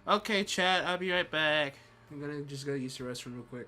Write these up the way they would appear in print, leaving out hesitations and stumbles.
Okay, chat. I'll be right back. I'm gonna just go use the restroom real quick.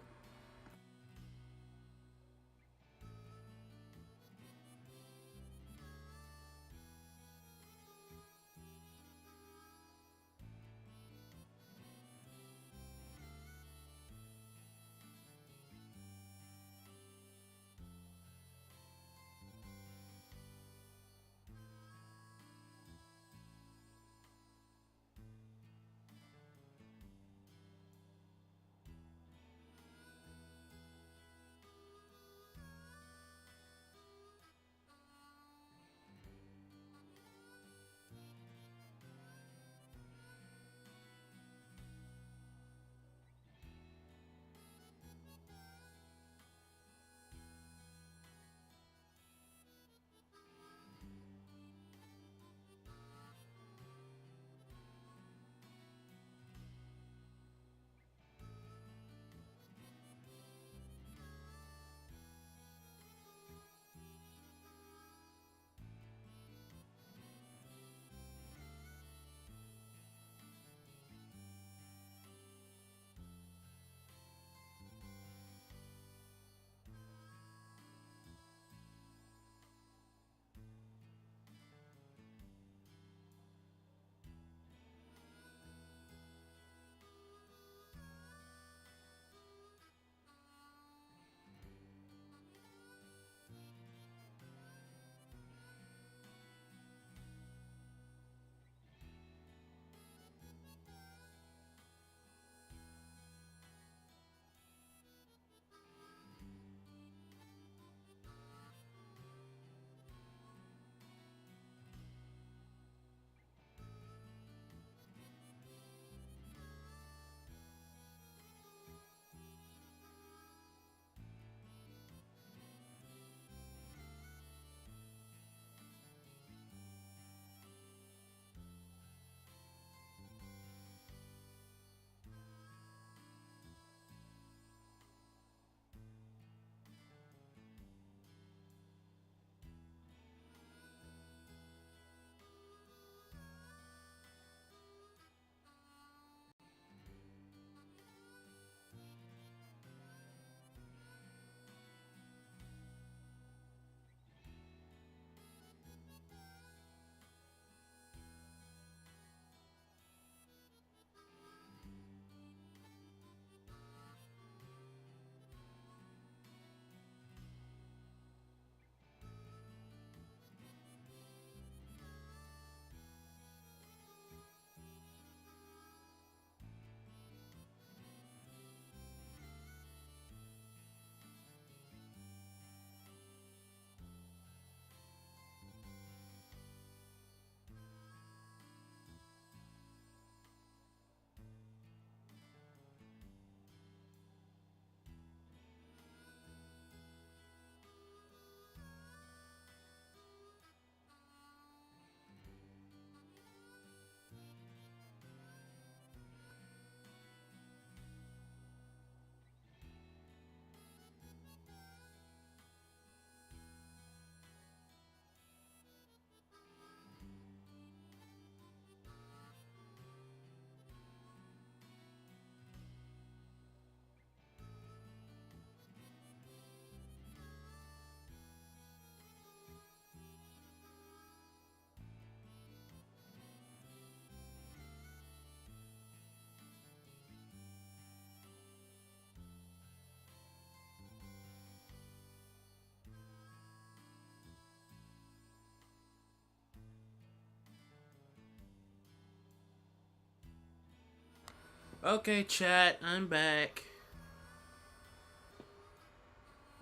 Okay, chat. I'm back.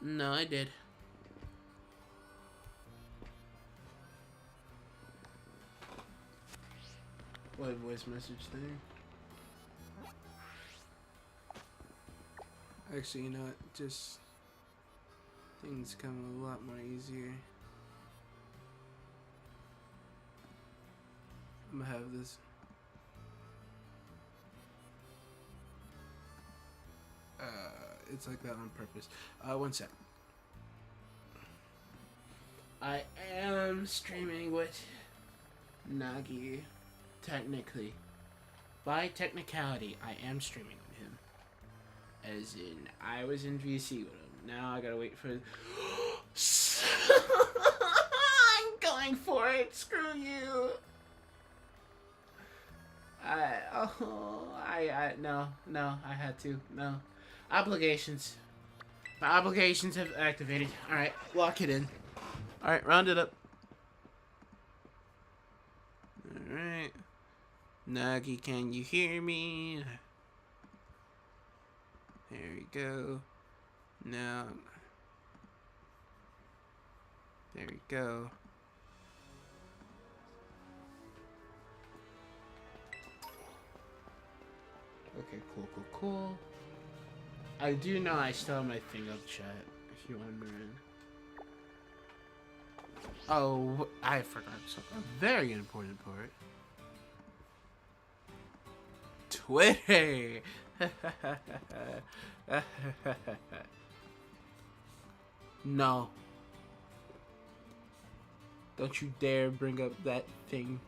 No, I did. What voice message thing? Actually, you know what? Just things come a lot more easier. I'm gonna have this. It's like that on purpose. One sec. I am streaming with Nagi, technically. by technicality, I am streaming with him. As in, I was in VC with him. Now I gotta wait for. I'm going for it. Screw you. No, I had to. No. Obligations. My obligations have activated. Alright, lock it in. Alright, round it up. Alright. Nagi, can you hear me? There we go. Now. There we go. Okay, cool. I do know I still have my thing up, chat, if you're wondering. Oh, I forgot something. A very important part. Twitter! No. Don't you dare bring up that thing.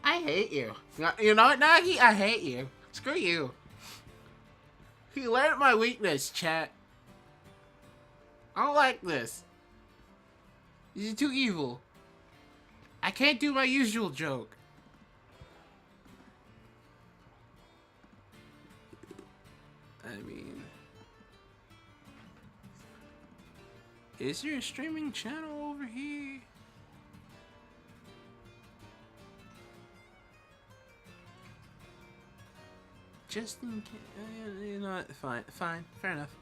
I hate you. You know what, Nagi? I hate you. Screw you. You learned my weakness, chat. I don't like this. This is too evil. I can't do my usual joke. I mean... Is there a streaming channel over here? Just in case, you know what? Fine, fair enough.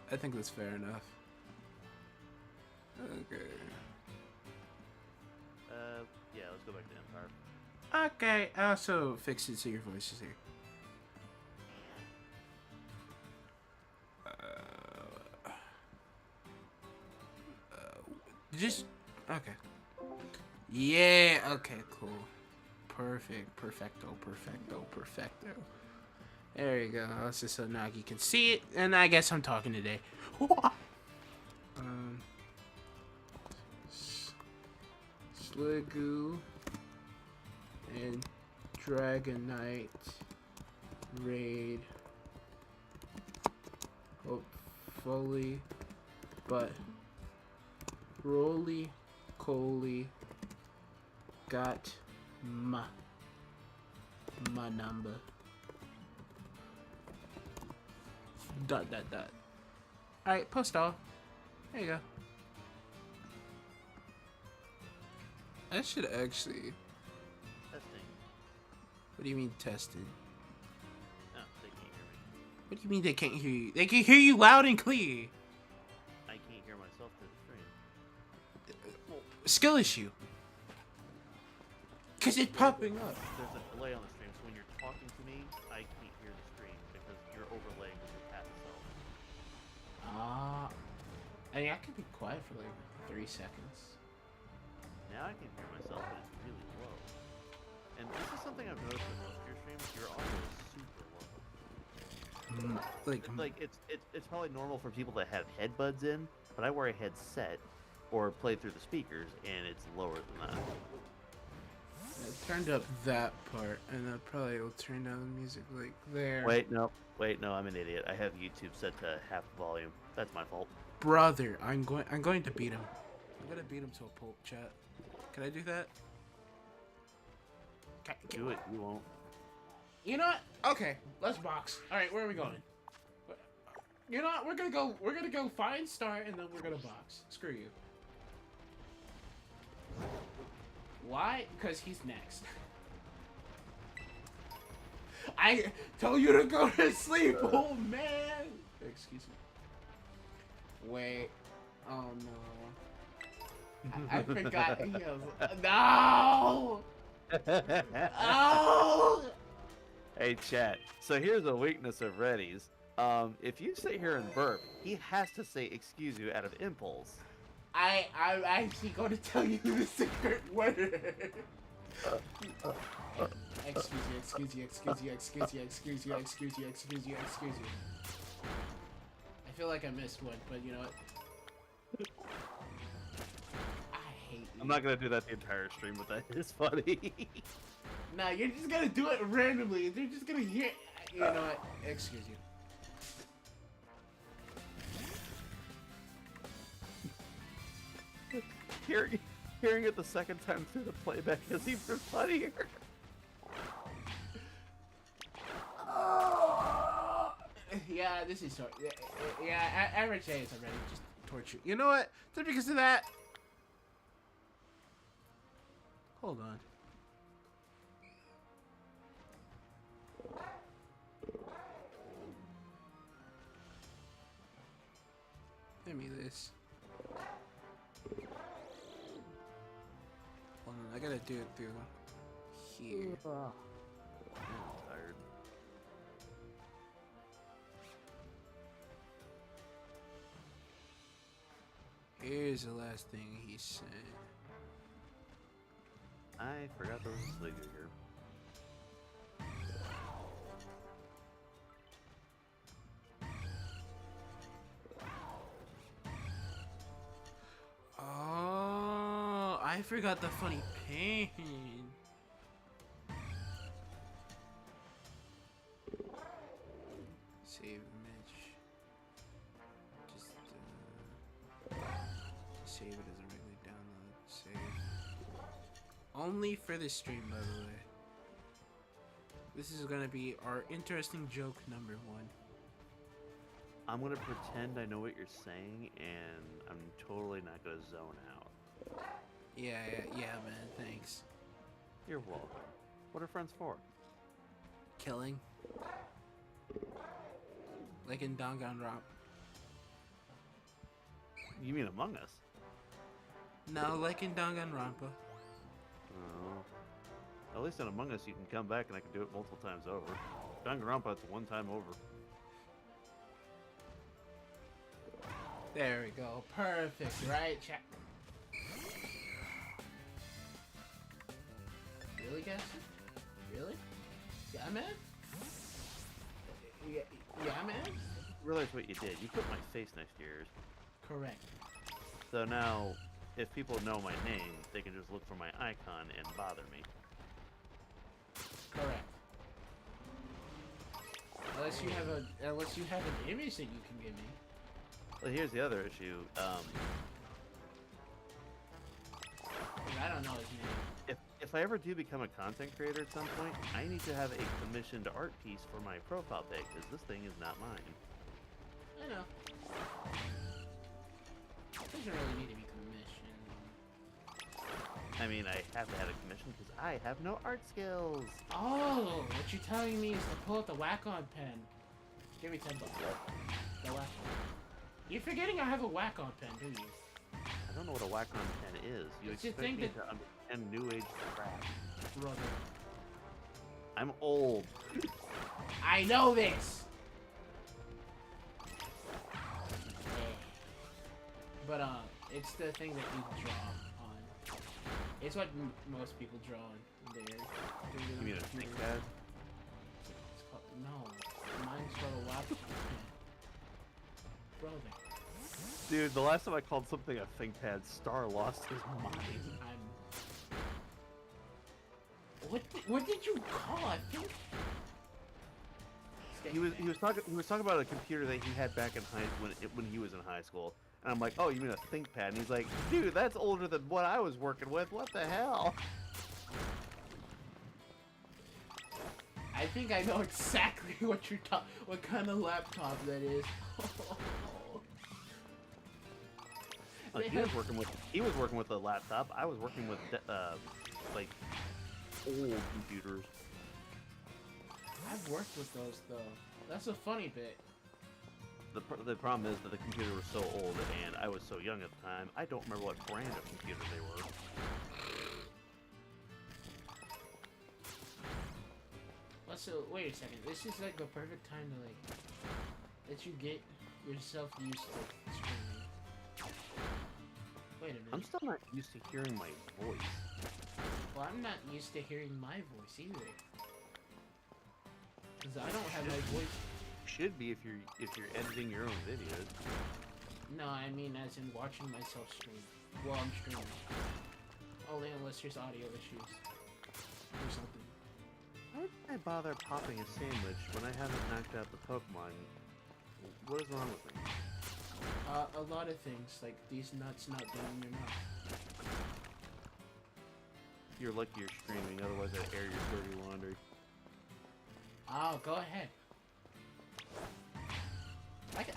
I think that's fair enough. Okay. Yeah, let's go back to Endcard. Okay, I also fixed it so your voice is here. Just okay. Yeah, okay, cool. Perfecto. There you go. That's just so Nagi can see it, and I guess I'm talking today. Sliggo and Dragonite raid. Hopefully, but roly coly got my number. Dot. Alright, post all. There you go. I should actually. Testing. What do you mean testing? No, they can't hear me. What do you mean they can't hear you? They can hear you loud and clear. I can't hear myself through the stream. Skill issue. Cause it's popping up. There's a delay on the stream, so when you're talking to me, I can't hear the stream because you're overlaying with your chat itself. I mean, I could be quiet for like 3 seconds. Now I can hear myself, but it's really low. And this is something I've noticed with most of your streams. Your audio is super low. Like it's probably normal for people that have headbuds in, but I wear a headset or play through the speakers, and it's lower than that. I turned up that part, and I probably will turn down the music like there. Wait, no, I'm an idiot. I have YouTube set to half volume. That's my fault. Brother, I'm going to beat him. I'm gonna beat him to a pulp, chat. Can I do that? Do it. You won't. You know what? Okay, let's box. All right, where are we going? You know what? We're gonna go find Star, and then we're gonna box. Screw you. Why? Because he's next. I told you to go to sleep, old man. Excuse me. Wait. Oh no. I forgot. No. Oh. Hey, chat. So here's a weakness of Reddy's. If you sit here and burp, he has to say "excuse you" out of impulse. I'm actually going to tell you the secret word. Excuse you. I feel like I missed one, but you know what? I hate you. I'm not gonna do that the entire stream, but that is funny. Nah, you're just gonna do it randomly. They're just gonna hear. You know what? Excuse you. Hearing it the second time through the playback is even funnier. Yeah, this is so. Yeah, average say it's already just torture. You know what? Just because of that. Hold on. Give me this. Hold on, I gotta do it through here. I'm tired. Here's the last thing he said. I forgot there was a Sliggo here. Oh, I forgot the funny pain. Save image. Just save it as a regular download. Save. Only for this stream, by the way. This is gonna be our interesting joke number 1. I'm gonna pretend I know what you're saying, and I'm totally not gonna zone out. Yeah, man. Thanks. You're welcome. What are friends for? Killing. Like in Danganronpa. You mean Among Us? No, like in Danganronpa. Oh. At least in Among Us, you can come back and I can do it multiple times over. Danganronpa, it's one time over. There we go. Perfect, right? Chat. Really, guys? Really? Yeah, man? Yeah, man? Realize what you did. You put my face next to yours. Correct. So now, if people know my name, they can just look for my icon and bother me. Correct. Unless you have an image that you can give me. Well, here's the other issue. I don't know his name. If I ever do become a content creator at some point, I need to have a commissioned art piece for my profile pic, because this thing is not mine. I know. It doesn't really need to be commissioned. I mean, I have to have a commission because I have no art skills. Oh, what you're telling me is to pull out the whack-on pen. Give me $10. The whack-on. You're forgetting I have a whack-on pen, do you? I don't know what a whack-on pen is. You It's your expect thing me that- to understand new age crap. Brother. I'm old. I know this! But, it's the thing that you draw on. It's what most people draw on there. You mean a ThinkPad? It's called, no. Mine's called a whack-on pen. Brother. Dude, the last time I called something a ThinkPad, Star lost his mind. What did you call it? He was talking about a computer that he had back in when he was in high school, and I'm like, oh, you mean a ThinkPad? And he's like, dude, that's older than what I was working with. What the hell? I think I know exactly what kind of laptop that is. Like, he was working with a laptop. I was working with like old computers. I've worked with those though. That's a funny bit. The problem is that the computer was so old and I was so young at the time. I don't remember what brand of computer they were. Wait a second. This is like the perfect time to like let you get yourself used to streaming. Wait a minute. I'm still not used to hearing my voice. Well, I'm not used to hearing my voice either. Because I don't have my voice. should be if you're editing your own videos. No, I mean as in watching myself stream while I'm streaming. Only unless there's audio issues or something. Why did I bother popping a sandwich when I haven't knocked out the Pokemon? What is wrong with me? A lot of things, like these nuts not getting in your mouth. You're lucky you're streaming, otherwise I'd air your dirty laundry. Oh, go ahead.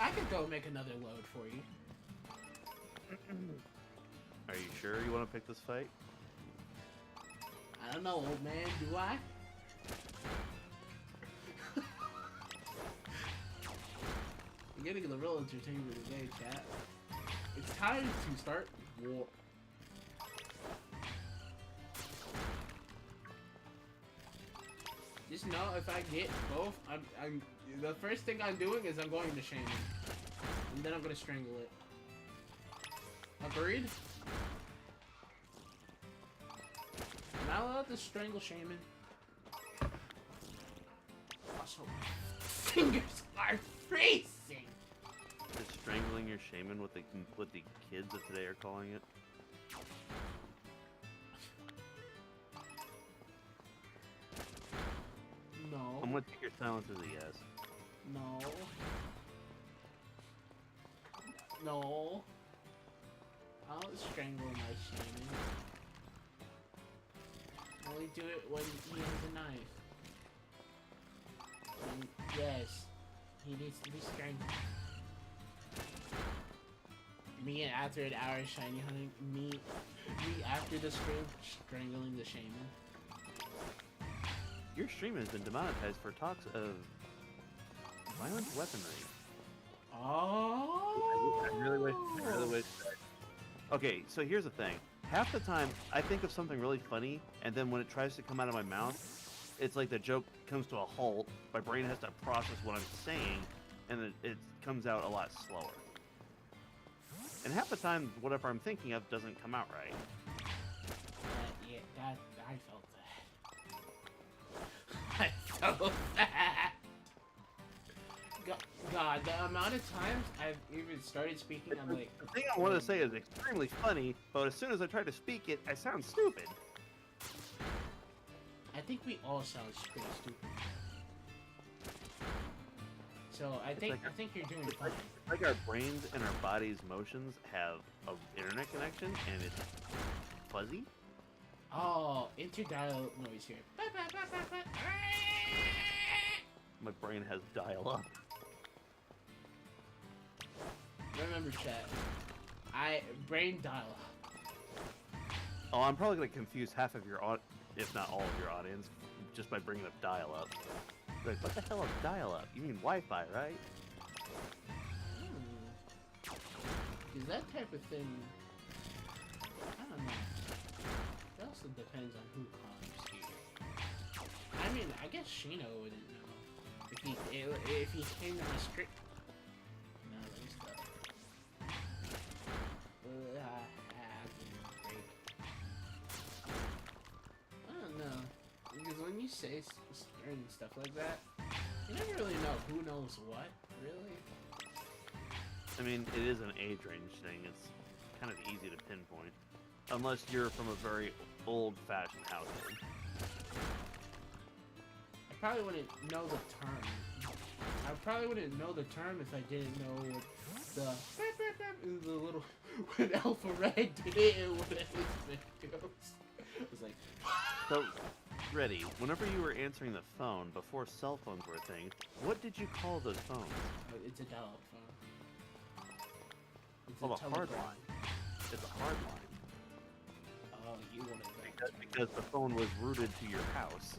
I could go make another load for you. Are you sure you want to pick this fight? I don't know, old man, do I? You're getting the real entertainment today, chat. It's time to start war. Just know if I get both, I'm the first thing I'm doing is I'm going to Shaymin. And then I'm gonna strangle it. Agreed? Am I allowed to strangle Shaymin? Also, my fingers are freezing! Is strangling your Shaymin what the kids of today are calling it? No. I'm gonna take your silence as a yes. No. No. I'll strangle my Shaymin. Only do it when he has a knife. And yes, he needs to be strangled. Me after an hour of shiny hunting, me after the stream strangling the Shaymin. Your stream has been demonetized for talks of violent weaponry. Oh. I really wish. Okay, so here's the thing. Half the time, I think of something really funny, and then when it tries to come out of my mouth, it's like the joke comes to a halt. My brain has to process what I'm saying, and it comes out a lot slower. And half the time, whatever I'm thinking of doesn't come out right. Yeah, I felt that. I felt that. God, the amount of times I've even started speaking, I'm like... The thing I want to say is extremely funny, but as soon as I try to speak it, I sound stupid. I think we all sound pretty stupid. So I think you're doing fine. It's like our brains and our body's motions have an internet connection, and it's fuzzy. Oh, interdial noise here. My brain has dial-up. Remember, chat. Brain dial-up. Oh, I'm probably gonna confuse half of your if not all of your audience, just by bringing up dial-up. Like, what the hell is dial-up? You mean Wi-Fi, right? Is that type of thing? I don't know. It also depends on who comes here. I mean, I guess Shino wouldn't know if he came to my stream. No, let me stop. I don't know, because when you say certain stuff like that, you never really know who knows what, really. I mean, it is an age range thing. It's kind of easy to pinpoint. Unless you're from a very old-fashioned household. I probably wouldn't know the term. I probably wouldn't know the term if I didn't know what the little when Alpha Red did it in one of his videos. It was like So, Reddy, whenever you were answering the phone before cell phones were a thing, what did you call those phones? It's a dial-up phone. It's Oh, a hard telegram. line. It's a hard line. Oh, you wanted that. Because the phone was rooted to your house.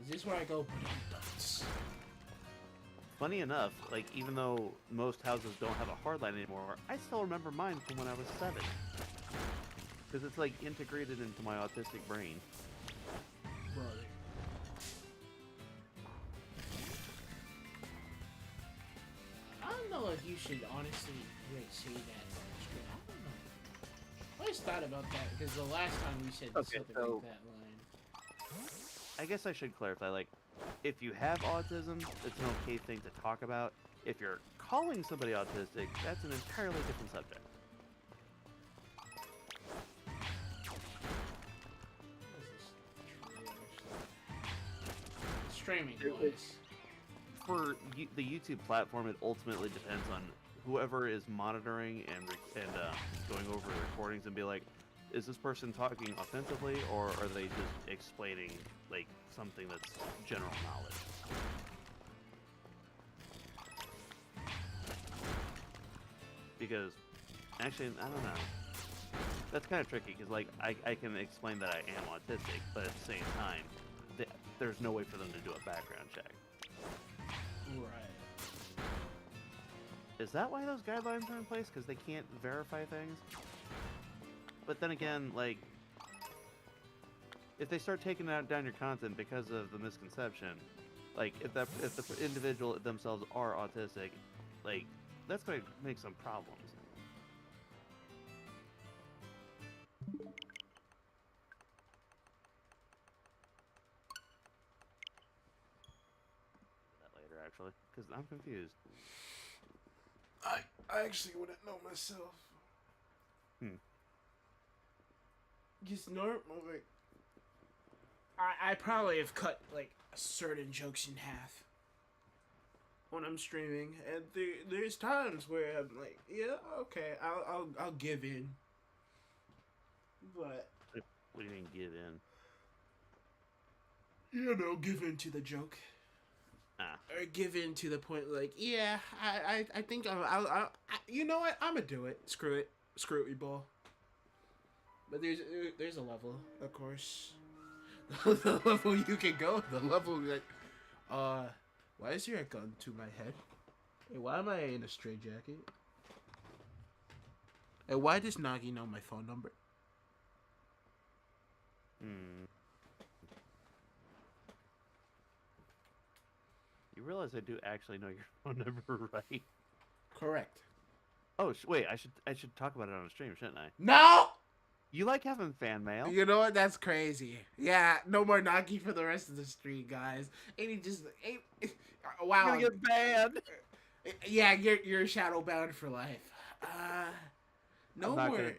Is this where I go? Ba-dum-dums. Funny enough, like, even though most houses don't have a hard line anymore, I still remember mine from when I was 7. Because it's, like, integrated into my autistic brain. Brother. I don't know if you should honestly really say that. I don't know. I always thought about that because the last time we said Okay, something so- like that line. I guess I should clarify, like, if you have autism, it's an okay thing to talk about. If you're calling somebody autistic, that's an entirely different subject. Streaming noise. For the YouTube platform, it ultimately depends on whoever is monitoring and going over the recordings and be like, is this person talking offensively, or are they just explaining like something that's general knowledge? Because actually, I don't know. That's kind of tricky because like I can explain that I am autistic, but at the same time, there's no way for them to do a background check. Right. Is that why those guidelines are in place? Because they can't verify things? But then again, like, if they start taking down your content because of the misconception, like, if the individual themselves are autistic, like, that's going to make some problems. That later, actually, because I'm confused. I actually wouldn't know myself. Just normal, like, I probably have cut like certain jokes in half when I'm streaming, and there's times where I'm like, yeah, okay, I'll give in, but What do you mean give in? you know, give in to the joke. Or give in to the point, like, yeah, I think I you know what, I'm gonna do it. Screw it, you ball. But there's a level, of course. The level you can go, the level like, why is there a gun to my head? Hey, why am I in a straitjacket? And why does Nagi know my phone number? You realize I do actually know your phone number, right? Correct. Oh, wait, I should talk about it on a stream, shouldn't I? No! You like having fan mail? You know what? That's crazy. Yeah, no more Nagi for the rest of the stream, guys. And he just, wow. You're gonna get banned. Yeah, you're shadow bound for life. No more.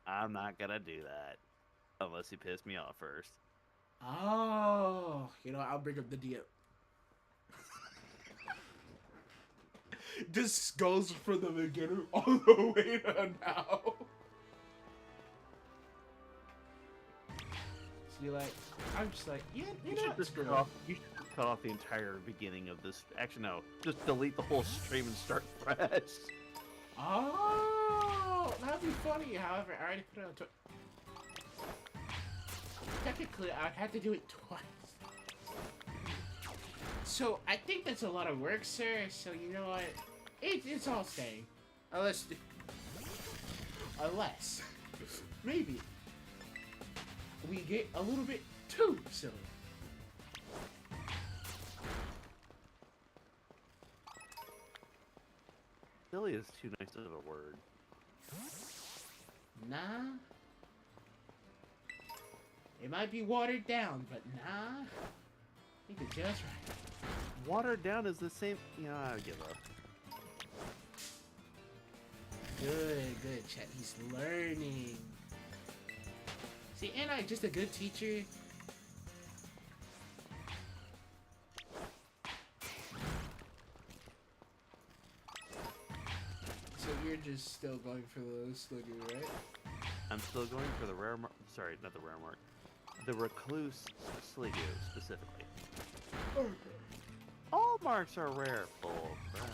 I'm not gonna do that unless you piss me off first. Oh, you know, I'll bring up the DM. This goes for the beginner all the way to now. So you're like, I'm just like, yeah, you know, you should just cut off the entire beginning of this. Actually, no, just delete the whole stream and start fresh. Oh, that'd be funny. However, I already put it on Twitter. Technically, I'd have to do it twice. So, I think that's a lot of work, sir. So, you know what? It's all staying. Unless, maybe, we get a little bit too silly. Silly is too nice of a word. Nah. It might be watered down, but nah. I think it's just right. Watered down is the same. Yeah, I give up. Good, chat. He's learning. See, ain't I just a good teacher? So you're just still going for the Sliggo, right? I'm still going for the rare mark. Sorry, not the rare mark. The recluse Sliggo specifically. Okay. All marks are rare. Full crap.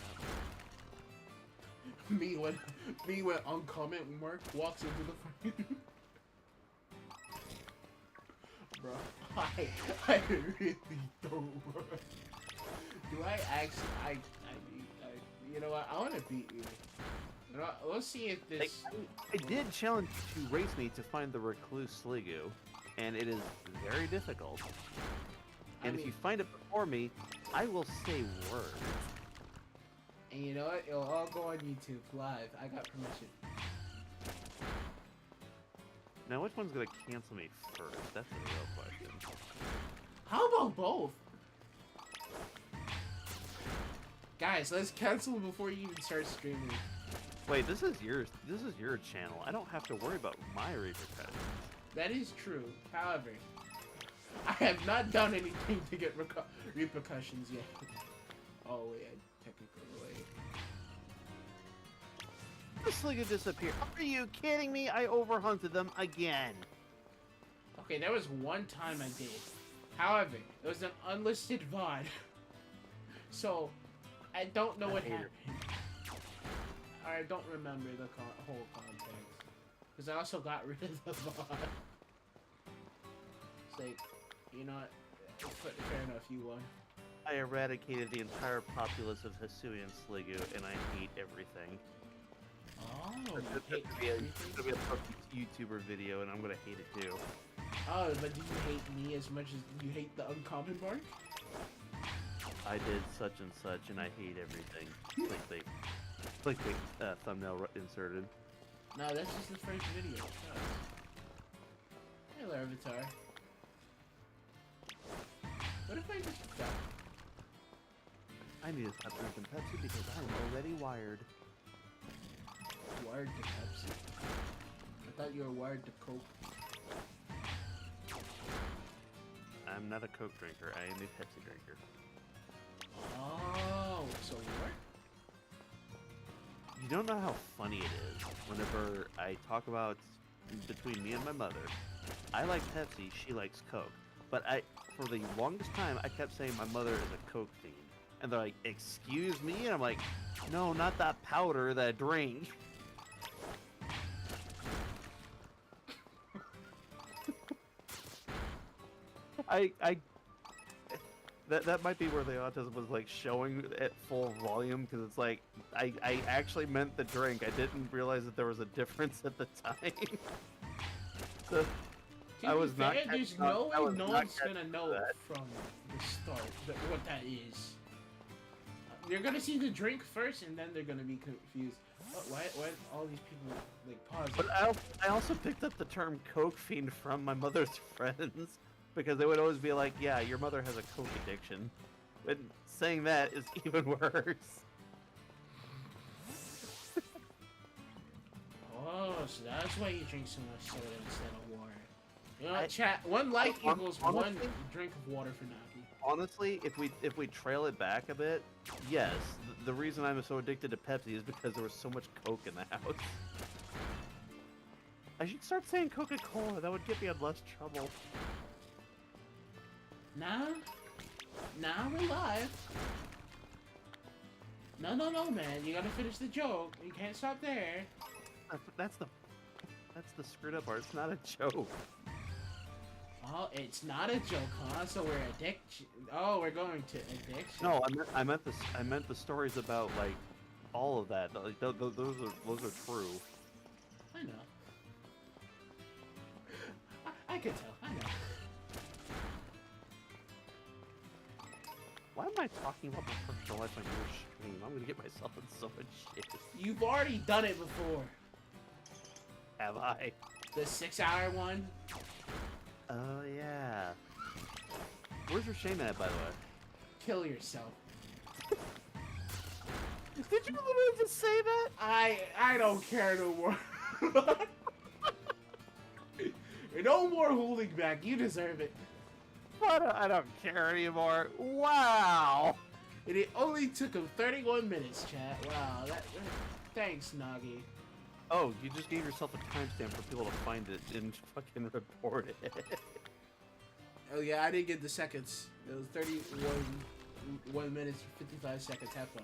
Me when uncommon Mark walks into the frame. Bro, I really don't. Do I actually? You know what? I want to beat you. You know what? Let's see if this. I did challenge you to race me to find the recluse Sliggo, and it is very difficult. And if you find it before me, I will say words. And you know what? It'll all go on YouTube live. I got permission. Now, which one's gonna cancel me first? That's the real question. How about both? Guys, let's cancel before you even start streaming. Wait, this is your channel. I don't have to worry about my repercussions. That is true. However, I have not done anything to get repercussions yet. Oh wait, I technically wait. The Sliggo disappeared. Are you kidding me? I overhunted them again. Okay, there was one time I did. However, it was an unlisted VOD. So, I don't know what happened. I don't remember the whole context. Because I also got rid of the VOD. It's like, you know what? Fair enough, you won. I eradicated the entire populace of Hisuian Sliggo, and I hate everything. Oh, It's you hate everything? gonna be a fucking YouTuber video, and I'm gonna hate it too. Oh, but do you hate me as much as you hate the uncommon mark? I did such and such, and I hate everything. Clickbait thumbnail inserted. No, that's just the first video. Shut up. Hey, Larvitar. What if I just stop? I need to stop drinking Pepsi because I'm already wired. Wired to Pepsi? I thought you were wired to Coke. I'm not a Coke drinker. I am a Pepsi drinker. Oh, so what? You don't know how funny it is whenever I talk about between me and my mother. I like Pepsi, she likes Coke. But for the longest time, I kept saying my mother is a Coke fiend. And they're like, excuse me? And I'm like, no, not that powder that I drink. That might be where the autism was like showing at full volume, because it's like I actually meant the drink. I didn't realize that there was a difference at the time. So I was not. There's no way no one's gonna know from the start what that is. They're gonna see the drink first, and then they're gonna be confused. Why all these people like pause? But I also picked up the term Coke fiend from my mother's friends. Because they would always be like, yeah, your mother has a Coke addiction. But saying that is even worse. Oh, so that's why you drink so much soda instead of water. You know, chat, one like equals honestly, one drink of water for Naki. Honestly, if we trail it back a bit, yes. The reason I'm so addicted to Pepsi is because there was so much Coke in the house. I should start saying Coca-Cola. That would get me in less trouble. Nah, we're live. No, man. You gotta finish the joke. You can't stop there. That's the screwed up part. It's not a joke. Oh, it's not a joke, huh? So we're addiction. Oh, we're going to addiction. No, I meant the stories about like all of that. Like those are true. I know. I can tell. I know. Why am I talking about my personal life on your stream? I'm gonna get myself in so much shit. You've already done it before. Have I? The 6-hour one? Oh, yeah. Where's your Shaymin at, by the way? Kill yourself. Did you literally just say that? I don't care no more. No more holding back. You deserve it. I don't care anymore. Wow. And it only took him 31 minutes, chat. Wow. Thanks, Nagi. Oh, you just gave yourself a timestamp for people to find it and fucking report it. Oh yeah, I didn't get the seconds. It was 31 minutes, 55 seconds. Have fun.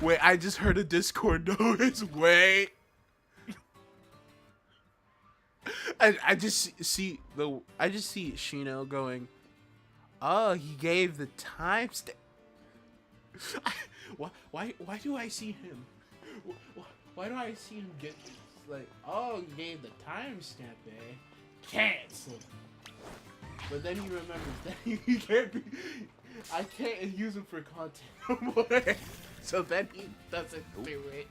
Wait, I just heard a Discord noise. Wait. I just see Shino going, oh, he gave the timestamp. Why do I see him? Why do I see him get this? Like, oh, he gave the timestamp, eh? Cancel. But then he remembers that he can't be. I can't use him for content no more. So then he doesn't do it.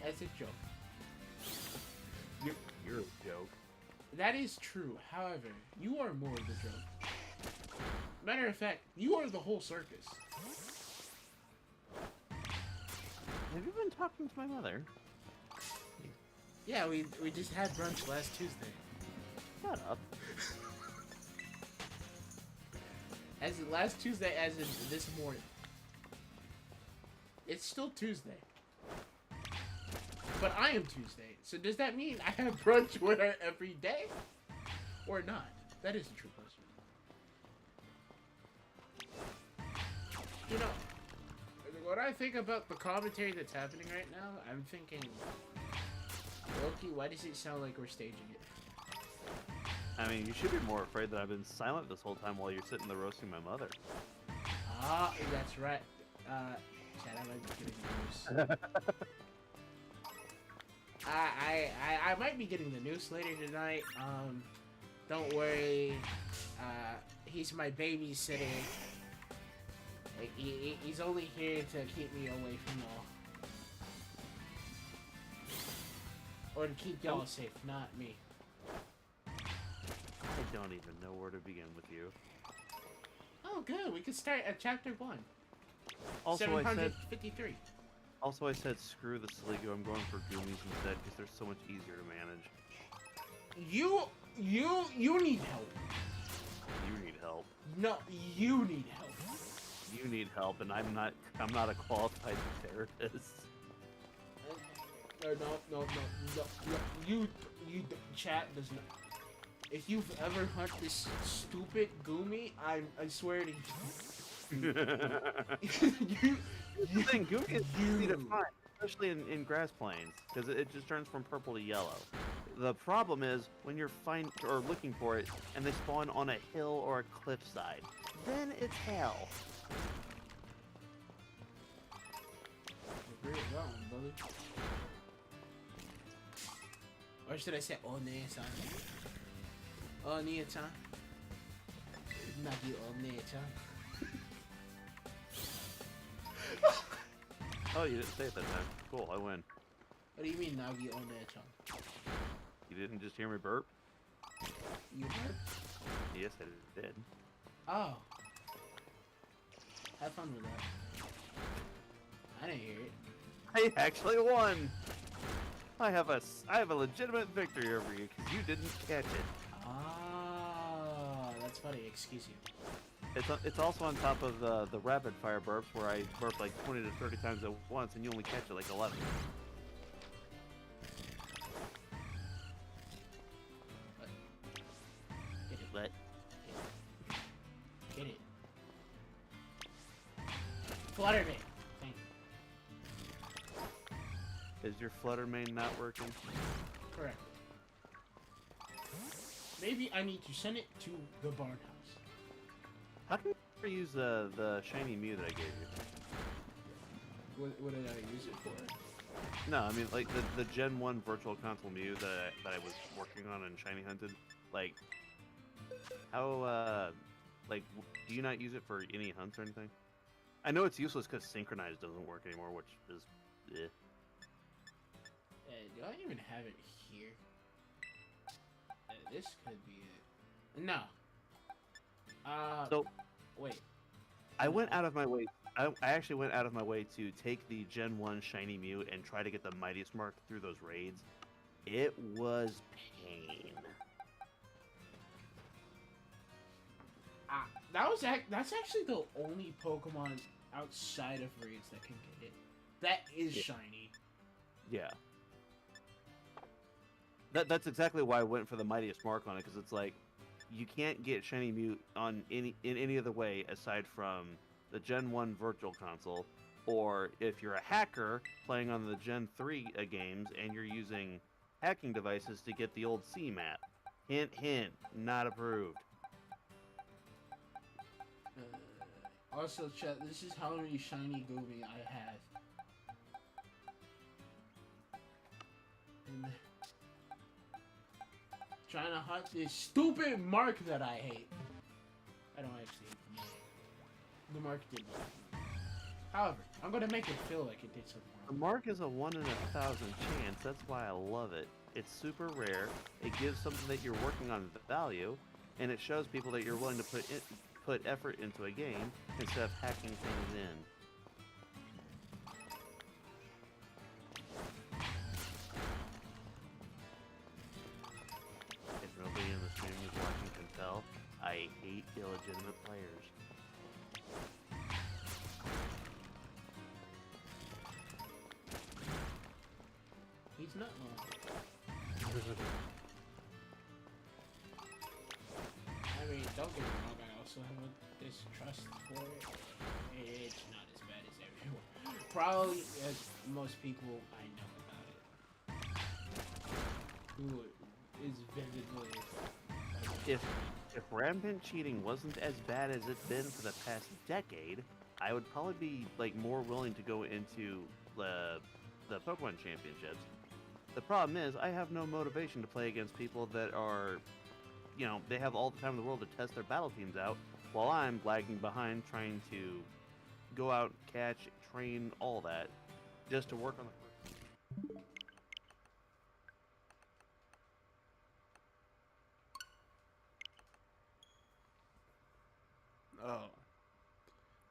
That's a joke. You're a joke. That is true. However, you are more the joke. Matter of fact, you are the whole circus. Have you been talking to my mother? Yeah, we just had brunch last Tuesday. Shut up. As in last Tuesday, as in this morning. It's still Tuesday. But I am Tuesday. So does that mean I have brunch with her every day? Or not? That is a true question. You know, when I think about the commentary that's happening right now, I'm thinking, Loki, why does it sound like we're staging it? I mean, you should be more afraid that I've been silent this whole time while you're sitting there roasting my mother. Ah, that's right. Chad, I might be getting the news. I might be getting the news later tonight. Don't worry. He's my babysitter. He's only here to keep me away from y'all. Or to keep y'all safe, not me. I don't even know where to begin with you. Oh, good. We can start at chapter 1. Also, 753. I said screw the Sliggo. I'm going for Goomies instead because they're so much easier to manage. You need help. You need help. No, you need help. You need help, and I'm not a qualified therapist. No. You chat does not. If you've ever hunted this stupid Goomy, I swear to you. The thing, Goomy is easy to find, especially in grass plains, because it just turns from purple to yellow. The problem is when you're looking for it, and they spawn on a hill or a cliffside, then it's hell. Agree with that one, brother. Or should I say One-san? One-chan. Nagi One-chan. Oh, you didn't say it that time. Cool, I win. What do you mean Nagi One-chan? You didn't just hear me burp? You heard? Yes, I did. Oh. Have fun with that. I didn't hear it. I actually won! I have a legitimate victory over you because you didn't catch it. Ah, that's funny. Excuse you. It's also on top of the rapid fire burps where I burp like 20 to 30 times at once and you only catch it like 11. Get it. What? Get it. Flutter me. Thank you. Is your flutter main not working? Correct. Maybe I need to send it to the barn house. How can you never use the shiny Mew that I gave you? What did I use it for? No, I mean like the Gen 1 Virtual Console Mew that I was working on and shiny hunted. Like, how do you not use it for any hunts or anything? I know it's useless because Synchronize doesn't work anymore, which is eh. Do I even have it here? This could be it. No. So wait. I went out of my way. I actually went out of my way to take the Gen 1 shiny Mew and try to get the Mightiest Mark through those raids. It was pain. That's actually the only Pokemon outside of raids that can get it. That is shiny. Yeah. That's exactly why I went for the Mightiest Mark on it, because it's like you can't get shiny Mew in any other way aside from the Gen 1 Virtual Console, or if you're a hacker playing on the Gen 3 games and you're using hacking devices to get the old C map. Hint, hint, not approved. Also, chat, this is how many shiny Goomy I have. And trying to hunt this stupid mark that I hate. I don't actually hate the mark. The mark did not. However, I'm gonna make it feel like it did something The wrong. mark is a 1 in 1,000 chance. That's why I love it. It's super rare. It gives something that you're working on value, and it shows people that you're willing to put effort into a game instead of hacking things in. If nobody in the stream is watching can tell, I hate illegitimate players. He's not wrong. I mean, don't get me wrong, I also have a distrust for it. It's not as bad as everyone. Probably as most people I know about it. Who is vividly... If rampant cheating wasn't as bad as it's been for the past decade, I would probably be like more willing to go into the Pokemon Championships. The problem is I have no motivation to play against people that are, you know, they have all the time in the world to test their battle teams out, while I'm lagging behind trying to go out, catch, train, all that, just to work on the first. Oh.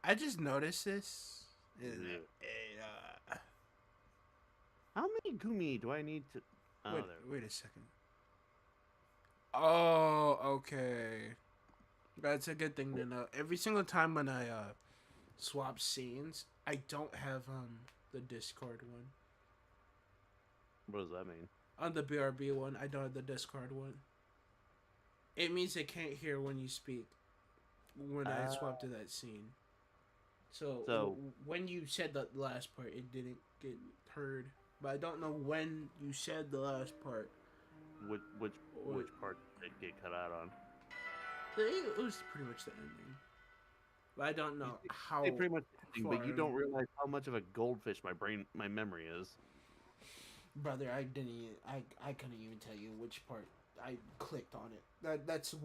I just noticed this. How many Gumi do I need to... Oh, wait a second. Oh, okay. That's a good thing to know. Every single time when I swap scenes, I don't have the Discord one. What does that mean? On the BRB one, I don't have the Discord one. It means it can't hear when you speak when I swap to that scene. So when you said the last part, it didn't get heard. But I don't know when you said the last part. Which part did it get cut out on? It was pretty much the ending. But I don't know how. It's pretty much the ending, but you don't realize how much of a goldfish my memory is. Brother, I couldn't even tell you which part I clicked on it. That's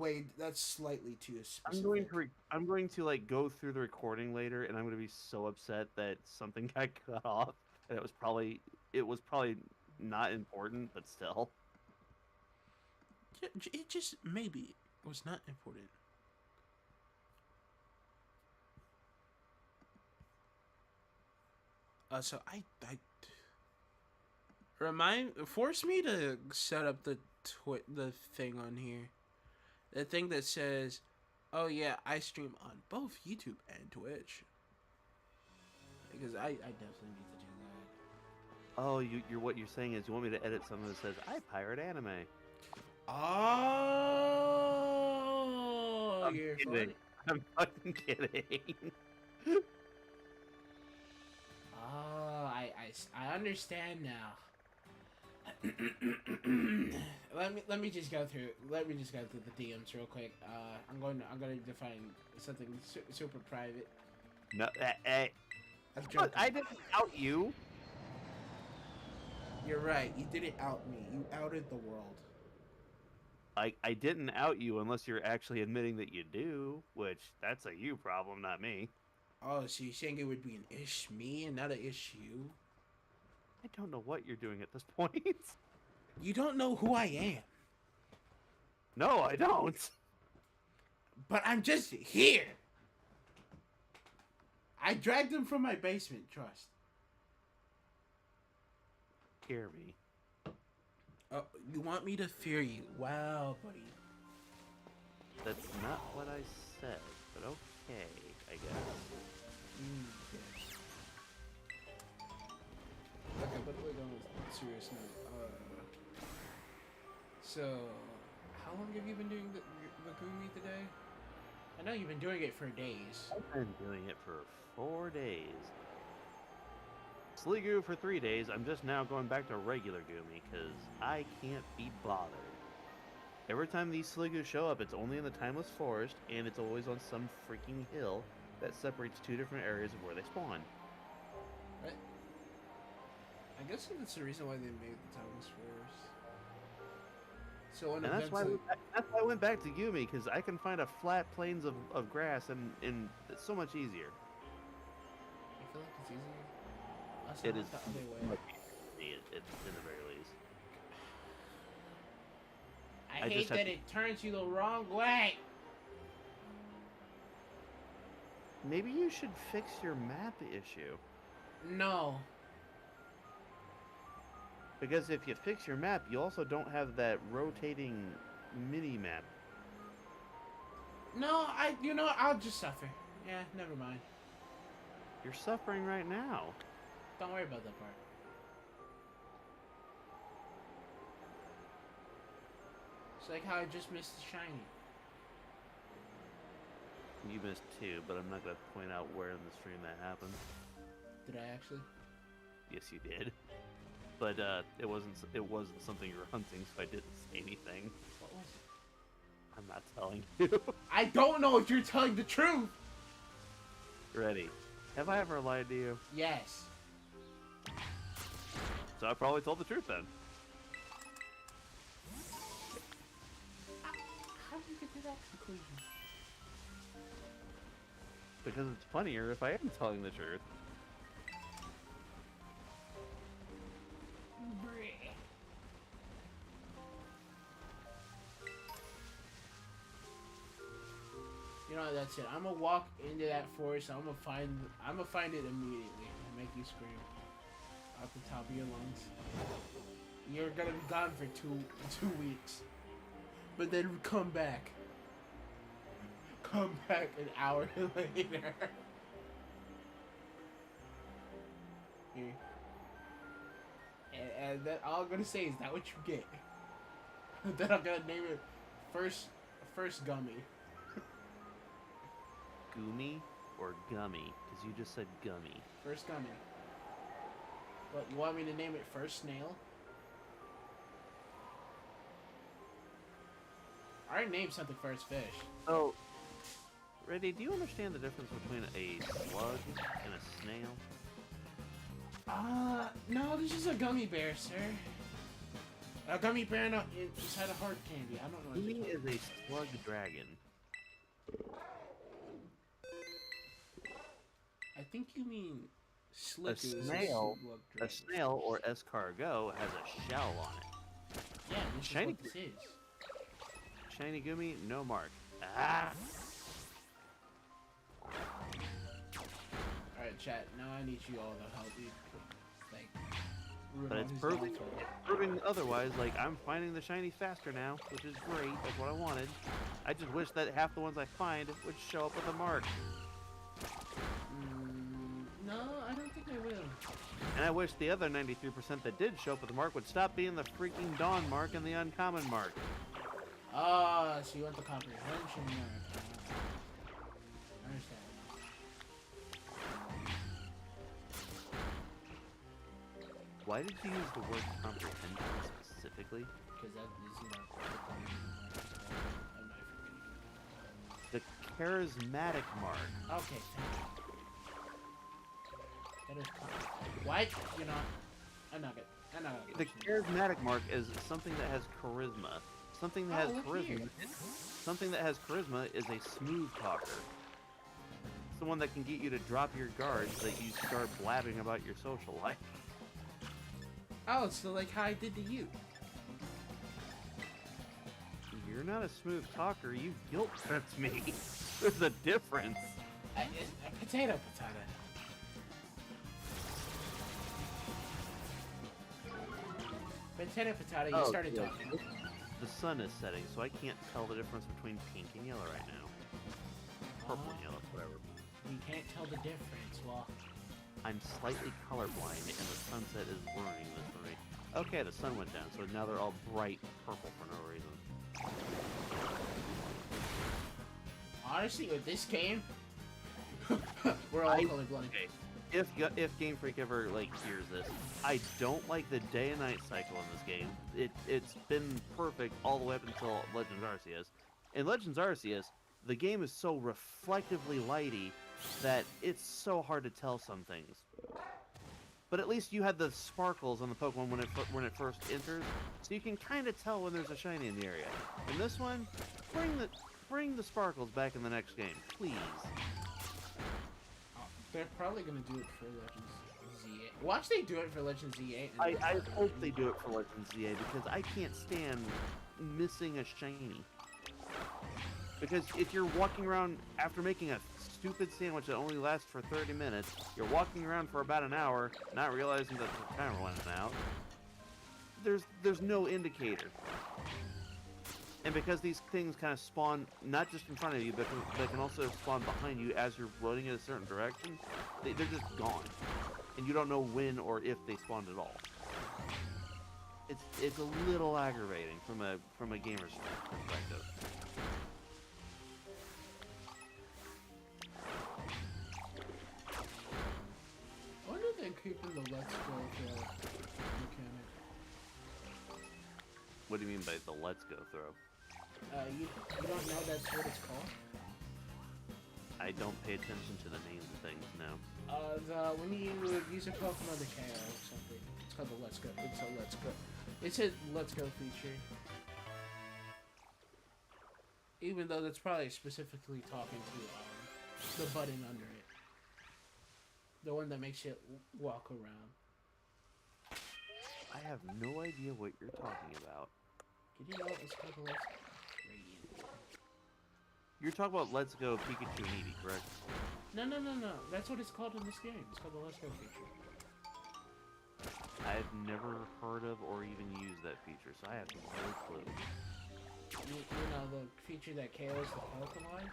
slightly too specific. I'm going to like go through the recording later, and I'm going to be so upset that something got cut off, and it was probably not important, but still. It just maybe was not important. So I force me to set up the thing on here, the thing that says, "Oh yeah, I stream on both YouTube and Twitch," because I definitely need to do that. Oh, you're what you're saying is you want me to edit something that says I pirate anime. Oh, you're funny. I'm fucking kidding. Oh, I understand now. let me just go through the DMs real quick. I'm going to define something super private. No, I'm joking. I didn't out you. You're right. You didn't out me. You outed the world. I didn't out you unless you're actually admitting that you do, which that's a you problem, not me. Oh, so you're saying it would be an ish me and not an ish you? I don't know what you're doing at this point. You don't know who I am. No, I don't. But I'm just here. I dragged him from my basement, trust. Hear me. Oh, you want me to fear you? Wow, buddy. That's not what I said, but okay, I guess. Yes. Okay, but we're going with serious note. So, how long have you been doing the Gumi today? I know you've been doing it for days. I've been doing it for 4 days. Sliggo for 3 days. I'm just now going back to regular Gumi because I can't be bothered. Every time these Sliggos show up, it's only in the Timeless Forest, and it's always on some freaking hill that separates 2 different areas of where they spawn. Right. I guess that's the reason why they made the Timeless Forest. So and that's why I went back to Gumi, because I can find a flat plains of grass, and it's so much easier. I feel like it's easier. It is the other way. It's in the very least. I hate that it turns you the wrong way. Maybe you should fix your map issue. No. Because if you fix your map, you also don't have that rotating mini map. No, I'll just suffer. Yeah, never mind. You're suffering right now. Don't worry about that part. It's like how I just missed the shiny. You missed 2, but I'm not going to point out where in the stream that happened. Did I actually? Yes, you did. But it wasn't something you were hunting, so I didn't say anything. What was it? I'm not telling you. I don't know if you're telling the truth. Ready? Have I ever lied to you? Yes. So I probably told the truth then. How did you get to that conclusion? Because it's funnier if I am telling the truth. You know, that's it. I'm gonna walk into that forest. I'm gonna find it immediately and make you scream out the top of your lungs. You're gonna be gone for two weeks, but then come back. Come back an hour later. Here. And then all I'm gonna say is that what you get. Then I'm gonna name it first gummy. Goomy or gummy? Because you just said gummy. First gummy. What, you want me to name it first snail? I already named something first fish. Oh, Reddy, do you understand the difference between a slug and a snail? No, this is a gummy bear, sir. A gummy bear inside a hard candy. I don't know. Goomy is a slug dragon. I think you mean A snail, or escargot has a shell on it. Yeah, this Shiny, is what this is. Shiny Goomy, no mark. Ah! Alright, chat, now I need you all to help me. Like, But it's proving otherwise. Like, I'm finding the shiny faster now, which is great. That's what I wanted. I just wish that half the ones I find would show up with a mark. No, I don't think they will. And I wish the other 93% that did show up with a mark would stop being the freaking Dawn mark and the uncommon mark. Ah, so you want the comprehension mark. I understand. Why did you use the word comprehension specifically? Because that is not the charismatic mark. Okay, thank you. That is cool. What? You're not. I'm not good. The charismatic mark is something that has charisma. Something that has charisma. Something that has charisma is a smooth talker. It's the one that can get you to drop your guard so that you start blabbing about your social life. Oh, so like how I did to you. You're not a smooth talker. You guilt tripped me. There's a difference. Potato. Potato, you started talking. The sun is setting, so I can't tell the difference between pink and yellow right now. Purple and yellow, whatever. You can't tell the difference, well... I'm slightly colorblind, and the sunset is ruining this for me. Okay, the sun went down, so now they're all bright purple for no reason. Honestly, with this game, we're all colorblind. Okay. If Game Freak ever hears this, I don't like the day and night cycle in this game. It's been perfect all the way up until Legends Arceus. In Legends Arceus, the game is so reflectively lighty that it's so hard to tell some things. But at least you had the sparkles on the Pokemon when it first enters, so you can kind of tell when there's a shiny in the area. In this one, bring the sparkles back in the next game, please. They're probably gonna do it for Legends Z8. Watch they do it for Legends Z8. I hope they do it for Legends Z8 because I can't stand missing a shiny. Because if you're walking around after making a stupid sandwich that only lasts for 30 minutes, you're walking around for about an hour, not realizing that the timer went out, there's no indicator. And because these things kind of spawn not just in front of you, but they can also spawn behind you as you're running in a certain direction, they're just gone. And you don't know when or if they spawned at all. It's a little aggravating from a gamer's perspective. I wonder if they're keeping the let's go mechanic. What do you mean by the let's go throw? You don't know that's what it's called? I don't pay attention to the names of things, no. When you would use a Pokemon to KO or something, it's called the let's go. It's a let's go. It's a let's go feature. Even though that's probably specifically talking to the button under it. The one that makes you walk around. I have no idea what you're talking about. Did you know it's called the let's go? Radiant. You're talking about Let's Go Pikachu and Eevee, correct? No. That's what it's called in this game. It's called the let's go feature. I've never heard of or even used that feature, so I have no clue. You know, the feature that KOs the Pokemon?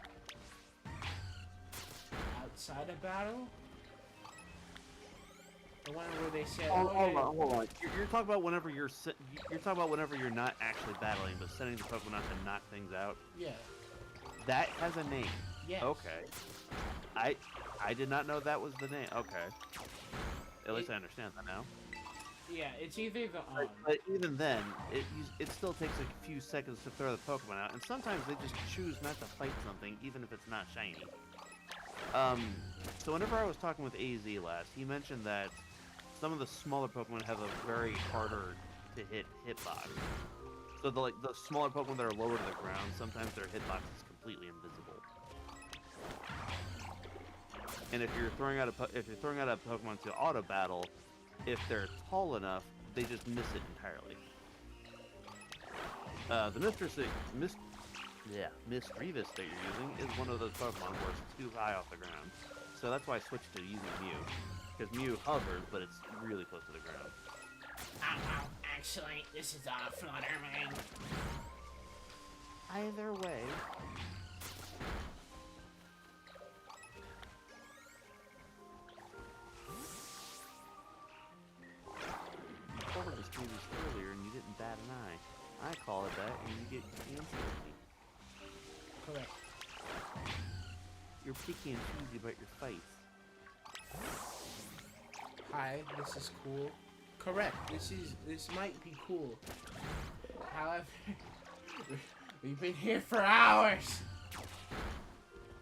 Outside of battle? The one where they said, hold on. You're talking about whenever you're not actually battling, but sending the Pokemon out to knock things out? Yeah. That has a name? Yes. Okay. I did not know that was the name. Okay. At least I understand that now. Yeah, it's either the But even then, it still takes a few seconds to throw the Pokemon out, and sometimes they just choose not to fight something, even if it's not shiny. So whenever I was talking with AZ last, he mentioned that some of the smaller Pokemon have a very harder to hit hitbox. So the smaller Pokemon that are lower to the ground, sometimes their hitbox is completely invisible. And if you're throwing out a Pokemon to auto battle, if they're tall enough, they just miss it entirely. The Misdreavus that you're using is one of those Pokemon where it's too high off the ground. So that's why I switched to using Mew. Because Mew hovers, but it's really close to the ground. Actually, this is a Flutterman. Either way. You covered this previous earlier and you didn't bat an eye. I call it that and you get antsy with me. Correct. You're picky and choosy about your fights. Hi, this is cool. Correct. This might be cool. However, we've been here for hours,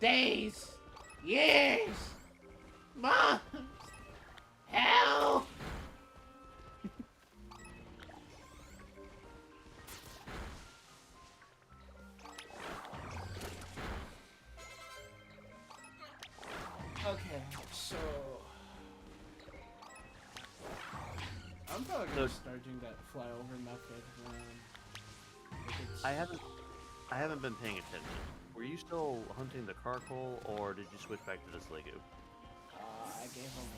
days, years, months. Hell. Okay, so I'm probably gonna start doing that flyover method. I haven't been paying attention. Were you still hunting the Carkol, or did you switch back to the Sliggo? I gave him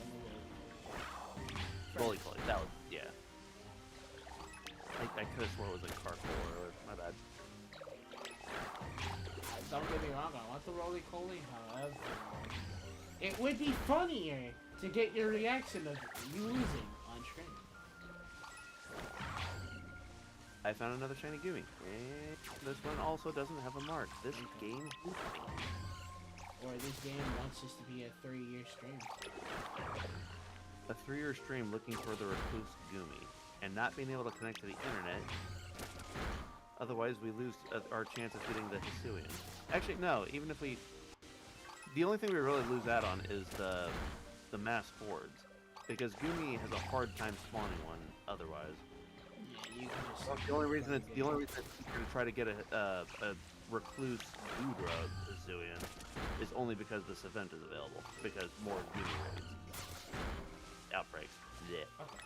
Roly Poly, that was, yeah. I could have sworn it was a Carkol earlier, my bad. Don't get me wrong, I want the roly-poly, however, it would be funnier to get your reaction of you losing on stream. I found another shiny Gumi. And this one also doesn't have a mark. This game hates me. Or this game wants us to be a 3-year stream. A 3-year stream looking for the recluse Gumi, and not being able to connect to the internet. Otherwise, we lose our chance of getting the Hisuian. Actually, no. Even if we... The only thing we really lose out on is the mass hordes. Because Gumi has a hard time spawning one otherwise. Yeah, you can just... The only reason it's easier to try to get a recluse Goodra Hisuian is only because this event is available. Because more Gumi raids. Outbreaks. Yeah. Okay.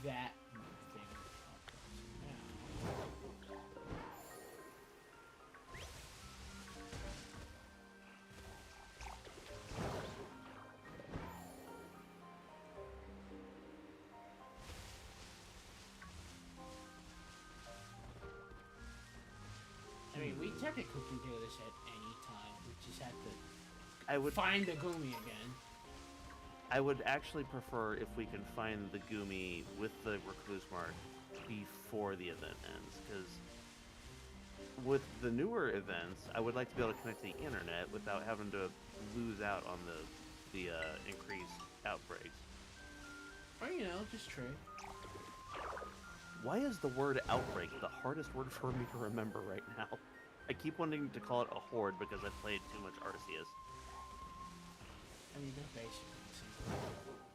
That thing. Now... mean, we technically can do this at any time. We just have to I would find the Gumi again. I would actually prefer if we can find the Gumi with the recluse mark before the event ends, because with the newer events, I would like to be able to connect to the internet without having to lose out on the increased outbreaks. Or, you know, just trade. Why is the word outbreak the hardest word for me to remember right now? I keep wanting to call it a horde because I played too much Arceus. I mean, they're basically the same thing.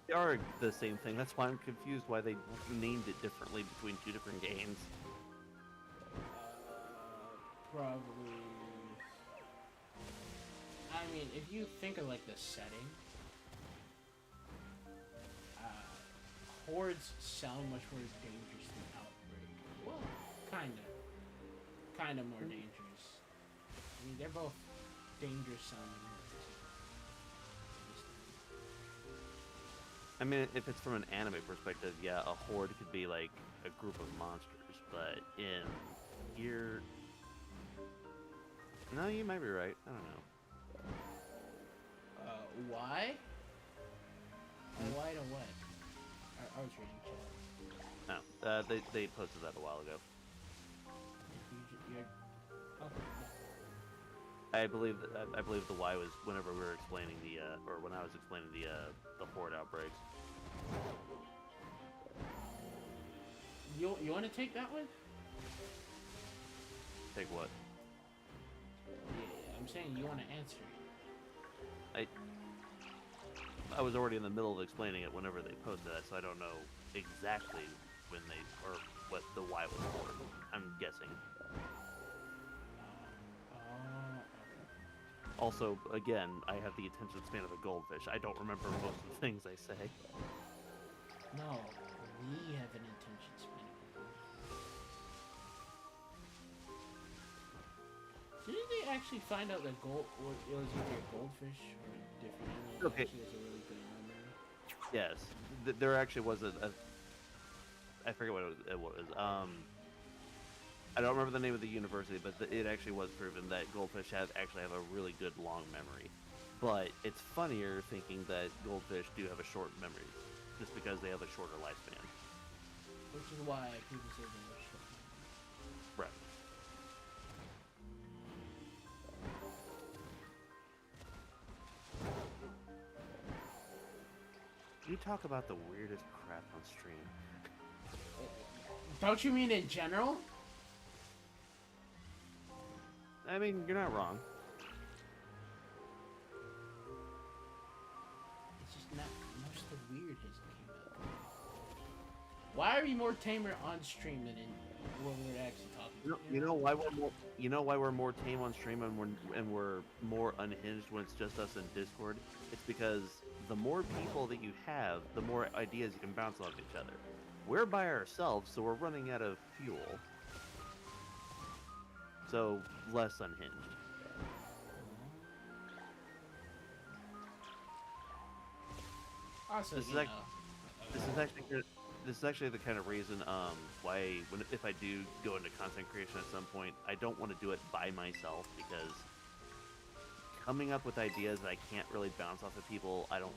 They are the same thing. That's why I'm confused why they named it differently between two different games. Probably. I mean, if you think of like the setting, hordes sound much more dangerous than outbreak. Well, kind of more dangerous. I mean, they're both dangerous sounding words. I mean, if it's from an anime perspective, yeah, a horde could be like a group of monsters, but in here, no, you might be right. I don't know. Why? Why to what? I was reading chat. No, they posted that a while ago. Oh, I believe the why was whenever we were explaining the or when I was explaining the horde outbreaks. you want to take that one? Take what? Yeah, I'm saying you want to answer it. I was already in the middle of explaining it whenever they posted that, so I don't know exactly when they or what the why was for. I'm guessing. Okay. Also, again, I have the attention span of a goldfish. I don't remember most of the things I say. No, we have an attention span. Didn't they actually find out that gold it was either a goldfish or a different animal? Okay. Actually has a really good memory. Yes, there actually was a I forget what it was. I don't remember the name of the university, but it actually was proven that goldfish actually have a really good long memory. But it's funnier thinking that goldfish do have a short memory, just because they have a shorter lifespan. Which is why people say they were short. Right. You talk about the weirdest crap on stream. Don't you mean in general? I mean, you're not wrong. It's just not most of the weird has came out. Why are we more tamer on stream than in when we're actually talking? You know why we're more. You know why we're more tame on stream and we're more unhinged when it's just us in Discord. It's because the more people that you have, the more ideas you can bounce off each other. We're by ourselves, so we're running out of fuel. So less unhinged. Also, This is actually the kind of reason why if I do go into content creation at some point, I don't want to do it by myself, because coming up with ideas that I can't really bounce off of people, I don't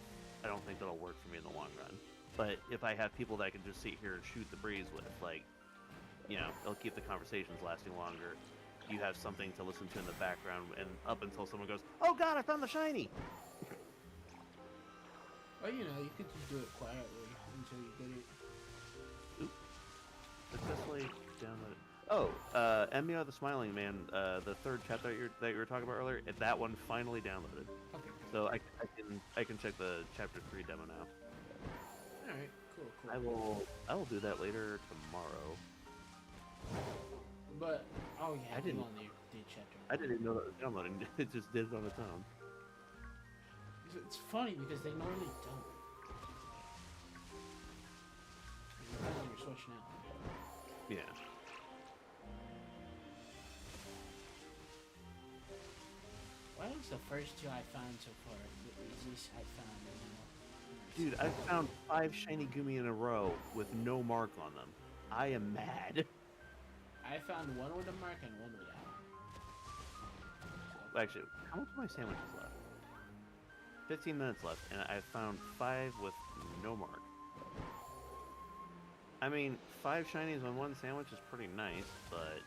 think that'll work for me in the long run. But if I have people that I can just sit here and shoot the breeze with, like, you know, it'll keep the conversations lasting longer. You have something to listen to in the background, and up until someone goes, "Oh God, I found the shiny!" Well, you know, you could just do it quietly until you get it. Oop. Successfully downloaded. Oh, Emio the Smiling Man, the third chapter that you were talking about earlier, that one finally downloaded. Okay. So I can check the chapter 3 demo now. All right. Cool. I will do that later tomorrow. But oh yeah, I didn't- you only did chapter. I didn't even know that was downloading. It just did it on its own. It's funny because they normally don't. Depends on your Switch now. Yeah. Why is the first two I found so far the easiest I found? Dude, I found 5 shiny Gumi in a row with no mark on them. I am mad. I found one with a mark and one without. Actually, how much of my sandwiches left? 15 minutes left, and I found 5 with no mark. I mean, 5 shinies on one sandwich is pretty nice, but...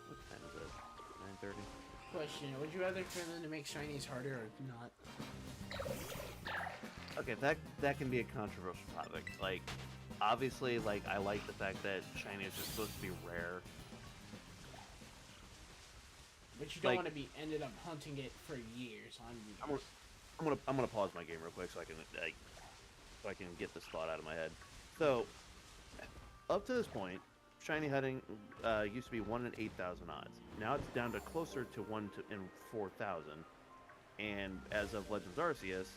What time is it? 9:30? Question, would you rather for them to make shinies harder or not? Okay, that can be a controversial topic. Like, obviously, like, I like the fact that shiny is just supposed to be rare. But you don't Like, want to be ended up hunting it for years on years. I'm gonna pause my game real quick so I can get this thought out of my head. So, up to this point, shiny hunting used to be 1 in 8,000 odds. Now it's down to closer to 1 in 4,000. And as of Legends Arceus,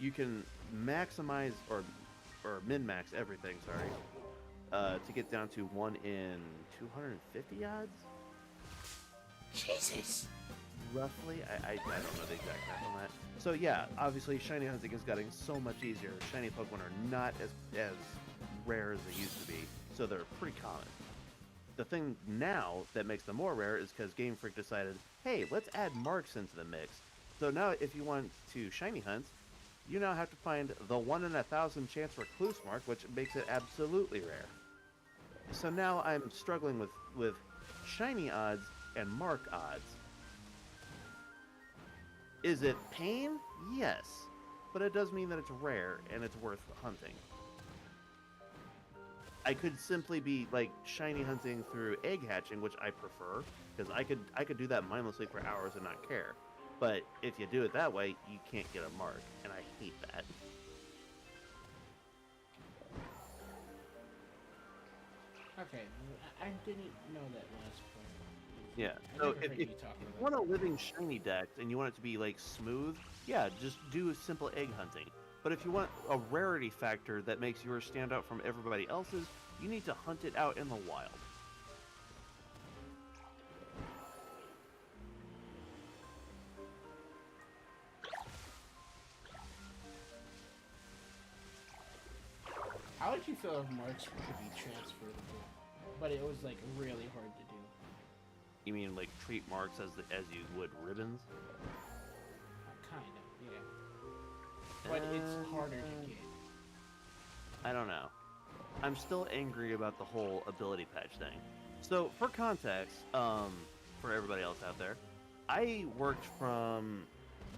you can maximize or min-max everything. Sorry, to get down to 1 in 250 odds. Jesus. Roughly, I don't know the exact math on that. So yeah, obviously shiny hunting is getting so much easier. Shiny Pokemon are not as rare as they used to be, so they're pretty common. The thing now that makes them more rare is because Game Freak decided, hey, let's add marks into the mix. So now if you want to shiny hunt, you now have to find the 1 in 1,000 chance recluse mark, which makes it absolutely rare. So now I'm struggling with shiny odds and mark odds. Is it pain? Yes. But it does mean that it's rare and it's worth hunting. I could simply be like shiny hunting through egg hatching, which I prefer, because I could do that mindlessly for hours and not care. But if you do it that way, you can't get a mark, and I hate that. Okay, I didn't know that last part. Yeah. I So never if heard you you talking about want a living shiny deck and you want it to be like smooth, yeah, just do a simple egg hunting. But if you want a rarity factor that makes yours stand out from everybody else's, you need to hunt it out in the wild. How would you feel if marks could be transferable, but it was like really hard to do? You mean like treat marks as you would ribbons? Kind of, yeah. But it's harder to get. I don't know. I'm still angry about the whole ability patch thing. So, for context, for everybody else out there, I worked from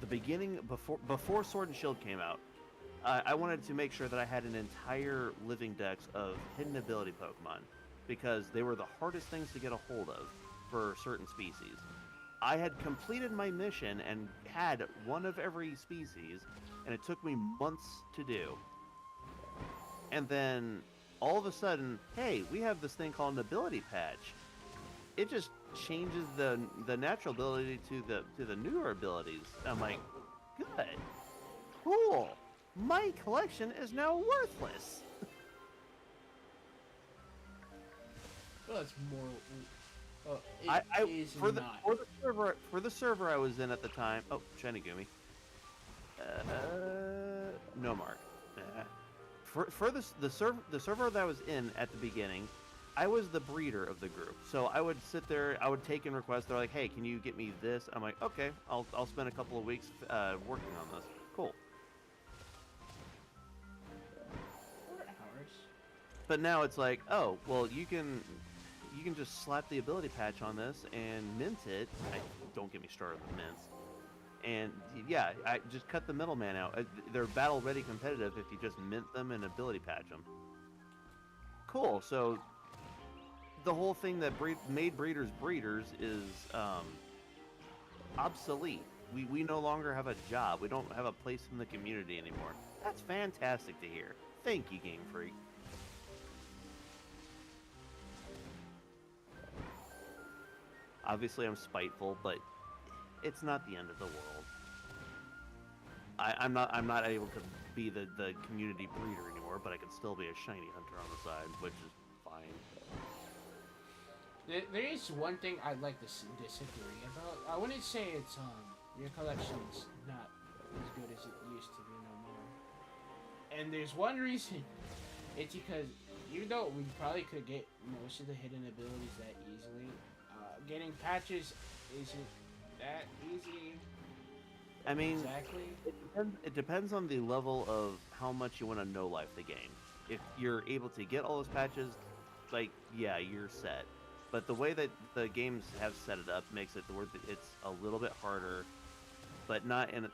the beginning, before Sword and Shield came out. I wanted to make sure that I had an entire living dex of hidden ability Pokemon, because they were the hardest things to get a hold of for certain species. I had completed my mission and had one of every species, and it took me months to do. And then, all of a sudden, hey, we have this thing called an ability patch. It just changes the natural ability to the newer abilities. I'm like, good, cool. My collection is now worthless. Well, it's more. Oh, it is for not. For the server I was in at the time. Oh, shiny Gumi. No mark. For the server that I was in at the beginning, I was the breeder of the group. So I would sit there, I would take in requests. They're like, "Hey, can you get me this?" I'm like, "Okay, I'll spend a couple of weeks working on this." Cool. 4 hours. But now it's like, oh, well, you can just slap the ability patch on this and mint it. Don't get me started with mints. And yeah, I just cut the middleman out. They're battle ready competitive if you just mint them and ability patch them. Cool. So the whole thing that made breeders breeders is obsolete. We no longer have a job. We don't have a place in the community anymore. That's fantastic to hear. Thank you, Game Freak. Obviously, I'm spiteful, but it's not the end of the world. I'm not able to be the community breeder anymore, but I can still be a shiny hunter on the side, which is fine. There is one thing I'd like to disagree about. I wouldn't say it's your collection's not as good as it used to be no more. And there's one reason. It's because even though we probably could get most of the hidden abilities that easily, getting patches isn't that easy. I mean, Exactly. it depends on the level of how much you want to know life the game. If you're able to get all those patches, like, yeah, you're set. But the way that the games have set it up makes it where it's a little bit harder, but not in a.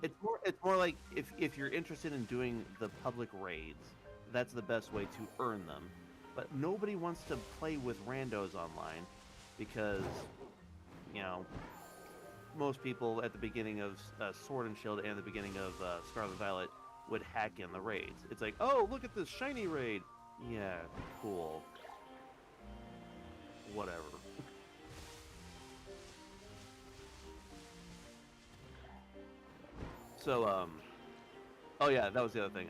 It's more like if you're interested in doing the public raids, that's the best way to earn them. But nobody wants to play with randos online because, you know, most people at the beginning of Sword and Shield and the beginning of Scarlet Violet would hack in the raids. It's like, oh, look at this shiny raid. Yeah, cool. Whatever. So, oh yeah, that was the other thing.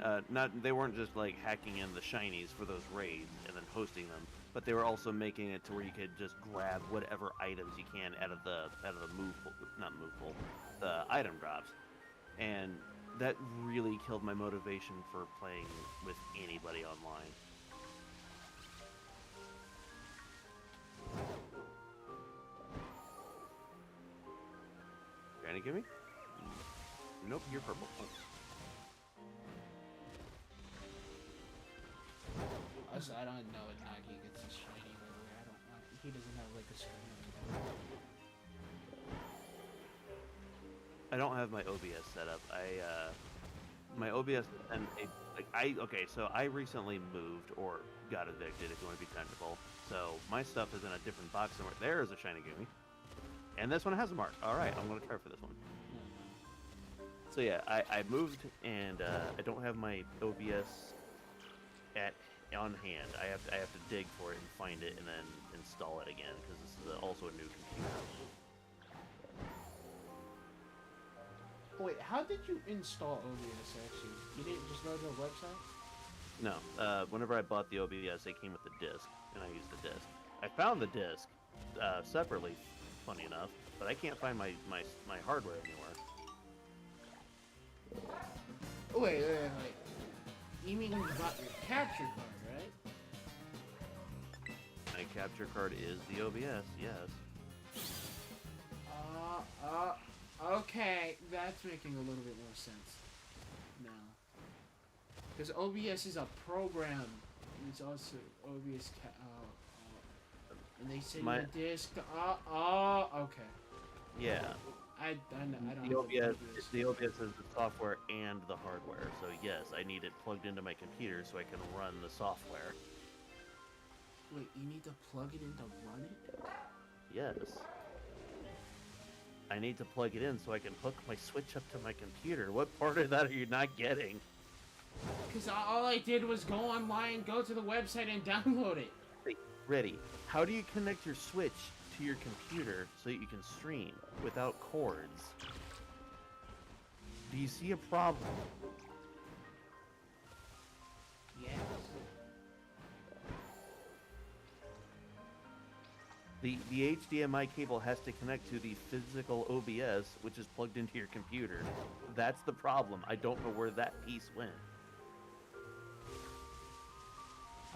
They weren't just like hacking in the shinies for those raids and then hosting them, but they were also making it to where you could just grab whatever items you can out of the move pool, not move pool, the item drops, and that really killed my motivation for playing with anybody online. Trying to give me? Nope, you're purple. Also, I don't know if Nagi gets his shiny everywhere. I don't want. He doesn't have like a screen. I don't have my OBS set up. My OBS and okay, so I recently moved or got evicted, if you want to be technical. So my stuff is in a different box somewhere. There is a shiny Goomy, and this one has a mark. All right, I'm gonna try for this one. So yeah, I moved and I don't have my OBS on hand. I have to dig for it and find it and then install it again because this is also a new computer. Wait, how did you install OBS actually? You didn't just go to the website? No, whenever I bought the OBS, it came with the disc, and I used the disc. I found the disc separately, funny enough, but I can't find my hardware anywhere. Wait. You mean you got your capture card, right? My capture card is the OBS, yes. Okay, that's making a little bit more sense now. Because OBS is a program. It's also OBS. And they say the disc. Okay. Yeah. I don't. The OBS is the software and the hardware. So yes, I need it plugged into my computer so I can run the software. Wait, you need to plug it in to run it? Yes. I need to plug it in so I can hook my Switch up to my computer. What part of that are you not getting? Because all I did was go online, go to the website, and download it. Reddy, how do you connect your Switch to your computer so that you can stream without cords? Do you see a problem? Yes. The HDMI cable has to connect to the physical OBS, which is plugged into your computer. That's the problem. I don't know where that piece went.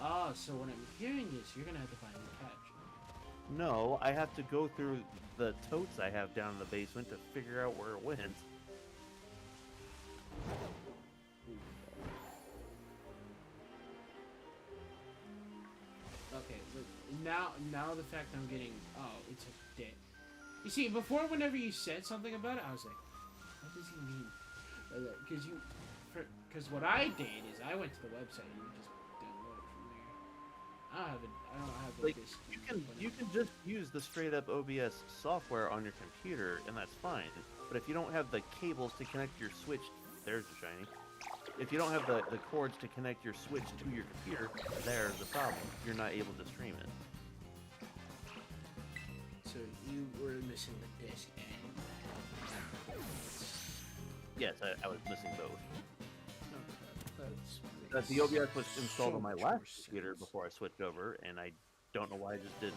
Oh, so when I'm hearing this, you're gonna have to find a catch. No, I have to go through the totes I have down in the basement to figure out where it went. Okay, but now the fact I'm getting, it's a dick. You see, before whenever you said something about it, I was like, what does he mean? Because what I did is I went to the website and you just download it from there. I don't have Like, this. you can just use the straight up OBS software on your computer and that's fine. But if you don't have the cables to connect your Switch, there's the shiny. If you don't have the cords to connect your Switch to your computer, there's the problem. You're not able to stream it. So you were missing the disc and... Yes, I was missing both. That's The OBS was installed on my so last much computer sense. before I switched over, and I don't know why I just didn't.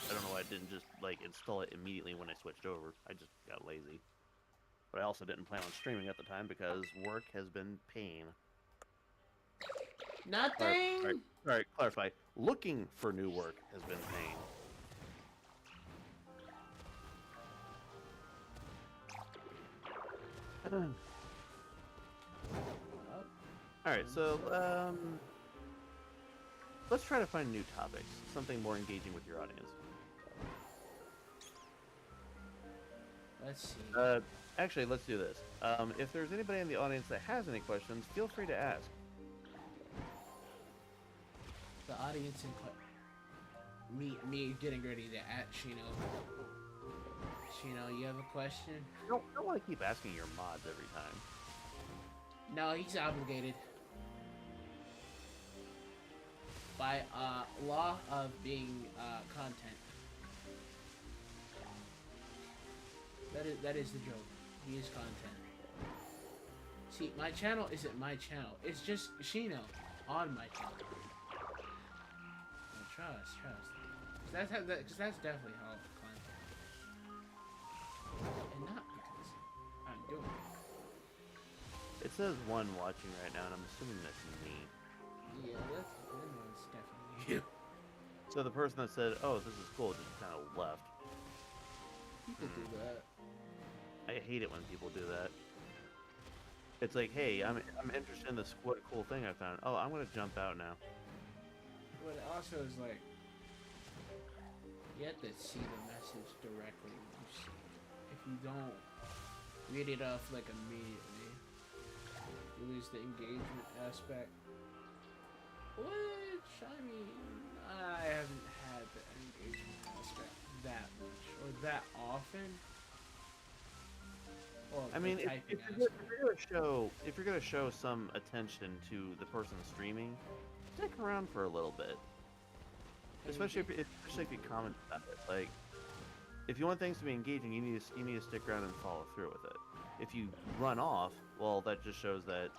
I don't know why I didn't just like install it immediately when I switched over. I just got lazy. But I also didn't plan on streaming at the time because work has been pain. Nothing. All right, clarify. Looking for new work has been pain. Alright, so, let's try to find new topics. Something more engaging with your audience. Let's see. Actually, let's do this. If there's anybody in the audience that has any questions, feel free to ask. The audience me getting ready to at Shino. Shino, you have a question? I don't want to keep asking your mods every time. No, he's obligated. By law of being content. That is the joke. He is content. See, my channel isn't my channel. It's just Shino on my channel. No, trust. Because that's definitely how content. And not because I'm doing it. It says one watching right now, and I'm assuming that's me. Yeah, that's definitely you. So the person that said, "Oh, this is cool," just kind of left. You could do that. I hate it when people do that. It's like, hey, I'm interested in this what cool thing I found. Oh, I'm gonna jump out now. But it also is like, you have to see the message directly when you see it. If you don't read it off like immediately, you lose the engagement aspect. Which, I mean, I haven't had the engagement aspect that much or that often. Or I mean, the if typing you're gonna show some attention to the person streaming, stick around for a little bit. Especially if you comment about it. Like, if you want things to be engaging, you need to stick around and follow through with it. If you run off, well, that just shows that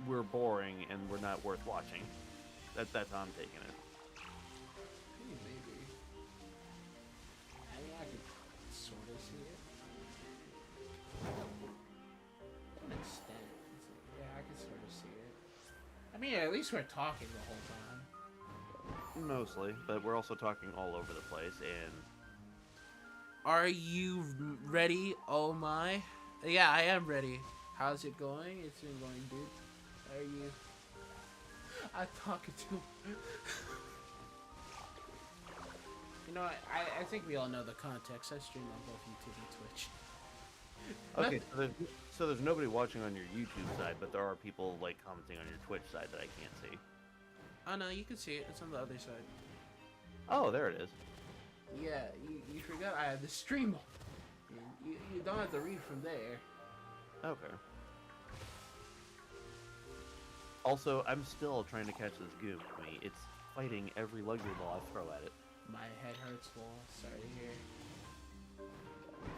we're boring and we're not worth watching. That's how I'm taking it. Maybe. I mean, I could sort of see it. To an extent. It's like, yeah, I can sort of see it. I mean, at least we're talking the whole time. Mostly, but we're also talking all over the place, and... Are you ready? Oh my. Yeah, I am ready. How's it going? It's been going, dude. Are you... I'm talking to... You know, I think we all know the context. I stream on both YouTube and Twitch. Okay, so there's nobody watching on your YouTube side, but there are people, like, commenting on your Twitch side that I can't see. Oh no, you can see it. It's on the other side. Oh, there it is. Yeah, you forgot I had the stream on. You don't have to read from there. Okay. Also, I'm still trying to catch this goop. It's fighting every luxury ball I throw at it. My head hurts, Wall. Sorry to hear.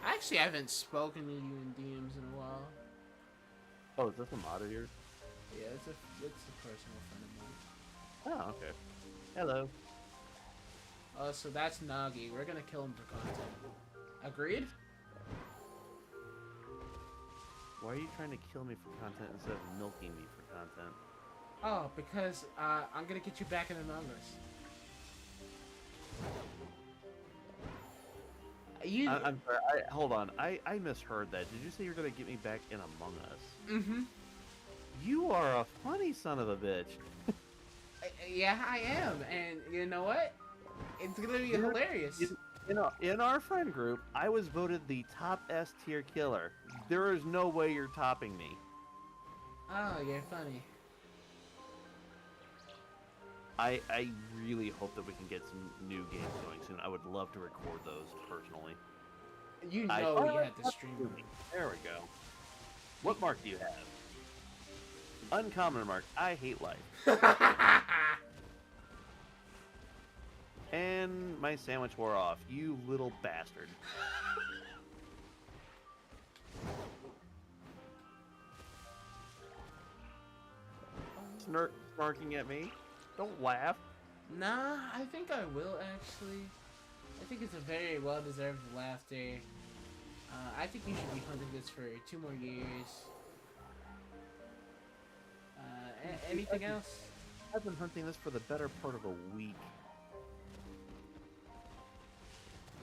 Actually, I haven't spoken to you in DMs in a while. Oh, is this a mod of yours? Yeah, it's a personal friend of mine. Oh, okay. Hello. Oh, so that's Nagi. We're gonna kill him for content. Agreed? Why are you trying to kill me for content instead of milking me for content? Oh, because I'm gonna get you back in Among Us. I'm sorry. Hold on. I misheard that. Did you say you're gonna get me back in Among Us? Mm-hmm. You are a funny son of a bitch. Yeah, I am, and you know what? It's gonna be hilarious. In our friend group, I was voted the top S tier killer. There is no way you're topping me. Oh, you're funny. I really hope that we can get some new games going soon. I would love to record those personally. You know we had to stream them. There we go. What mark do you have? Uncommon mark. I hate life. And my sandwich wore off. You little bastard. Snarking at me. Don't laugh. Nah, I think I will actually. I think it's a very well-deserved laughter. I think you should be hunting this for 2 more years. Anything else? I've been hunting this for the better part of a week.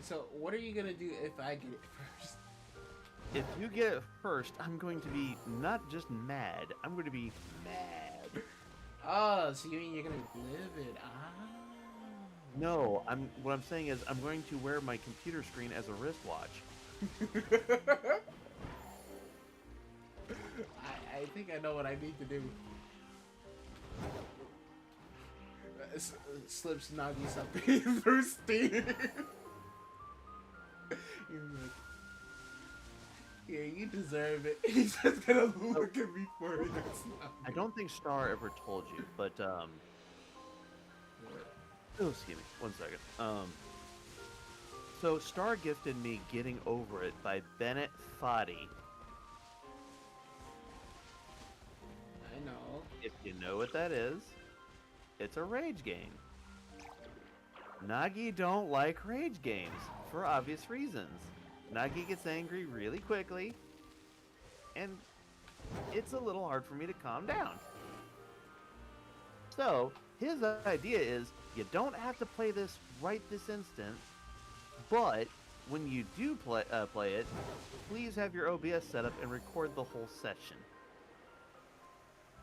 So, what are you gonna do if I get it first? If you get it first, I'm going to be not just mad. I'm going to be mad. Oh, so you mean you're gonna live it? Ah. No, what I'm saying is I'm going to wear my computer screen as a wristwatch. I think I know what I need to do. Slips Nagi something through Steam. You're like, yeah, you deserve it. He's just gonna look at me for it. I don't think Star ever told you, but oh, excuse me, 1 second. So Star gifted me "Getting Over It" by Bennett Foddy. I know. If you know what that is, it's a rage game. Nagi don't like rage games for obvious reasons. Nagi gets angry really quickly, and it's a little hard for me to calm down. So, his idea is, you don't have to play this right this instant, but when you do play it, please have your OBS set up and record the whole session.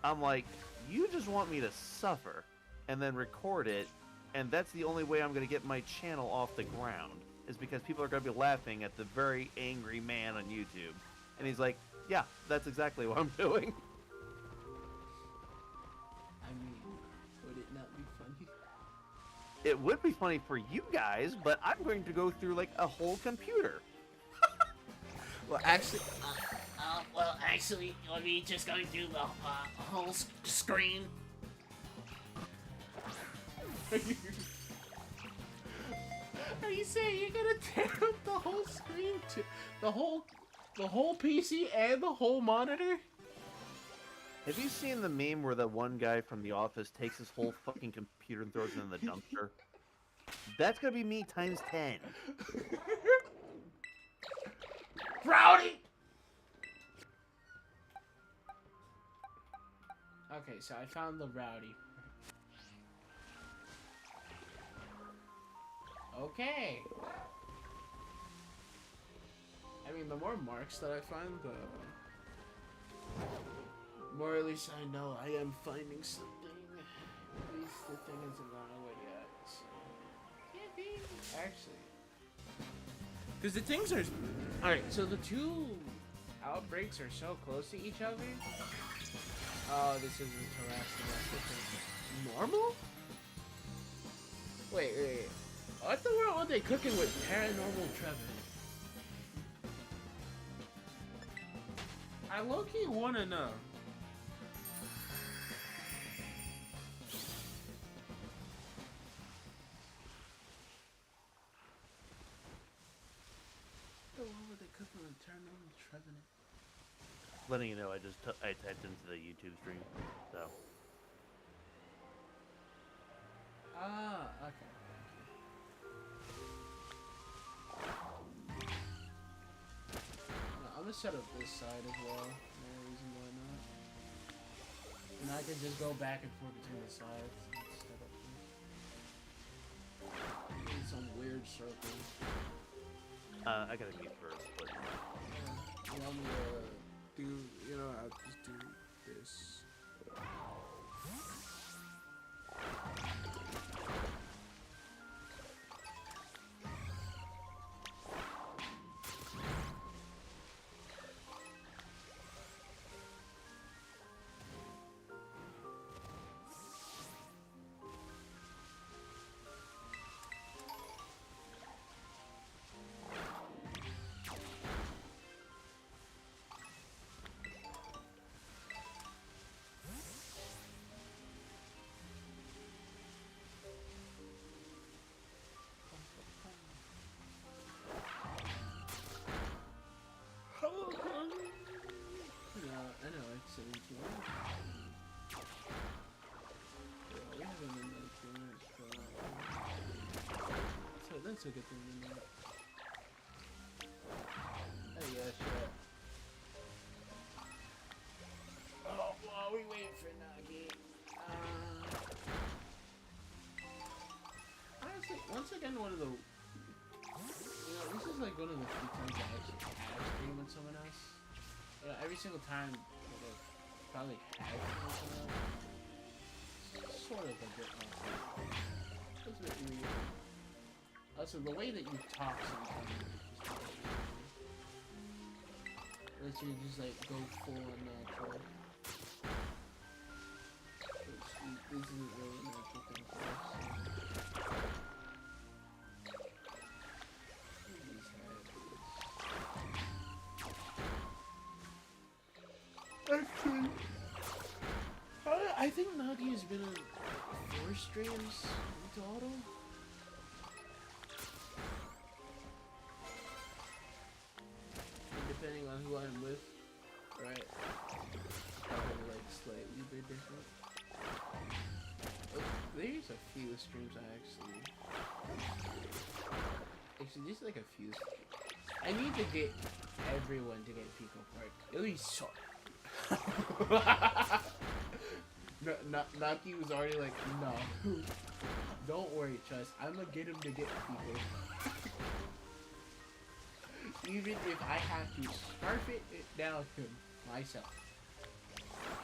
I'm like, you just want me to suffer and then record it, and that's the only way I'm going to get my channel off the ground, is because people are going to be laughing at the very angry man on YouTube. And he's like, yeah, that's exactly what I'm doing. I mean, would it not be funny? It would be funny for you guys, but I'm going to go through like a whole computer. Well, actually, Actually, let me just go through the whole screen. are you saying you're gonna tear up the whole screen to the whole PC and the whole monitor? Have you seen the meme where that one guy from The Office takes his whole fucking computer and throws it in the dumpster? That's gonna be me times 10. Rowdy! Okay, so I found the Rowdy. Okay. I mean, the more marks that I find, the more at least I know I am finding something. At least the thing isn't gone away yet. So. Actually. Because the things are... Alright, so the two outbreaks are so close to each other. Oh, this isn't harassing. Normal? Wait. What the world are they cooking with paranormal Trevor? I low-key wanna know. What the world are they cooking with paranormal Trevor? Letting you know, I typed into the YouTube stream, so. Ah, okay. I'm gonna set up this side as well. No reason why not. And I can just go back and forth between the sides. And set up in some weird circle. I gotta mute first, but. You want me to do, I'll just do this. I know, it's 17. We haven't been like 2 minutes for a while. So that's a good thing to know. again one of the, this is like one of the few times I actually have streamed with someone else. Every single time that I've probably had with someone else, it's sort of a bit more fun. It's a bit weird. Also, the way that you talk sometimes lets you just like go full unnatural. This isn't really a natural thing for us. Actually, I think Nagi has been on 4 streams in total. And depending on who I'm with, right? Probably like slightly bit different. Oh, there's a few streams I actually there's like a few. I need to get everyone to get Pico Park. At least so. Naki was already like, no. Don't worry, trust. I'm gonna get him to get Pico. Even if I have to scarf it down him myself.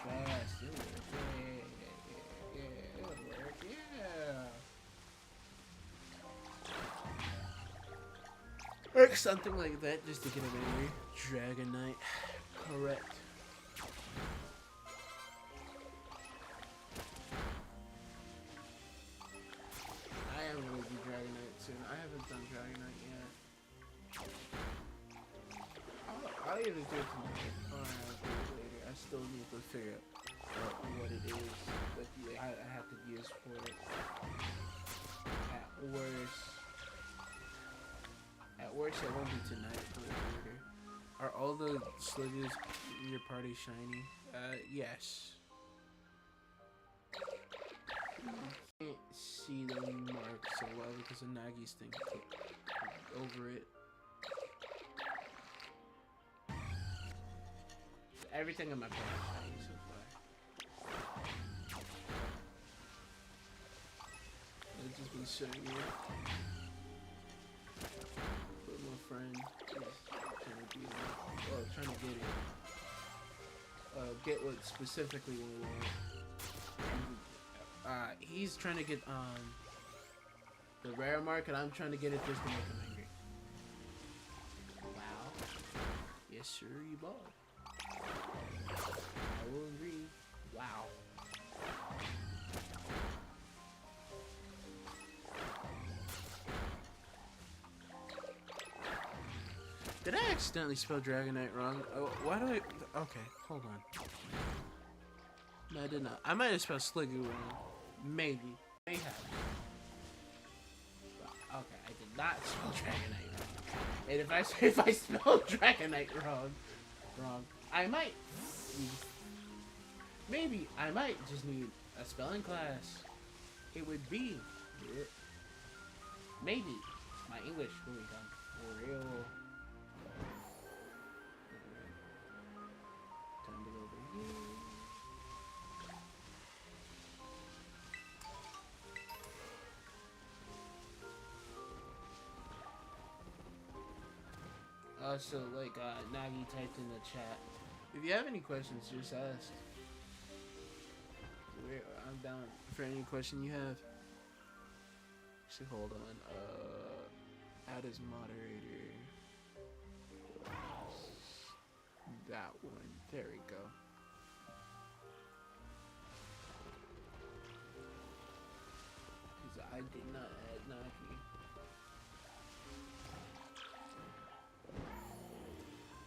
Trust, it'll work. Yeah, it'll work, yeah. Or something like that, just to get him angry. Dragonite. Correct. I am going to do Dragonite soon. I haven't done Dragonite yet. I'll either do it tonight or I'll do it later. I still need to figure out what it is that I have to use for it. At worst, it won't be tonight, but later. Are all the Sliggos in your party shiny? Yes. You can't see the mark so well because of Nagi's thing over it. Everything in my party is shiny so far. I've just been sitting here. With my friend. Trying to get it. Get what specifically we want. He's trying to get the rare mark, and I'm trying to get it just to make him angry. Wow. Yes, sir, you bought. I will agree. Wow. Did I accidentally spell Dragonite wrong? Oh, why do I... Okay, hold on. No, I did not. I might have spelled Sliggo wrong. Maybe. May have. But, okay, I did not spell Dragonite wrong. And if I spelled Dragonite wrong, I might... Maybe I might just need a spelling class. It would be... Maybe. My English will become real... So like Nagi typed in the chat. If you have any questions, just ask. I'm down for any question you have. Actually, hold on. Add as moderator. That one. There we go. Because I did not add Nagi.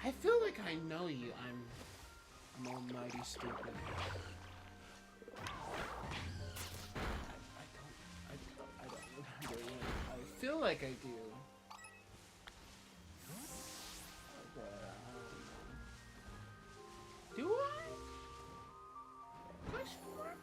I feel like I know you. I'm almighty stupid. I don't remember when. I feel like I do. But I don't know. Do I? Question mark?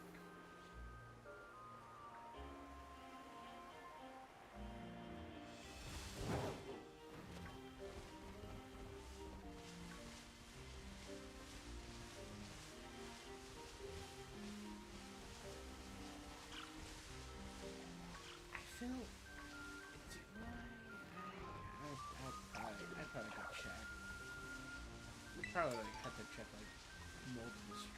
probably like have to check like multiple streams.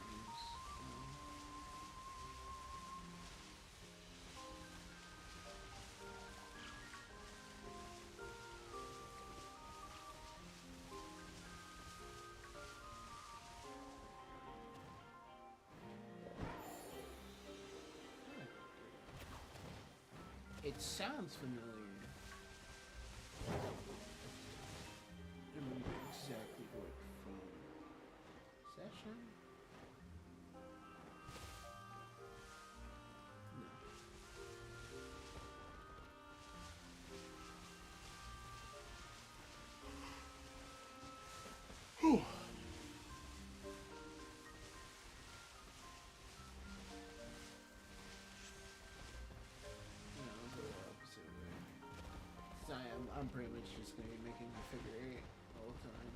It sounds familiar. I don't remember exactly what from. Session? No. Whew. I'm pretty much just gonna be making the figure 8 all the time.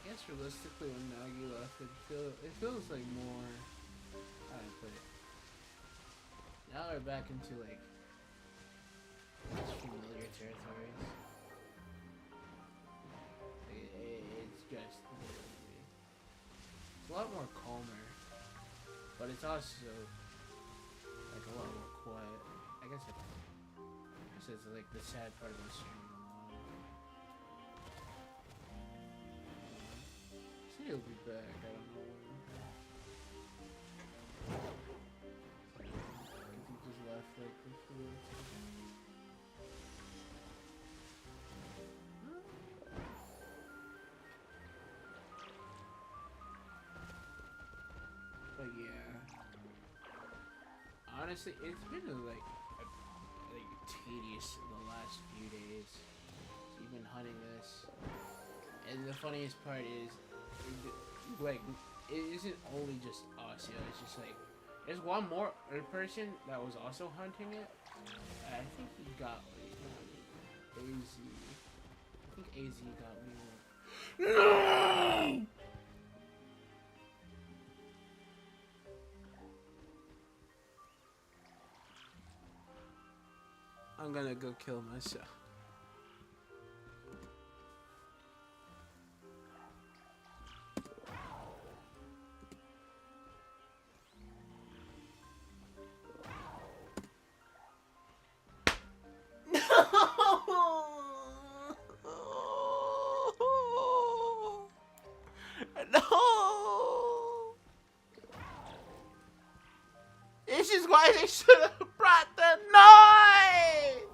I guess realistically, when Nagi left, it feels like more. How do I put it? Now we're back into like less familiar territories. It's just it's a lot more calmer, but it's also like a lot more quiet. I guess it's like the sad part of the stream. He'll be back, I don't know when. I think he just left like before. But yeah. Honestly, it's been like tedious the last few days. So you've been hunting this. And the funniest part is like it isn't only just us, you know, it's just like there's one more person that was also hunting it. I think he got like AZ. I think AZ got me one. No! I'm gonna go kill myself. No! This is why they should have brought the noise!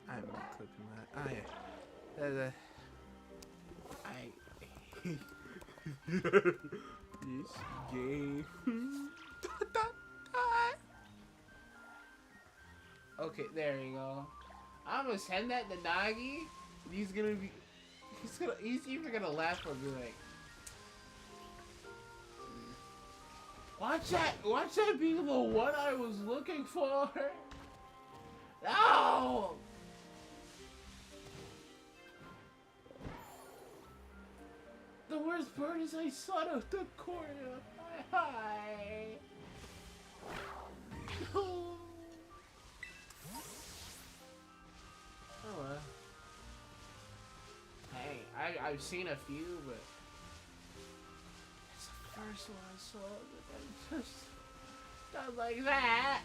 I'm not clipping that. Ah, yeah. This game. Okay, there you go. I'm gonna send that to Nagi. He's either gonna laugh or be like, watch that be the one I was looking for. No! The worst part is I saw it out the corner of my eye. Oh well. Hey, I've seen a few, but it's the first one I saw that I just not like that.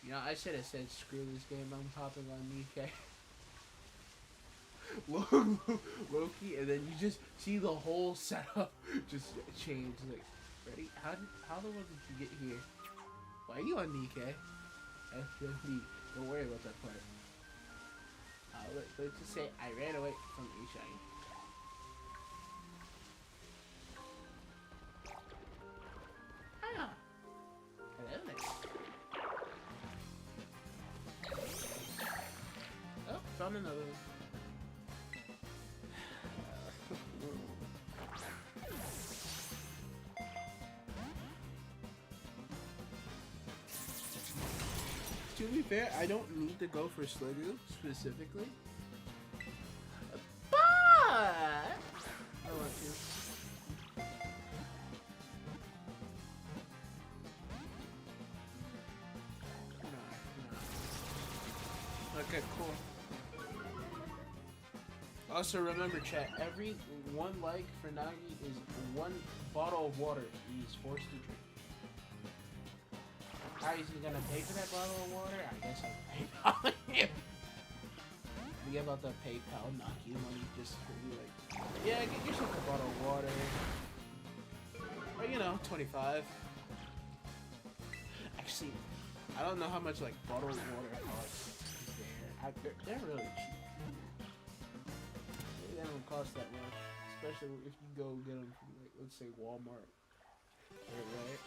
You know, I should have said screw this game, I'm hopping on Nikkei. Loki, and then you just see the whole setup just change. Like, ready? How the world did you get here? Why are you on Nikkei? FFD. Don't worry about that part. Let's just say I ran away from Ishai. Ah! Hello there. Oh, found another one. To be fair, I don't need to go for Sliggo specifically. But I want to. No. Okay, cool. Also remember, chat, every one like for Nagi is one bottle of water he's forced to drink. How is he gonna pay for that bottle of water? I guess I'll PayPal him. We give out the PayPal Nagi money just for you, like, yeah, get yourself a bottle of water. Or, you know, 25. Actually, I don't know how much, like, bottled water costs there. They're really cheap. They don't cost that much. Especially if you go get them from, like, let's say Walmart. Right?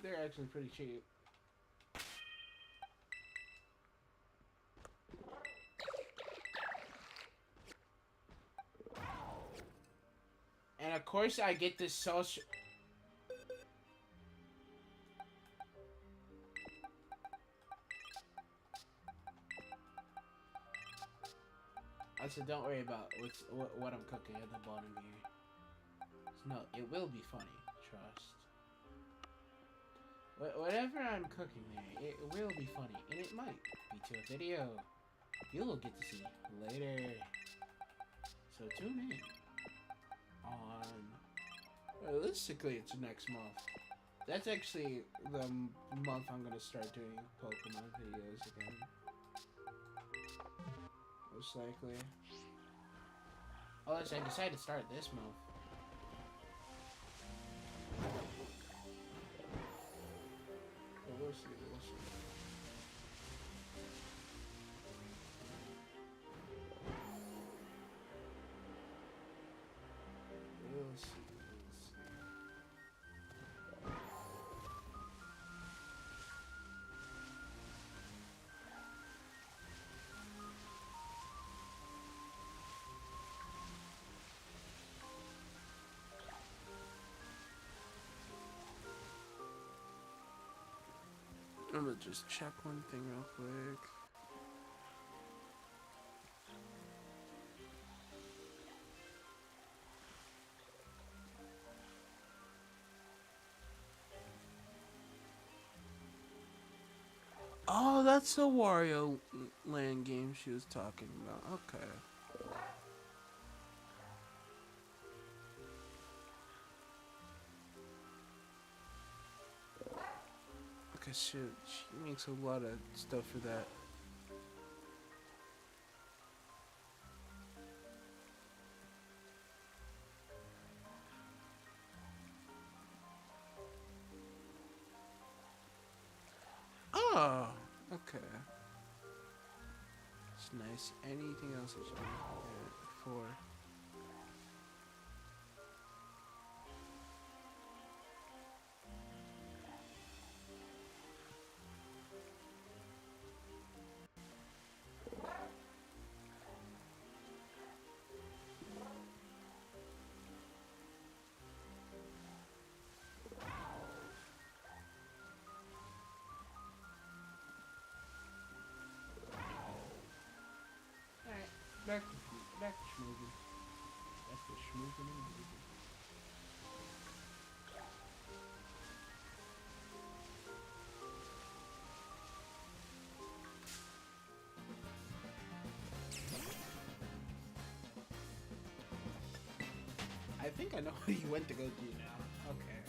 They're actually pretty cheap. And of course I get this social... I said don't worry about what I'm cooking at the bottom here. No, it will be funny. Trust. Whatever I'm cooking there, it will be funny, and it might be to a video you'll get to see later. So tune in on, realistically, it's next month. That's actually the month I'm gonna start doing Pokemon videos again. Most likely. Unless I decide to start this month. We'll see, we'll see. We'll see, we'll see. I'm gonna just check one thing real quick. Oh, that's the Wario Land game she was talking about. Okay. Okay, shoot. She makes a lot of stuff for that. Oh, okay. It's nice. Anything else that you want for? schmoogin. That's the schmoogin and boogin. I think I know what you went to go do now. Okay.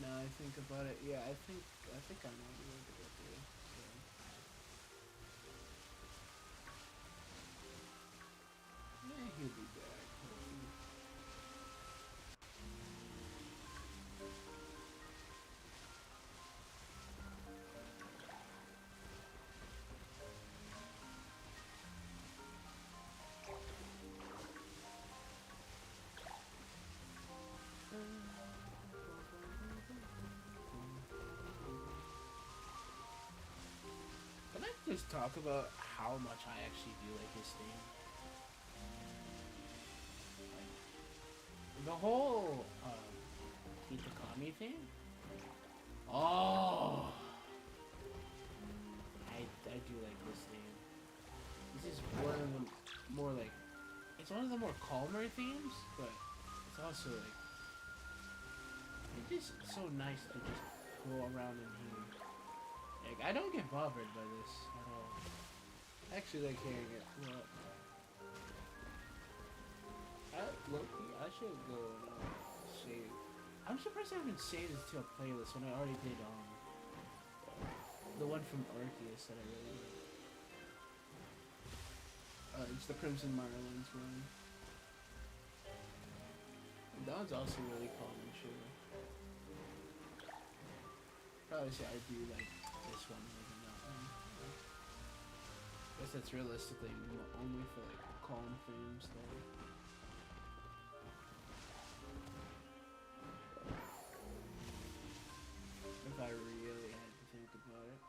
Now I think about it, yeah, I think I know what you went to go do. So. Yeah, he'll be back. Hopefully. Can I just talk about how much I actually do like his theme? Like, the whole Kitakami thing? Oh, I do like this theme. This is one of the more like, it's one of the more calmer themes, but it's also like, it's just so nice to just go around in here. Like, I don't get bothered by this at all. I actually like hearing it. Well, I should go and save. I'm surprised I haven't saved this to a playlist when I already did the one from Arceus that I really like. It's the Crimson Marlins one. And that one's also really calm and chill. Probably say I do like this one more than that one. I guess that's realistically only for like calm themes though. If I really had to think about it.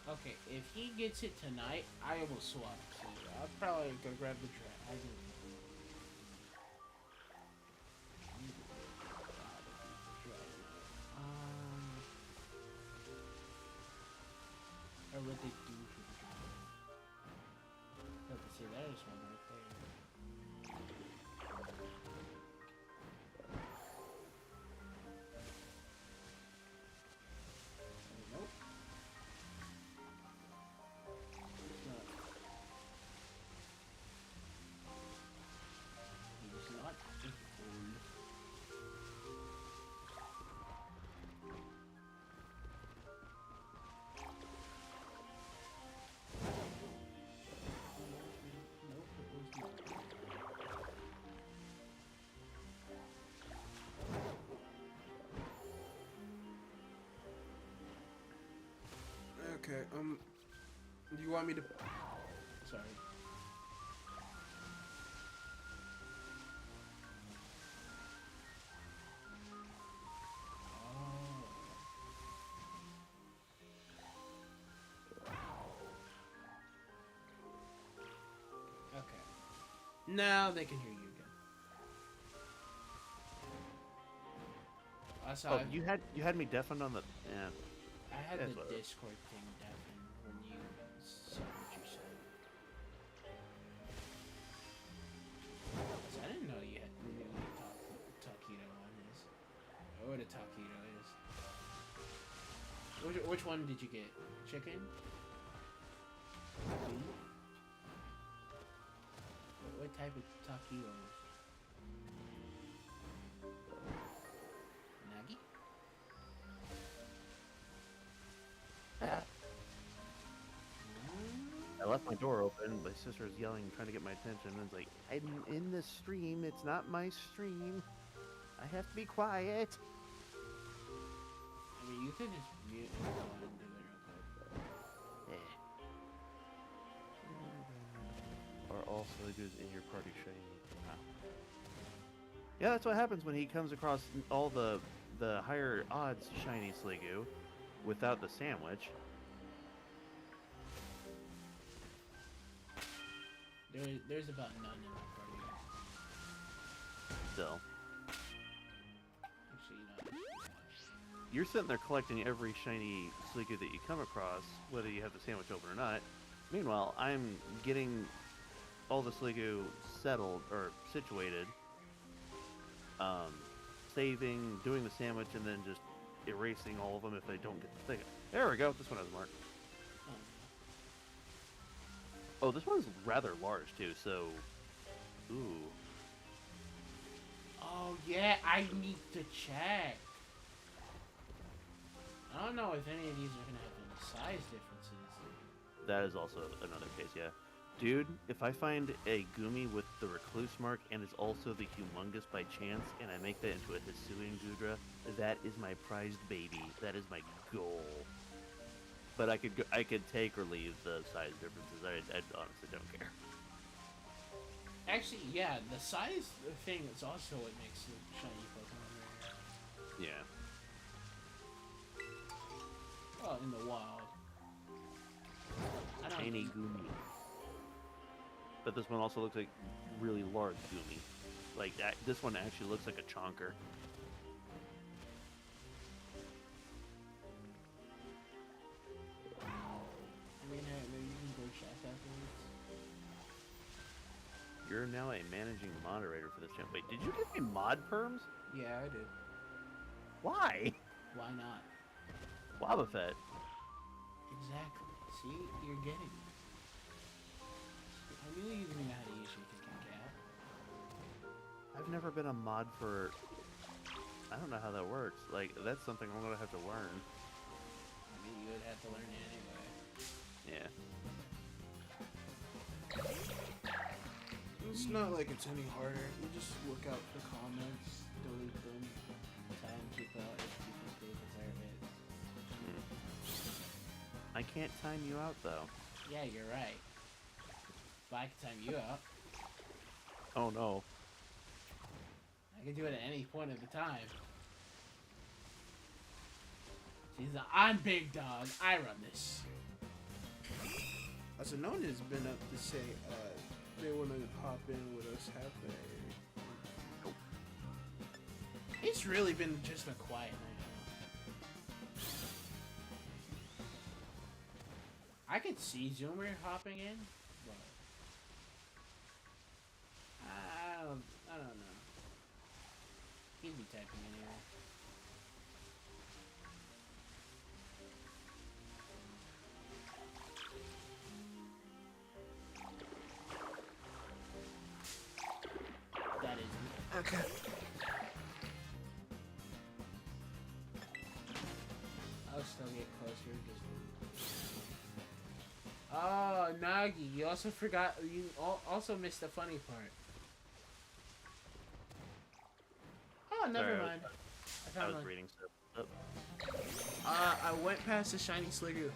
Okay, if he gets it tonight, I will swap. So I'll probably go grab the dragon. Or what they do for the dragon. Okay, see, there's one right there. Nope. It's not. He's not a fool. Okay, do you want me to... Sorry. Okay. Now they can hear you again. Oh, you had me deafened on the... Yeah. I had That's the what- Discord thing deafened when you said what you said. what a taquito is. Which one did you get? Chicken? Beef? What type of taquitos? Nagi? I left my door open. My sister was yelling, trying to get my attention. And it's like, I'm in the stream. It's not my stream. I have to be quiet. I mean, you could just mute and go and do it real quick. Are all Sliggos in your party shiny? Wow. Yeah, that's what happens when he comes across all the higher odds shiny Sliggo without the sandwich. There's about none in my party. Still. Actually, You're sitting there collecting every shiny Sliggo that you come across, whether you have the sandwich open or not. Meanwhile, I'm getting all the Sliggo settled, or situated, saving, doing the sandwich, and then just erasing all of them if they don't get the thing. There we go, this one has a mark. Oh, this one's rather large, too, so... Ooh. Oh, yeah, I need to check. I don't know if any of these are going to have any size differences. That is also another case, yeah. Dude, if I find a Gumi with the Recluse mark and it's also the Humongous by chance, and I make that into a Hisuian Gudra, that is my prized baby. That is my goal. But I could take or leave the size differences. I honestly don't care. Actually, yeah, the size thing is also what makes the shiny Pokemon rare. Yeah. Well, in the wild. I don't Tiny think... Gumi. But this one also looks like really large Gumi. Like that. This one actually looks like a chonker. I mean, maybe you can go check afterwards. You're now a managing moderator for this channel. Wait, did you get me mod perms? Yeah, I did. Why? Why not? Wobbuffet. Exactly. See? You're getting it. I knew you didn't know how to use your kicking cat. I've never been a mod for... I don't know how that works. Like, that's something I'm gonna have to learn. I mean, you would have to learn it anyway. Yeah. It's not like it's any harder. You just look out for comments, delete them, time people out if you think they deserve it. I can't time you out, though. Yeah, you're right. But I can time you out. Oh, no. I can do it at any point of the time. I'm big dog. I run this. Also, no one has been up to say they want to hop in with us, have they? It's really been just a quiet night. I could see Zoomer hopping in, but I don't know. He'd be typing anyway. That is Okay. I'll still get closer. Oh, Nagi, you also forgot. You also missed the funny part. Oh, never mind. I was reading stuff. I went past the shiny Sliggo.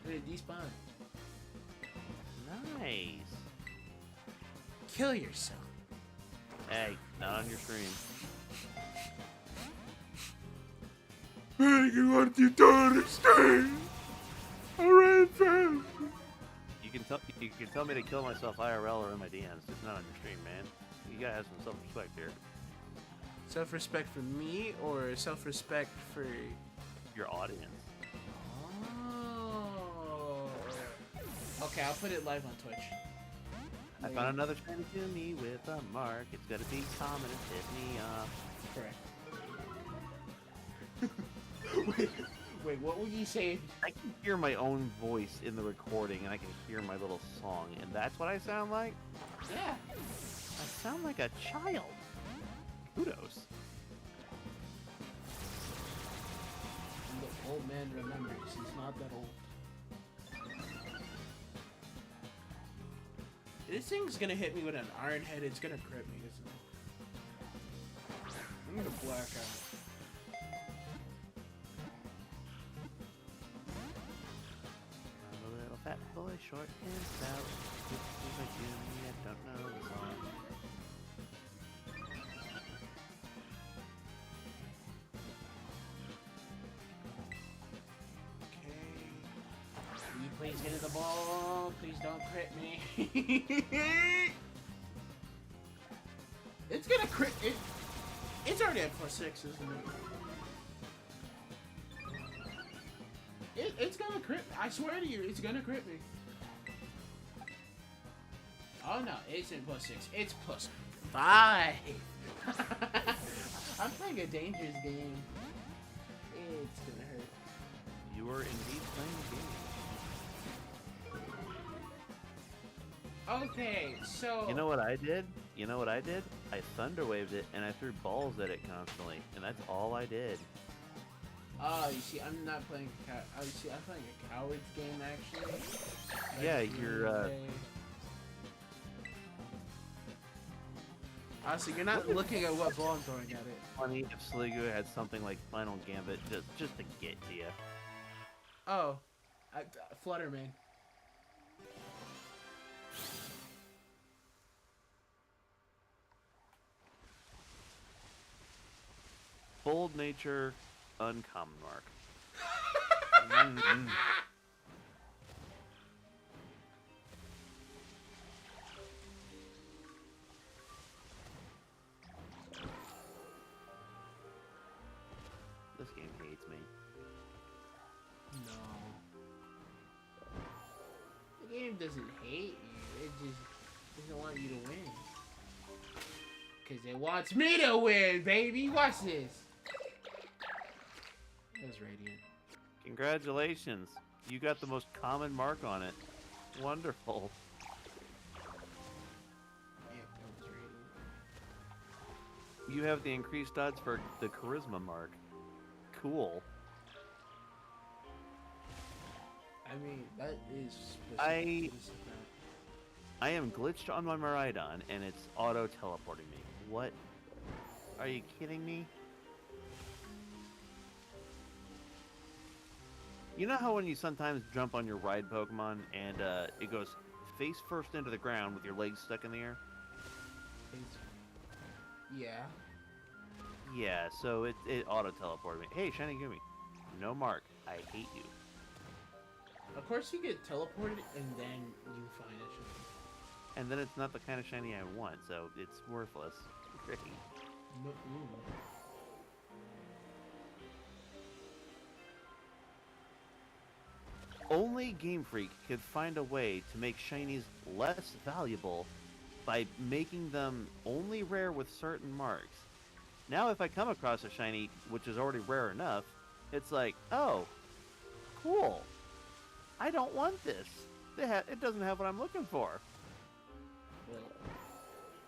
Did it despawn? Nice. Kill yourself. Hey, not on your stream. You want you don't understand. I ran fast. You can tell me to kill myself IRL or in my DMs, just not on your stream, man. You gotta have some self-respect here. Self-respect for me or self-respect for Your audience. Oh. Okay, I'll put it live on Twitch. I found another shiny Gumi with a mark. It's gotta be common and piss me off. Correct. Wait, what would you say? I can hear my own voice in the recording, and I can hear my little song, and that's what I sound like? Yeah. I sound like a child. Kudos. And the old man remembers he's not that old. This thing's gonna hit me with an iron head. It's gonna crit me, isn't it? I'm gonna black out. I'm a little fat boy, short and stout. This is my Jimmy, I don't know the song. Will you please get in the ball? Please don't crit me. It's gonna crit. It's already at +6, isn't it? It's gonna crit. I swear to you, it's gonna crit me. Oh no, it's in +6. It's +5. I'm playing a dangerous game. It's gonna hurt. You are indeed playing a game. Okay, so... You know what I did? I thunderwaved it and I threw balls at it constantly, and that's all I did. Oh, you see, I'm not playing I'm playing a coward's game, actually. Yeah, That's you're, so you're not looking at what ball I'm throwing at it. Funny if Sliggo had something like Final Gambit just to get to you. Oh, Flutterman. Bold nature, uncommon mark. Mm-hmm. This game hates me. No. The game doesn't hate you. It just doesn't want you to win. Because it wants me to win, baby. Watch this. That was Radiant. Congratulations. You got the most common mark on it. Wonderful. Yeah, that was Radiant. You have the increased odds for the charisma mark. Cool. I mean, that is I specific. I am glitched on my Miraidon, and it's auto-teleporting me. What? Are you kidding me? You know how when you sometimes jump on your ride Pokemon, and it goes face first into the ground with your legs stuck in the air? Yeah. Yeah, so it auto-teleported me. Hey, Shiny Gumi. No mark. I hate you. Of course you get teleported and then you find a shiny. And then it's not the kind of shiny I want, so it's worthless. Great. No, Only Game Freak could find a way to make shinies less valuable by making them only rare with certain marks. Now if I come across a shiny which is already rare enough, it's like, oh, cool. I don't want this. It doesn't have what I'm looking for. well,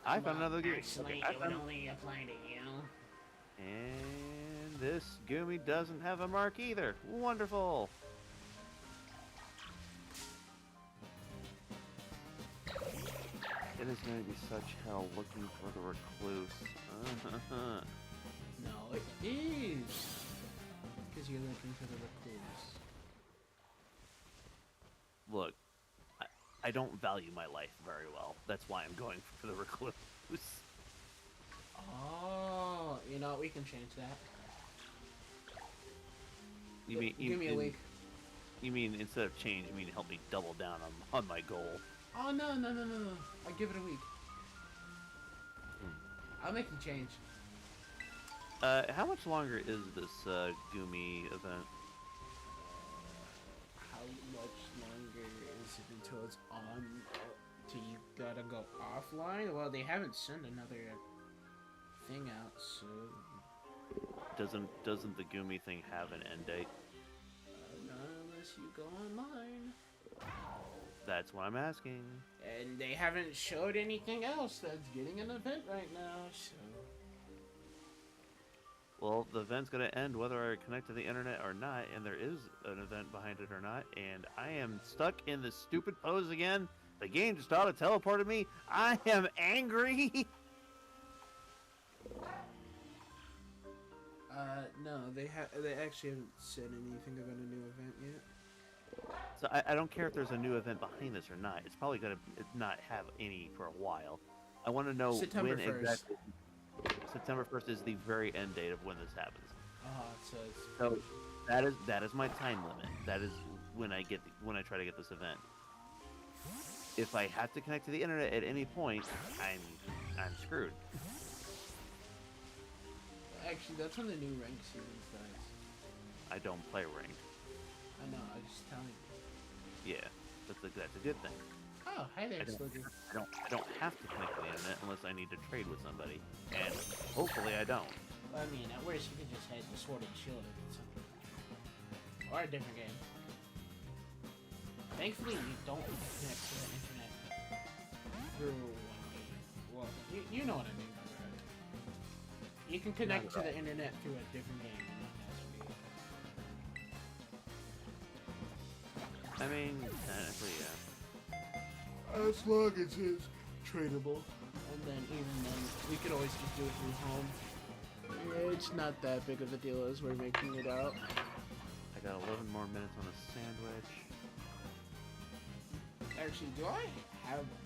I found another game. Actually, Okay, it would only apply to you. and this Gumi doesn't have a mark either. Wonderful. It is going to be such hell looking for the recluse. no, it is. Because you're looking for the recluse. Look, I don't value my life very well. That's why I'm going for the recluse. Oh, you know, we can change that. You mean Give me a week. You mean instead of change, you mean help me double down on my goal? Oh, no. I give it a week. I'll make you change. How much longer is this Gumi event? How much longer is it until it's on? Till you gotta go offline? Well, they haven't sent another thing out, so... Doesn't the Gumi thing have an end date? Not unless you go online. That's what I'm asking. And they haven't showed anything else that's getting an event right now, so... Well, the event's gonna end whether I connect to the internet or not, and there is an event behind it or not, and I am stuck in this stupid pose again. The game just auto-teleported me. I am angry. No, they actually haven't said anything about a new event yet. So I don't care if there's a new event behind this or not. It's probably gonna not have any for a while. I want to know September when 1st. exactly. September 1st is the very end date of when this happens. it says... So that is my time limit. That is when I try to get this event. If I have to connect to the internet at any point, I'm screwed. Actually, that's when the new rank season starts. I don't play ranked. I know, I was just telling you. Yeah, that's a good thing. Oh, hi there, Sliggo. I don't have to connect to the internet unless I need to trade with somebody, and hopefully I don't. I mean, at worst, you could just head to Sword and Shield or something. Or a different game. Thankfully, you don't connect to the internet through one game. Well, you know what I mean by that. You can connect to the internet through a different game and not necessarily. I mean, technically, yeah. As long as it's tradable. And then even then, we could always just do it through home. Yeah, it's not that big of a deal as we're making it out. I got 11 more minutes on a sandwich. Actually,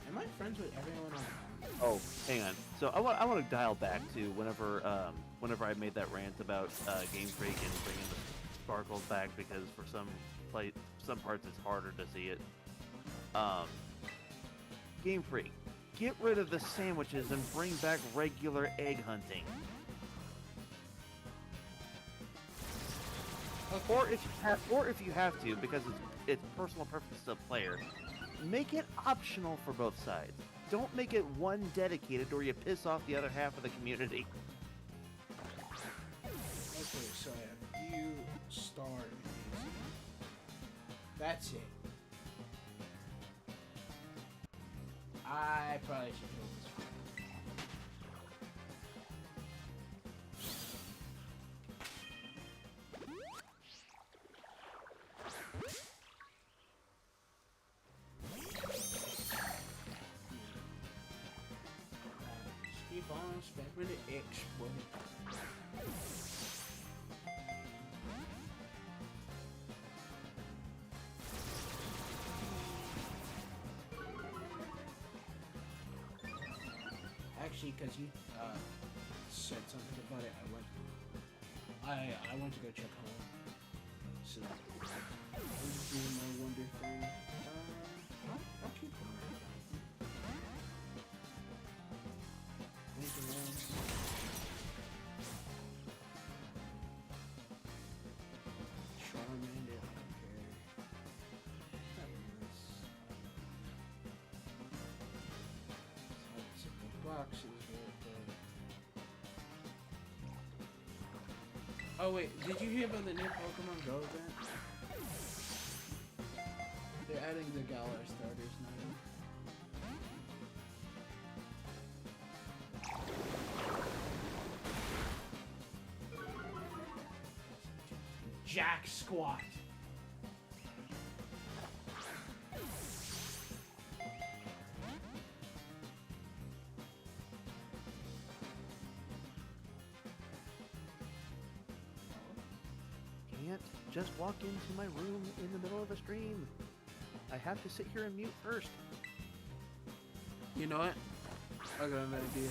am I friends with everyone on? Oh, hang on. So I want to dial back to whenever I made that rant about Game Freak and bringing the sparkles back because for some parts it's harder to see it. Game Freak, get rid of the sandwiches and bring back regular egg hunting. Okay. Or if you have to, because it's personal preference to the player, make it optional for both sides. Don't make it one dedicated or you piss off the other half of the community. Okay, so I have you, Star, and Easy. That's it. I probably should do this one. Just keep on spamming the X, boy. Actually, because you said something about it, I went to go check home. So I'm doing my wonder thing. I'll keep going. Anything else? Charmander, I don't care. Nothing else. So the boxes right there. Oh wait, did you hear about the new Pokemon Go event? They're adding the Galar starters now. Jack Squat. Can't just walk into my room in the middle of a stream. I have to sit here and mute first. You know what? I got an idea.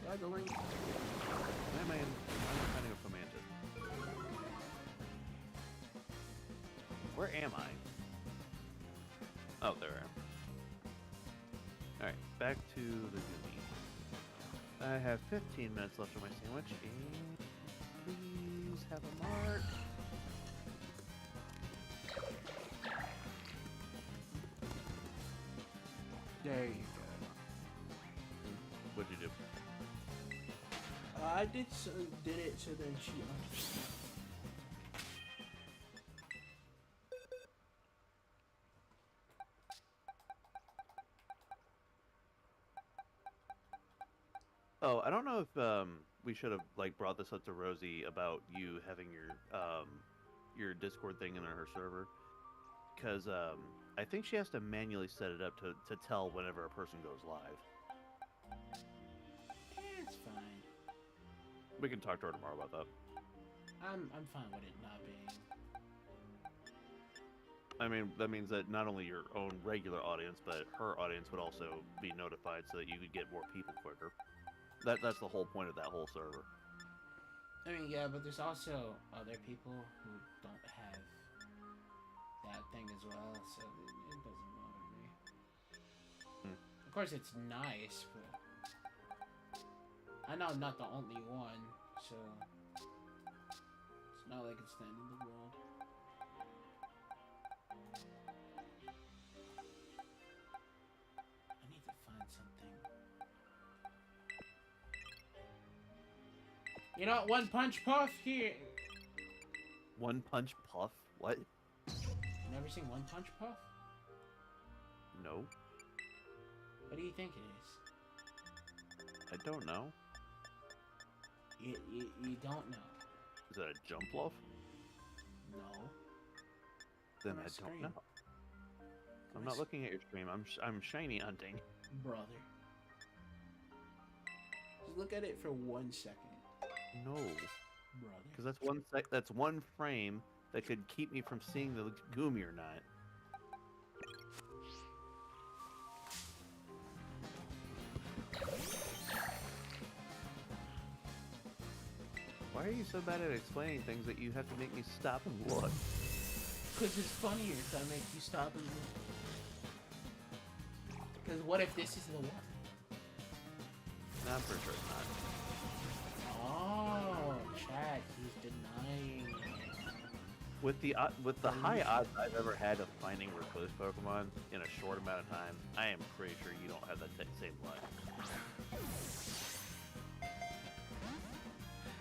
Yeah, the link. Why am I finding a Fomantis? Where am I? Oh, there I am. Alright, back to the Gumi. I have 15 minutes left on my sandwich, and please have a mark. There you go. What'd you do? I did it so then she understood. Oh, I don't know if we should have like brought this up to Rosie about you having your Discord thing in her server, because I think she has to manually set it up to tell whenever a person goes live. It's fine. We can talk to her tomorrow about that. I'm fine with it not being. I mean, that means that not only your own regular audience, but her audience would also be notified so that you could get more people quicker. That's the whole point of that whole server. I mean, yeah, but there's also other people who don't have that thing as well, so it doesn't bother me. Of course, it's nice, but I know I'm not the only one, so it's not like it's the end of the world. I need to find something. You know, One Punch Puff here. One Punch Puff? What? Never seen One Punch Puff? No. What do you think it is? I don't know. You don't know? Is that a jump bluff? No. Then On I our don't screen. know. I'm not looking at your stream. I'm shiny hunting. Brother. Just look at it for 1 second. No, Brother. because that's one frame that could keep me from seeing the Gumi or not. Why are you so bad at explaining things that you have to make me stop and look? Because it's funnier if I make you stop and look. Because what if this is the one? No, I'm pretty sure it's not. Oh, Chad, he's denying. With the high odds I've ever had of finding recluse Pokemon in a short amount of time, I am pretty sure you don't have that same luck.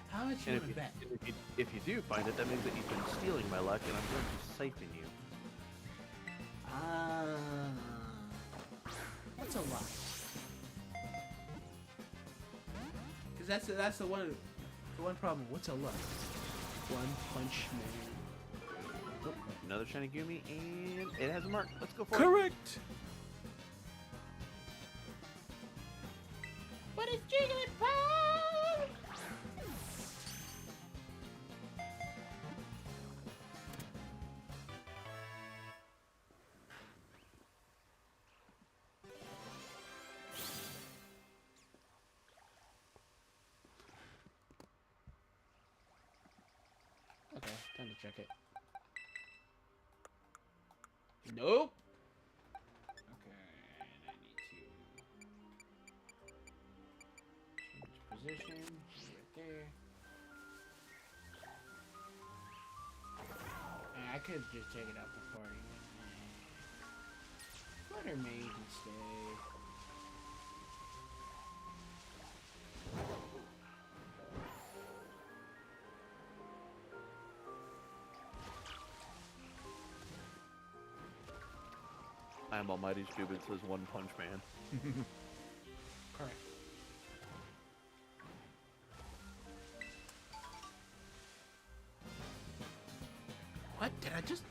How much you And want to bet? if you do find it, that means that you've been stealing my luck, and I'm going to siphon you. What's a lot? Because that's the one problem. What's a lot? One Punch Man. Oh, another shiny Gumi, and it has a mark. Let's go for it. Correct. What is Jigglypuff? Okay, time to check it. Nope. Okay, and I need to change position right there. And I could just take it out the party. Let her mage and stay. I am Almighty Stupid, says One Punch Man. Correct. What? Did I just...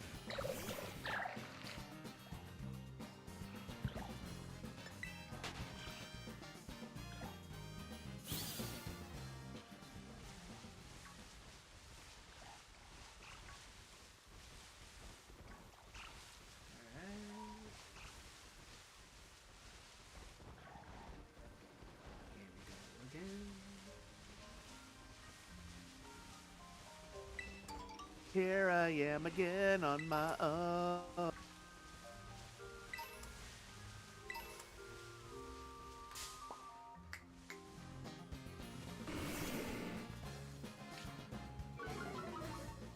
Here I am again on my own.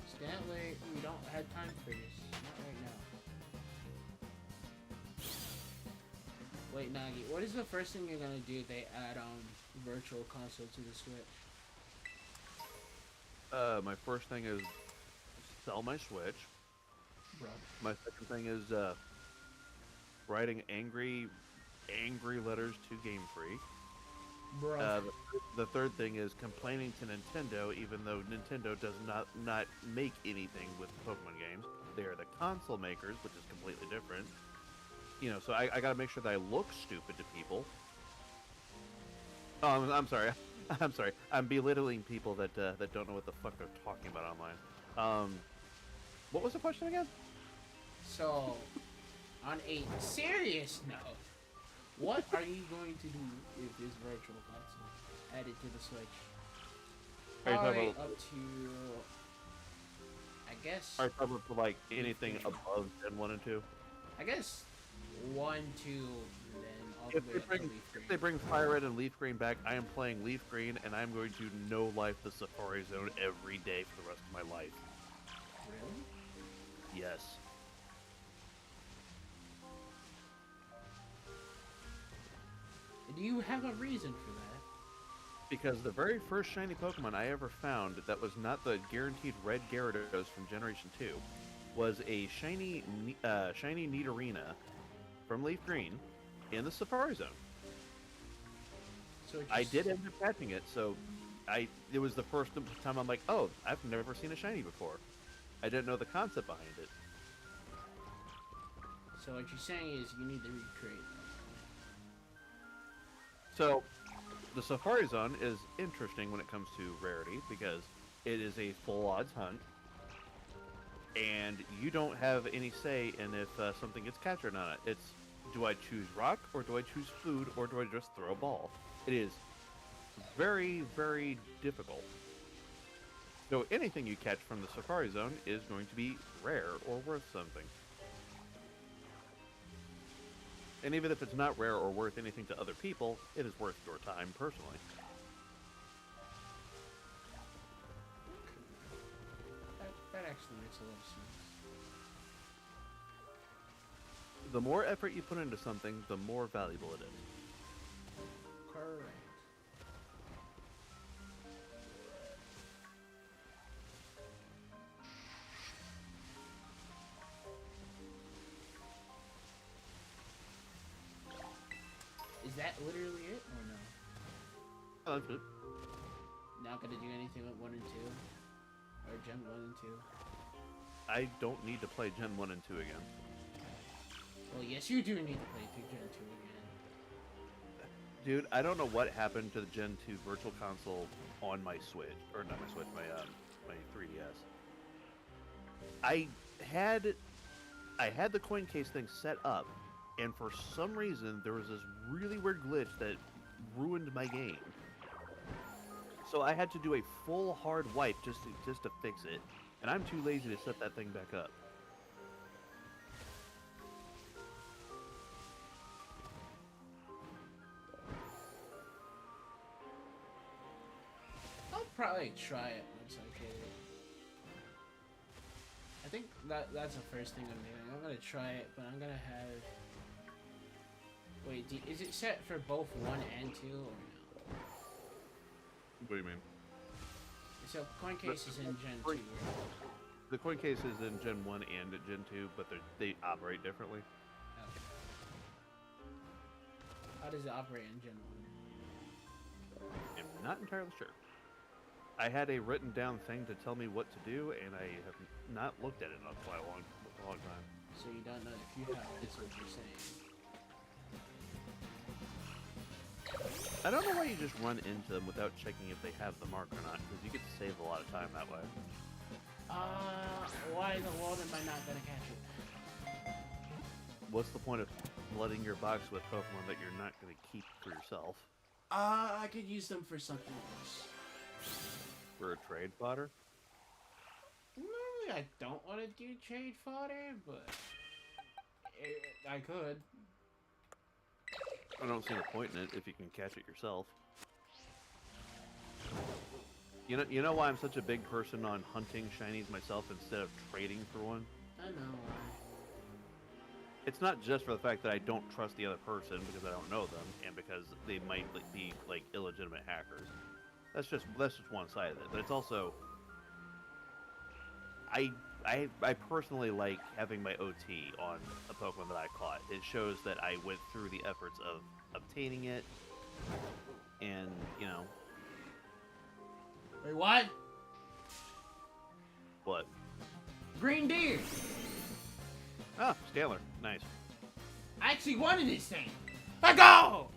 Stanley, we don't have time for this. Not right now. Wait, Nagi, what is the first thing you're gonna do if they add Virtual Console to the Switch? My first thing is sell my Switch. Bro. My second thing is writing angry letters to Game Freak. Bro. The third thing is complaining to Nintendo, even though Nintendo does not make anything with Pokemon games. They are the console makers, which is completely different. You know, so I gotta make sure that I look stupid to people. Oh, I'm sorry. I'm sorry. I'm belittling people that don't know what the fuck they're talking about online. What was the question again? So, on a serious note, what are you going to do if this virtual console added to the Switch? Are you talking Probably about, up to, I guess. are you talking about like anything above Gen 1 and 2? I guess 1, 2, and then all the way up to Leaf Green. If they bring Fire Red and Leaf Green back, I am playing Leaf Green, and I'm going to no-life the Safari Zone every day for the rest of my life. Really? Yes. Do you have a reason for that? Because the very first shiny Pokemon I ever found that was not the guaranteed red Gyarados from Generation 2 was a shiny Nidorina from Leaf Green in the Safari Zone. So I did end up catching it, so it was the first time I'm like, oh, I've never seen a shiny before. I didn't know the concept behind it. So what you're saying is you need to recreate that. So, the Safari Zone is interesting when it comes to rarity because it is a full odds hunt, and you don't have any say in if something gets captured on it. It's, do I choose rock, or do I choose food, or do I just throw a ball? It is very, very difficult. So anything you catch from the Safari Zone is going to be rare or worth something. And even if it's not rare or worth anything to other people, it is worth your time personally. That actually makes a lot of sense. The more effort you put into something, the more valuable it is. Correct. Is that literally it, or no? Oh, that's good. Not gonna do anything with 1 and 2? Or Gen 1 and 2? I don't need to play Gen 1 and 2 again. Well, yes, you do need to play through Gen 2 again. Dude, I don't know what happened to the Gen 2 Virtual Console on my Switch. Or not my Switch, my 3DS. I had the coin case thing set up, and for some reason, there was this really weird glitch that ruined my game. So I had to do a full hard wipe just to fix it, and I'm too lazy to set that thing back up. I'll probably try it once I get it. I think that's the first thing I'm doing. I'm gonna try it, but I'm gonna have... Wait, is it set for both 1 and 2, or no? What do you mean? So, coin case is in Gen 2, right? The coin case is in Gen 1 and Gen 2, but they operate differently. Okay. How does it operate in Gen 1? I'm not entirely sure. I had a written down thing to tell me what to do, and I have not looked at it in quite a long time. So you don't know if you have this, what you're saying. I don't know why you just run into them without checking if they have the mark or not, because you get to save a lot of time that way. Why in the world am I not gonna catch it? What's the point of flooding your box with Pokemon that you're not going to keep for yourself? I could use them for something else. For a trade fodder? Normally I don't want to do trade fodder, but I could. I don't see the point in it if you can catch it yourself. You know why I'm such a big person on hunting shinies myself instead of trading for one? I know why. It's not just for the fact that I don't trust the other person because I don't know them, and because they might be like illegitimate hackers. That's just one side of it. But it's also I personally like having my OT on a Pokemon that I caught. It shows that I went through the efforts of obtaining it, and you know. Wait, what? What? Green deer. Ah, Staler. Nice. I actually wanted this thing. Let go!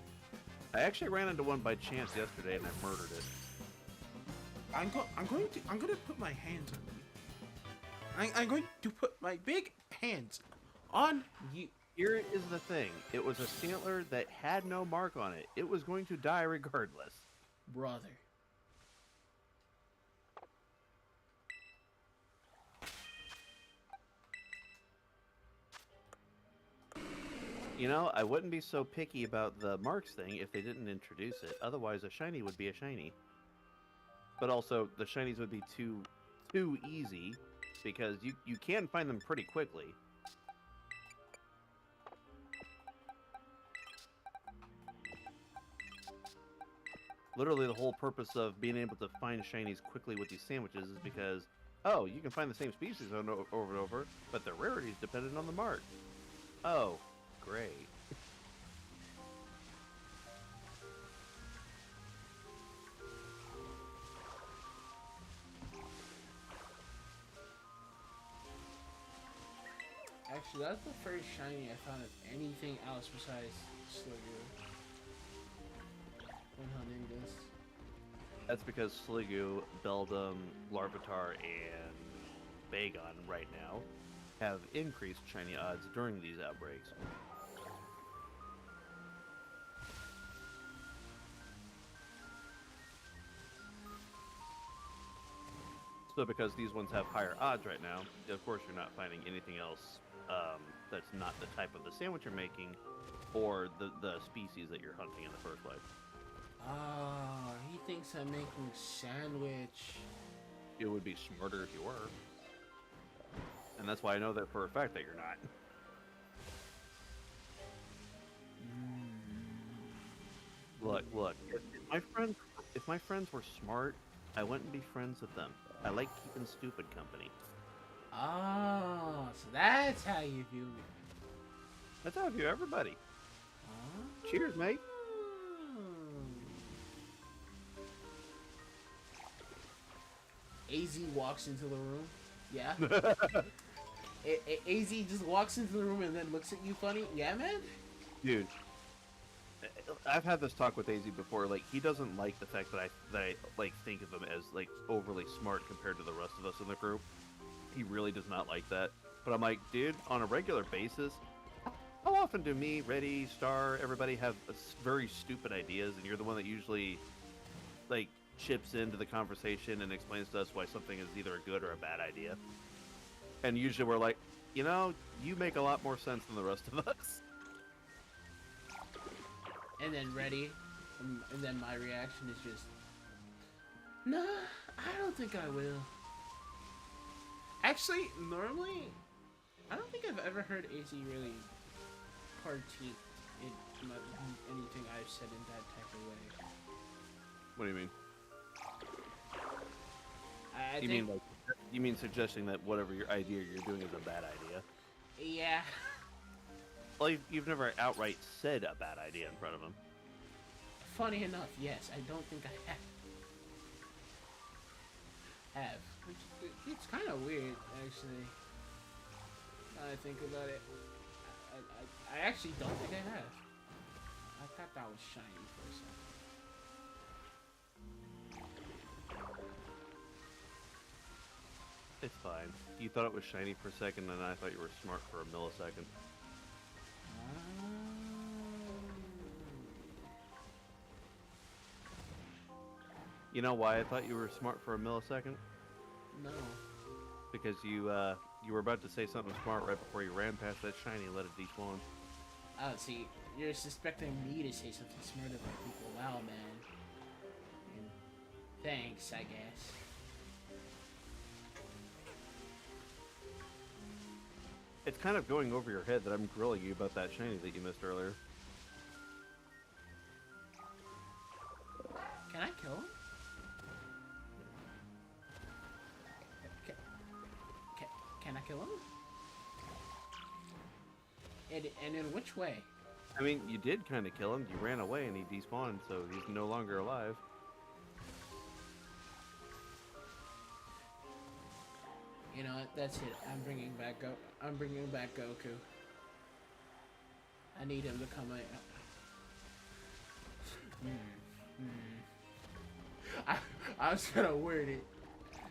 I actually ran into one by chance yesterday, and I murdered it. I'm gonna put my hands on you. I'm going to put my big hands on you. Here is the thing. It was a Stantler that had no mark on it. It was going to die regardless. Brother. You know, I wouldn't be so picky about the marks thing if they didn't introduce it. Otherwise, a shiny would be a shiny. But also, the shinies would be too easy, because you can find them pretty quickly. Literally, the whole purpose of being able to find shinies quickly with these sandwiches is because, oh, you can find the same species over and over, but the rarity is dependent on the mark. Oh, great. Actually, that's the first shiny I found of anything else besides Sliggo. When hunting this. That's because Sliggo, Beldum, Larvitar, and Bagon right now have increased shiny odds during these outbreaks. So because these ones have higher odds right now, of course you're not finding anything else that's not the type of the sandwich you're making or the species that you're hunting in the first place. Ah, he thinks I'm making sandwich. It would be smarter if you were. And that's why I know that for a fact that you're not. Look. If my friends were smart, I wouldn't be friends with them. I like keeping stupid company. Oh, so that's how you view me. That's how I view everybody. Oh. Cheers, mate. AZ walks into the room. Yeah. AZ just walks into the room and then looks at you funny. Yeah, man. Dude, I've had this talk with AZ before. Like, he doesn't like the fact that I like think of him as like overly smart compared to the rest of us in the group. He really does not like that. But I'm like, dude, on a regular basis, how often do me, Reddy, Star, everybody have very stupid ideas, and you're the one that usually like chips into the conversation and explains to us why something is either a good or a bad idea. And usually we're like, you know, you make a lot more sense than the rest of us. And then Reddy, and then my reaction is just, nah, I don't think I will. Actually, normally, I don't think I've ever heard AZ really partake in anything I've said in that type of way. What do you mean? I You think, mean like, you mean suggesting that whatever your idea you're doing is a bad idea? yeah. Well, you've never outright said a bad idea in front of him. Funny enough, yes, I don't think I have. Which, it's kind of weird, actually. Now I think about it. I actually don't think I have. I thought that was shiny for a second. It's fine. You thought it was shiny for a second, and I thought you were smart for a millisecond. You know why I thought you were smart for a millisecond? No. Because you were about to say something smart right before you ran past that shiny and let it despawn. Oh, see, you're suspecting me to say something smart about people. Wow, man. And thanks, I guess. It's kind of going over your head that I'm grilling you about that shiny that you missed earlier. Can I kill him? kill him? And in which way? I mean, you did kind of kill him. You ran away and he despawned, so he's no longer alive. You know what? That's it. I'm bringing back Goku. I need him to come out. I was gonna word it.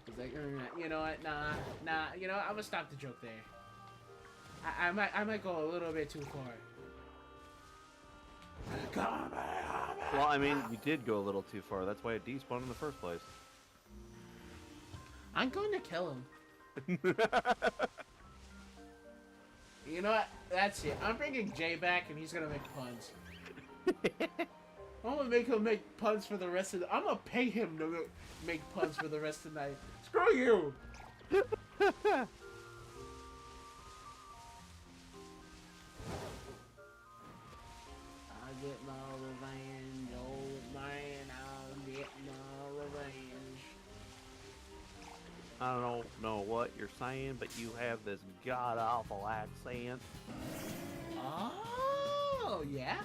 It's like, you know what? Nah. You know what? I'm gonna stop the joke there. I might go a little bit too far. Well, I mean, you did go a little too far. That's why it despawned in the first place. I'm going to kill him. You know what? That's it. I'm bringing Jay back, and he's gonna make puns. I'm gonna make him make puns for the rest of the... I'm gonna pay him to make puns for the rest of the night. Screw you! I'll get my revenge, old man. I'll get my revenge. I don't know what you're saying, but you have this god-awful accent. Oh, yeah?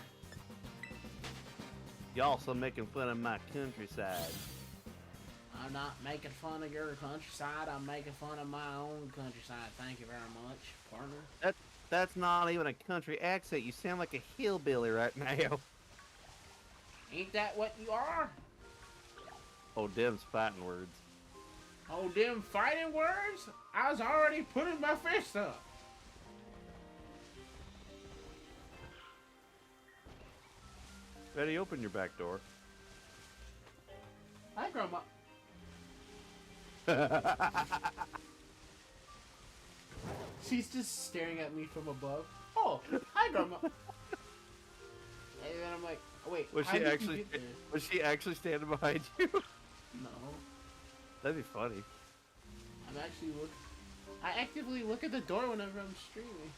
You're also making fun of my countryside. I'm not making fun of your countryside. I'm making fun of my own countryside. Thank you very much, partner. That's not even a country accent. You sound like a hillbilly right now. Ain't that what you are? Oh, Dem's fighting words. Oh, them fighting words? I was already putting my fist up. Reddy, open your back door. Hi, Grandma. She's just staring at me from above. Oh, hi, Grandma. And then I'm like, oh, wait. Was how she did you actually? get there? Was she actually standing behind you? No. That'd be funny. I'm actually I actively look at the door whenever I'm streaming.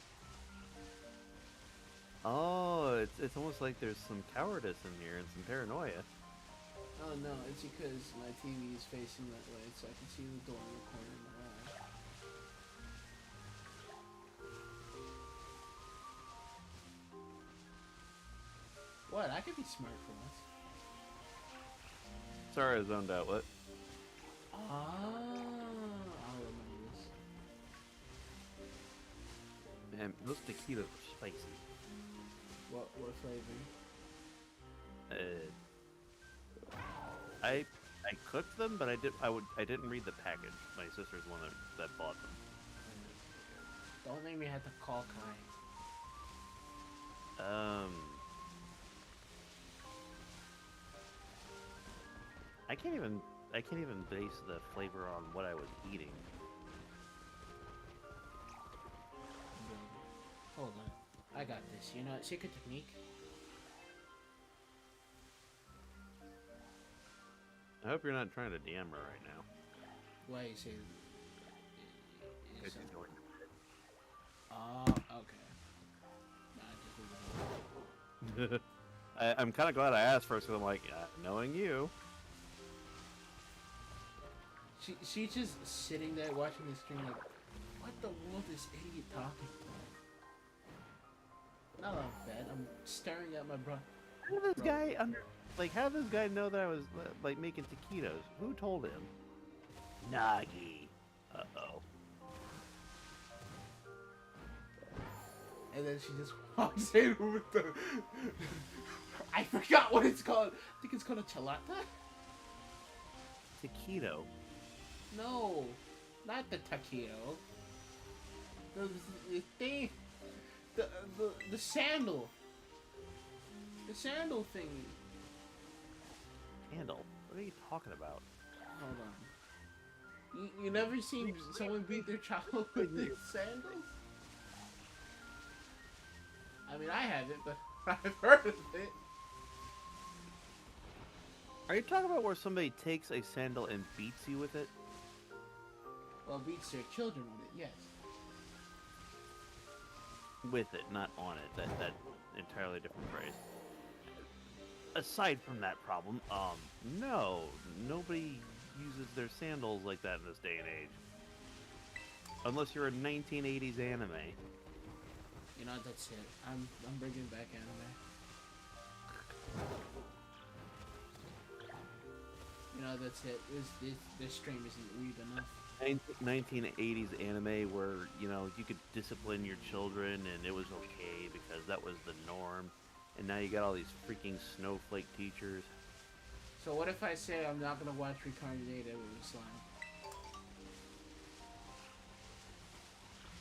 Oh, it's almost like there's some cowardice in here and some paranoia. Oh no, it's because my TV is facing that way, so I can see the door in the corner of my eye. What? I could be smart for once. Sorry, I zoned out. What? I'll remember this. Man, those taquitos are spicy. What flavor? I cooked them, but I didn't read the package. My sister's the one that bought them. Don't make me have to call Kai. I can't even base the flavor on what I was eating. Hold on. I got this. You know, secret technique. I hope you're not trying to DM her right now. Why you say? Because she's going to Oh, okay. Nah, just I'm kind of glad I asked first, because I'm like, knowing you. She's just sitting there watching the stream like, what the world is idiot talking about? Not like that. I'm staring at my brother. How did this guy how did this guy know that I was like making taquitos? Who told him? Nagi. Uh-oh. And then she just walks in with the... I forgot what it's called. I think it's called a chalata? Taquito. No, not the taquito. The thing... The sandal. The sandal thingy. Candle? What are you talking about? Hold on. You never seen someone beat their child with their sandals? I mean, I haven't, but I've heard of it. Are you talking about where somebody takes a sandal and beats you with it? Well, beats their children with it, yes. With it, not on it. That entirely different phrase. Aside from that problem, no, nobody uses their sandals like that in this day and age. Unless you're a 1980s anime. You know, that's it. I'm bringing back anime. You know, that's it. This stream isn't weeb enough. 1980s anime where, you know, you could discipline your children and it was okay because that was the norm. And now you got all these freaking snowflake teachers. So what if I say I'm not gonna watch Reincarnated with Slime?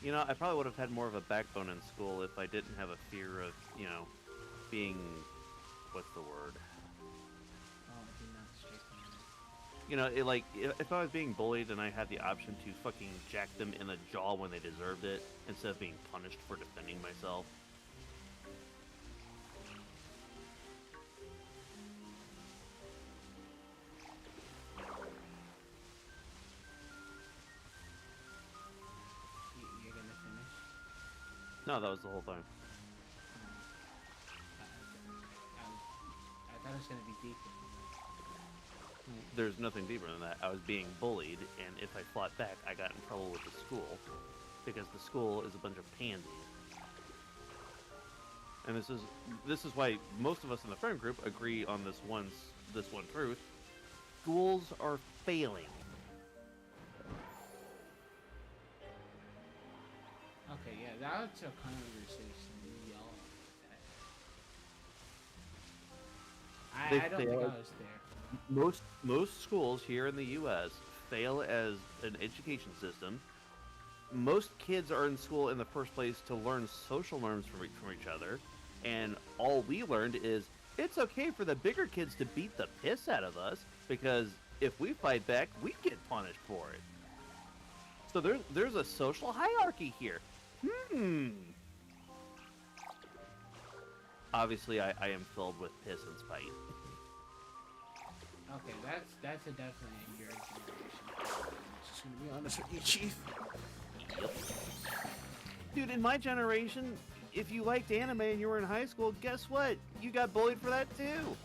You know, I probably would have had more of a backbone in school if I didn't have a fear of, you know, being, what's the word? Oh, I did not straight from You know, if I was being bullied and I had the option to fucking jack them in the jaw when they deserved it, instead of being punished for defending myself. You're gonna finish? No, that was the whole thing. I thought it was gonna be deeper. There's nothing deeper than that. I was being bullied, and if I fought back, I got in trouble with the school. Because the school is a bunch of pansies. And this is why most of us in the friend group agree on this one truth. Schools are failing. Okay, yeah, that's a conversation y'all had. I don't think I was there. Most schools here in the U.S. fail as an education system. Most kids are in school in the first place to learn social norms from each other, and all we learned is it's okay for the bigger kids to beat the piss out of us because if we fight back, we get punished for it. So there's a social hierarchy here. Obviously, I am filled with piss and spite. Okay, that's a definitely your generation. I'm just gonna be honest with you, Chief. Dude, in my generation, if you liked anime and you were in high school, guess what? You got bullied for that too.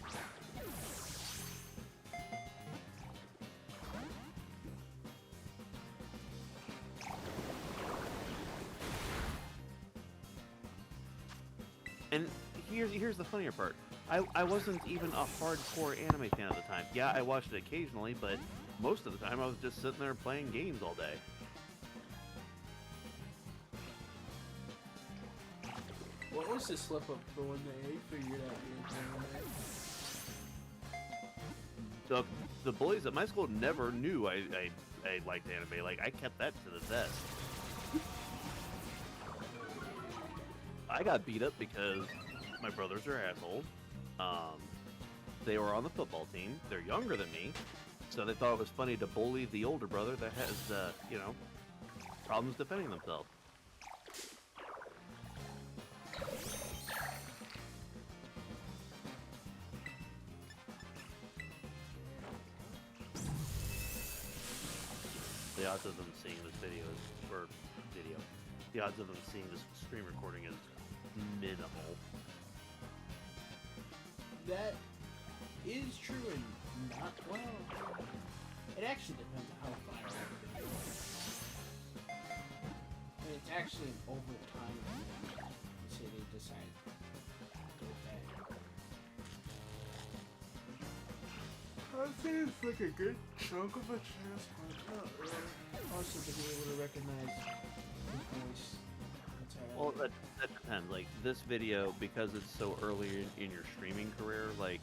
And here's the funnier part. I wasn't even a hardcore anime fan at the time. Yeah, I watched it occasionally, but most of the time I was just sitting there playing games all day. What was the slip up for when they figured out the The bullies at my school never knew I liked anime. Like, I kept that to the vest. I got beat up because my brothers are assholes. They were on the football team. They're younger than me, so they thought it was funny to bully the older brother that has, you know, problems defending themselves. The odds of them seeing this the odds of them seeing this screen recording is minimal. That is true and not well. It actually depends on how viral the video is. And it's actually over time. Say they decide to go back. I'd say it's like a good chunk of a chance, but not really. Also to be able to recognize his voice. That's all Well, right. that depends. Like, this video, because it's so early in your streaming career, like,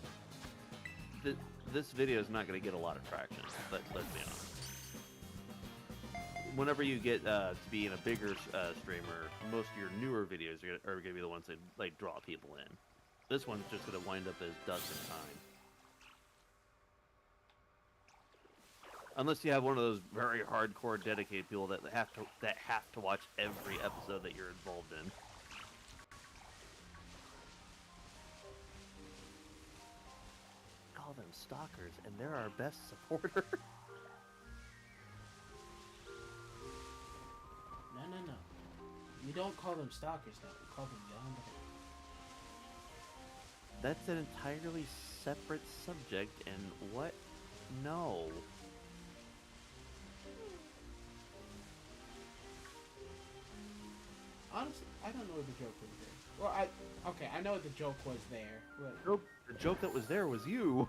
this video is not going to get a lot of traction. Let's be honest. Whenever you get to be in a bigger streamer, most of your newer videos are going to be the ones that, like, draw people in. This one's just going to wind up as dust in time. Unless you have one of those very hardcore, dedicated people that have to watch every episode that you're involved in. Call them stalkers, and they're our best supporter. No. We don't call them stalkers, though. We call them young. That's an entirely separate subject, and what? No. Honestly, I don't know what the joke was there. Well, okay, I know what the joke was there. But... The joke that was there was you.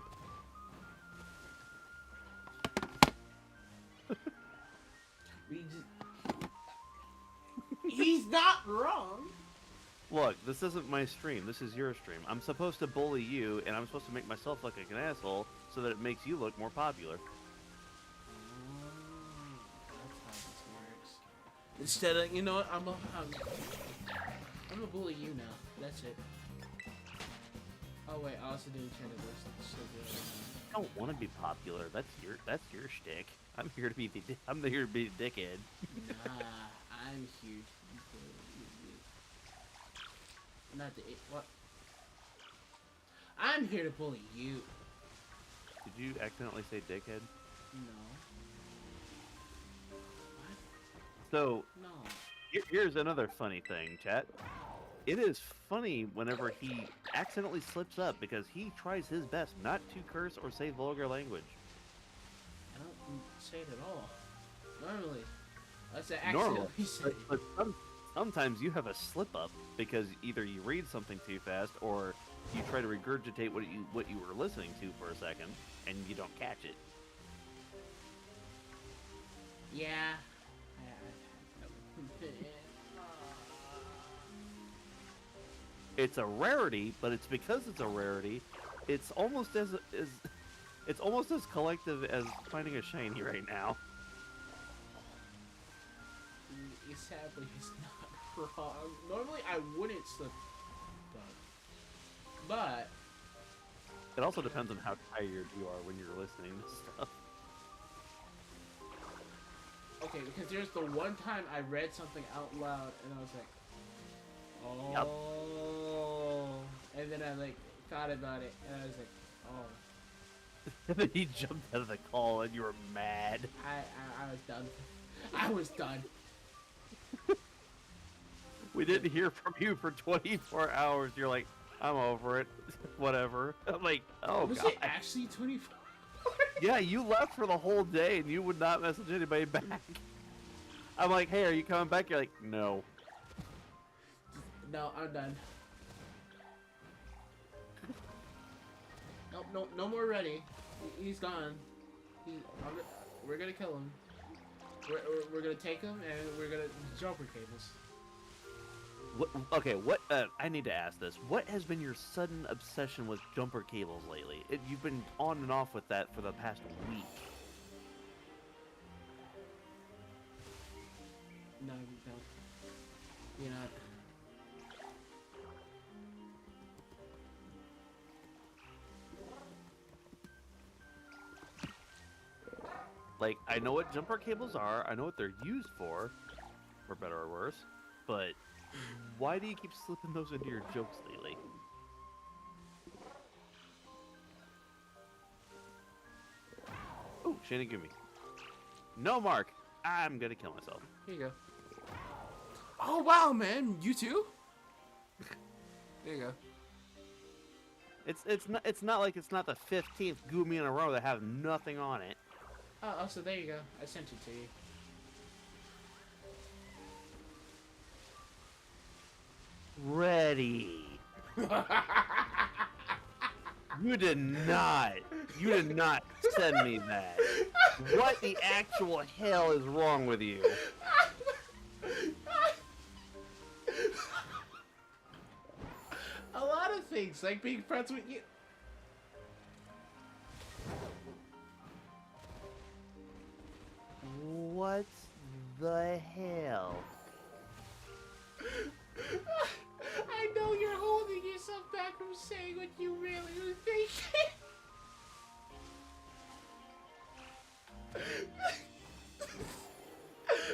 We just... He's not wrong. Look, this isn't my stream. This is your stream. I'm supposed to bully you, and I'm supposed to make myself look like an asshole so that it makes you look more popular. That's how this works. Instead of, you know what, I'm gonna bully you now. That's it. Oh wait, I also didn't turn it so good. I don't want to be popular. That's your shtick. I'm here to be I'm here to be a dickhead. Nah, I'm here. Not the what? I'm here to bully you. Did you accidentally say dickhead? No. What? So No. here's another funny thing, chat. It is funny whenever he accidentally slips up because he tries his best not to curse or say vulgar language. I don't say it at all. Normally, that's an Normal, accident. but sometimes you have a slip up because either you read something too fast or you try to regurgitate what you were listening to for a second and you don't catch it. Yeah. It's a rarity, but it's because it's a rarity. It's almost as collective as finding a shiny right now. Sadly, he's not wrong. Normally, I wouldn't slip up, but It also depends on how tired you are when you're listening to stuff. okay, because there's the one time I read something out loud and I was like, oh, Yep. and then I like thought about it and I was like, oh. And then he jumped out of the call and you were mad. I was done. I was done. We didn't hear from you for 24 hours. You're like, I'm over it. Whatever. I'm like, oh, Was God. it actually 24? Yeah, you left for the whole day and you would not message anybody back. I'm like, hey, are you coming back? You're like, no. No, I'm done. Nope, no more Reddy. He's gone. We're gonna kill him. We're gonna take him and we're gonna jumper cables. What? I need to ask this. What has been your sudden obsession with jumper cables lately? You've been on and off with that for the past week. No. You're not. Like, I know what jumper cables are. I know what they're used for better or worse. But why do you keep slipping those into your jokes lately? Ooh, Shannon, give me. No, Mark. I'm gonna kill myself. Here you go. Oh wow, man, you too? There you go. It's not like it's not the 15th Goomy in a row that have nothing on it. Oh, so there you go. I sent it to you. Reddy. You did not send me that. What the actual hell is wrong with you? A lot of things, like being friends with you. What the hell? I know you're holding yourself back from saying what you really were thinking.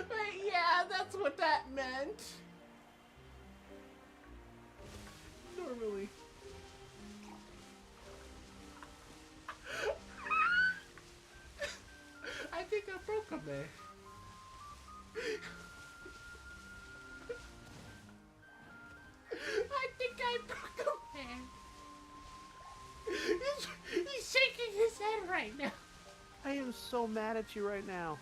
But yeah, that's what that meant. Normally. I think I broke him there. I think I broke him there. He's shaking his head right now. I am so mad at you right now.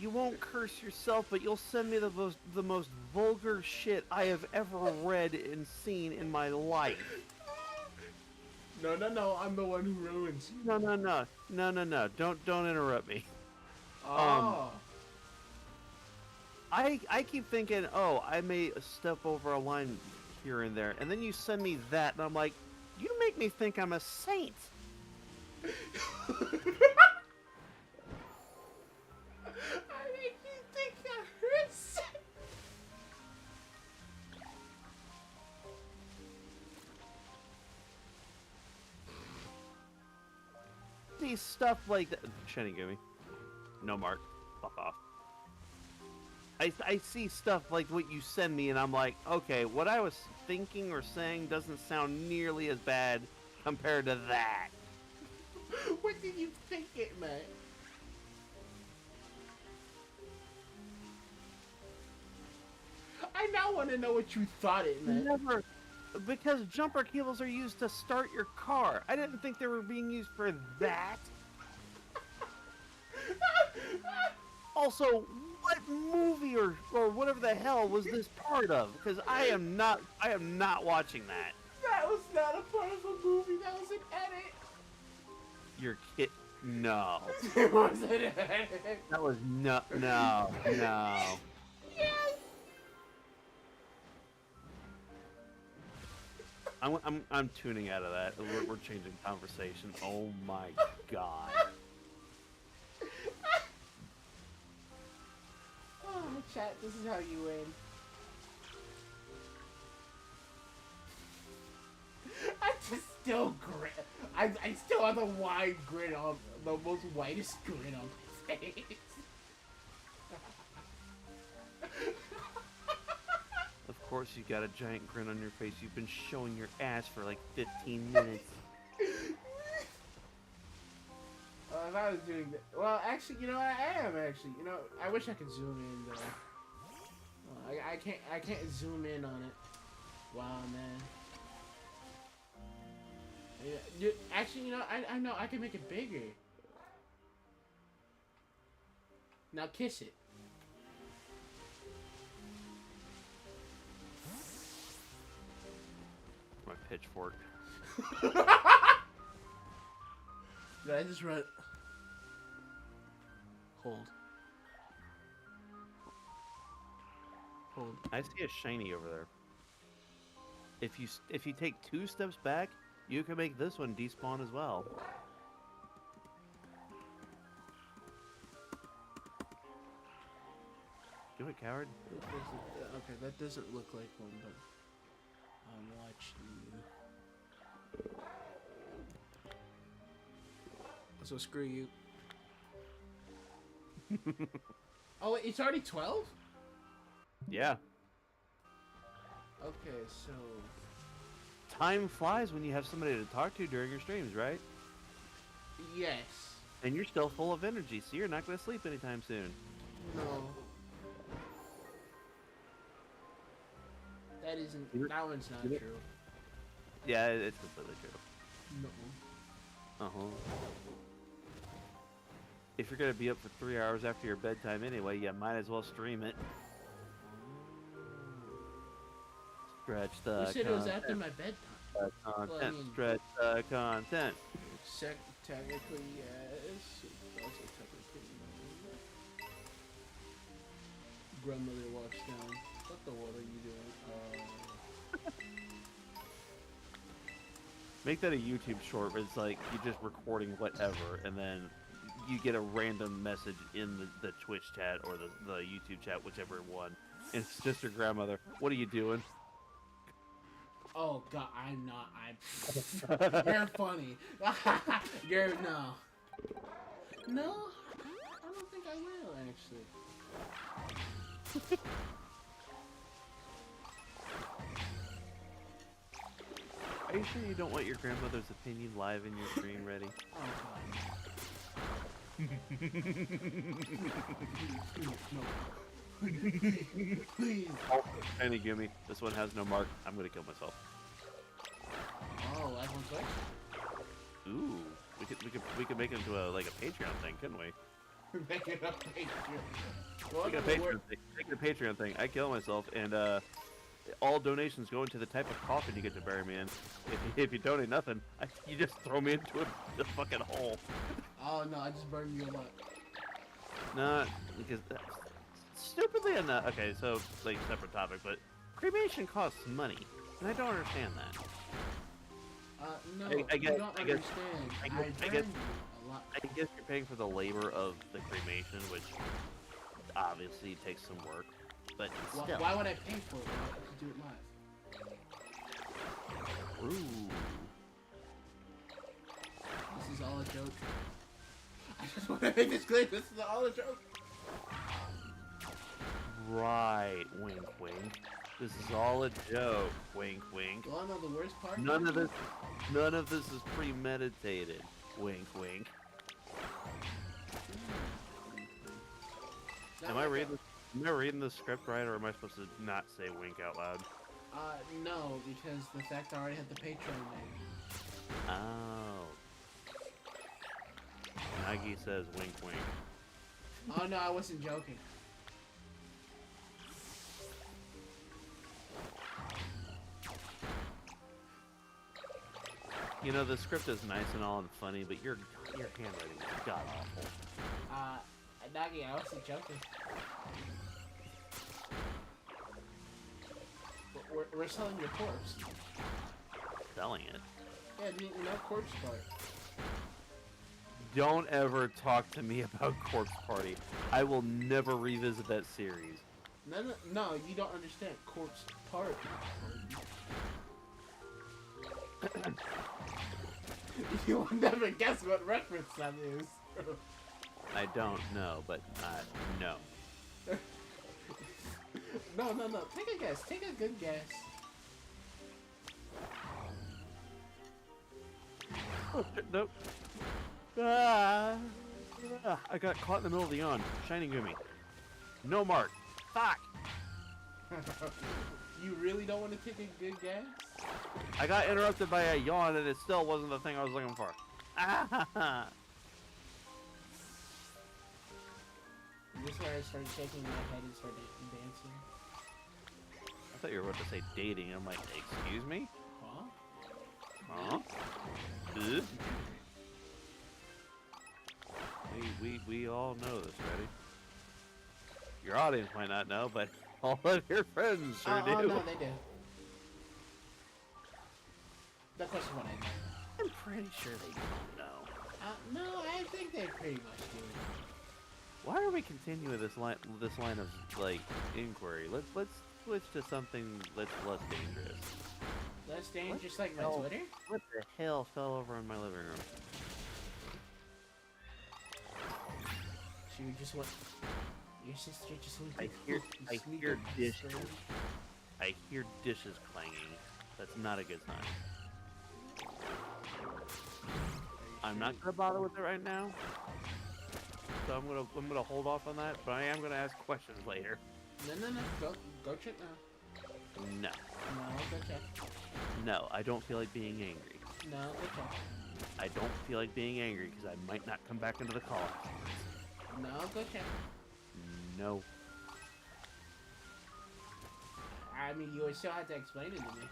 you won't curse yourself, but you'll send me the most vulgar shit I have ever read and seen in my life. No, no, no. I'm the one who ruins you. No, no, no, no, no, no. Don't interrupt me. Oh. I keep thinking, oh, I may step over a line here and there, and then you send me that, and I'm like, you make me think I'm a saint. I make you think I'm a saint. See stuff like that. Shinigami. No mark. Fuck off. I see stuff like what you send me, and I'm like, okay, what I was thinking or saying doesn't sound nearly as bad compared to that. What did you think it meant? I now want to know what you thought it meant. Never, because jumper cables are used to start your car. I didn't think they were being used for that. Also, what movie or whatever the hell was this part of? Because I am not watching that. That was not a part of a movie. That was an edit. Your kid, no. It was an edit. That was no. Yes. I'm tuning out of that. We're changing conversation. Oh my god. Oh, chat, this is how you win. I just still grin. I still have the wide grin on, the most whitest grin on my face. Of course you got a giant grin on your face. You've been showing your ass for like 15 minutes. If I was doing that, well, actually, you know, I am actually. You know, I wish I could zoom in though. I can't zoom in on it. Wow, man. Yeah, actually, you know, I know I can make it bigger. Now kiss it. My pitchfork. Did I just run? Hold. Hold. I see a shiny over there. If you take 2 steps back, you can make this one despawn as well. Do it, coward. Okay, that doesn't look like one, but I'm watching you. So screw you. Oh, wait, it's already 12? Yeah. Okay, so... Time flies when you have somebody to talk to during your streams, right? Yes. And you're still full of energy, so you're not going to sleep anytime soon. No. That isn't... That one's not true. Yeah, it's completely true. No. Uh-huh. If you're going to be up for 3 hours after your bedtime anyway, you might as well stream it. Stretch the You said it was content. after my bedtime. Content. Well, I mean- Stretch the content. Technically, yes. Also technically, no. Grandmother walks down. What the what are you doing? Make that a YouTube short where it's like you just recording whatever, and then you get a random message in the Twitch chat or the YouTube chat, whichever one. And it's just your grandmother. What are you doing? Oh god, I'm not. You're funny. You're no. No, I don't think I will actually. Are you sure you don't want your grandmother's opinion live in your stream, Reddy? Oh god. Please. Any gimme. This one has no mark. I'm gonna kill myself. Oh, live on Twitch? Ooh, we could make it into a Patreon thing, couldn't we? Make it a Patreon. Make it a Patreon thing. I kill myself, and all donations go into the type of coffin you get to bury me in. If you donate nothing, you just throw me into a fucking hole. Oh no, I just burned you alive. No, because stupidly enough. Okay, so like separate topic, but cremation costs money, and I don't understand that. No, I guess- you don't I guess- understand. I I guess- I burned guess- you a lot. I guess you're paying for the labor of the cremation, which obviously takes some work, but still. Why would I pay for it? I could do it live. Ooh. This is all a joke. I just want to make this clear. This is all a joke. Right, wink, wink. This is all a joke, wink, wink. You wanna know the worst part? None of this is premeditated, wink, wink. Am I reading the script right, or am I supposed to not say wink out loud? No, because the fact I already had the Patreon name. Oh. Nagi says wink, wink. Oh no, I wasn't joking. You know, the script is nice and all and funny, but your handwriting is god awful. Nagi, I wasn't joking. We're selling your corpse. Selling it. Yeah, you know corpse part. Don't ever talk to me about Corpse Party. I will never revisit that series. No, you don't understand. Corpse part. You will never guess what reference that is. I don't know, but no. No. Take a guess. Take a good guess. Oh, shit, nope. I got caught in the middle of the yawn. Shining Gumi. No mark. Fuck! You really don't want to take a good guess? I got interrupted by a yawn and it still wasn't the thing I was looking for. Ah! This is where I started shaking my head and started dancing. I thought you were about to say dating. I'm like, excuse me? Huh? Huh? We all know this, Reddy. Your audience might not know, but all of your friends sure do. Oh, no, they do. That question what I know. I'm pretty sure they don't know. No, I think they pretty much do. Why are we continuing this line of like inquiry? Let's switch to something that's less dangerous. Less dangerous, just like my hell? Twitter? What the hell fell over in my living room? She just went. Your sister just went. I hear dishes. I hear dishes clanging. That's not a good sign. I'm not gonna bother with it right now. So I'm gonna hold off on that, but I am gonna ask questions later. No. Go check now. No. No, go check. No, I don't feel like being angry. No, go check. I don't feel like being angry because I might not come back into the call afterwards. No, go check. No. I mean, you would still have to explain it to me.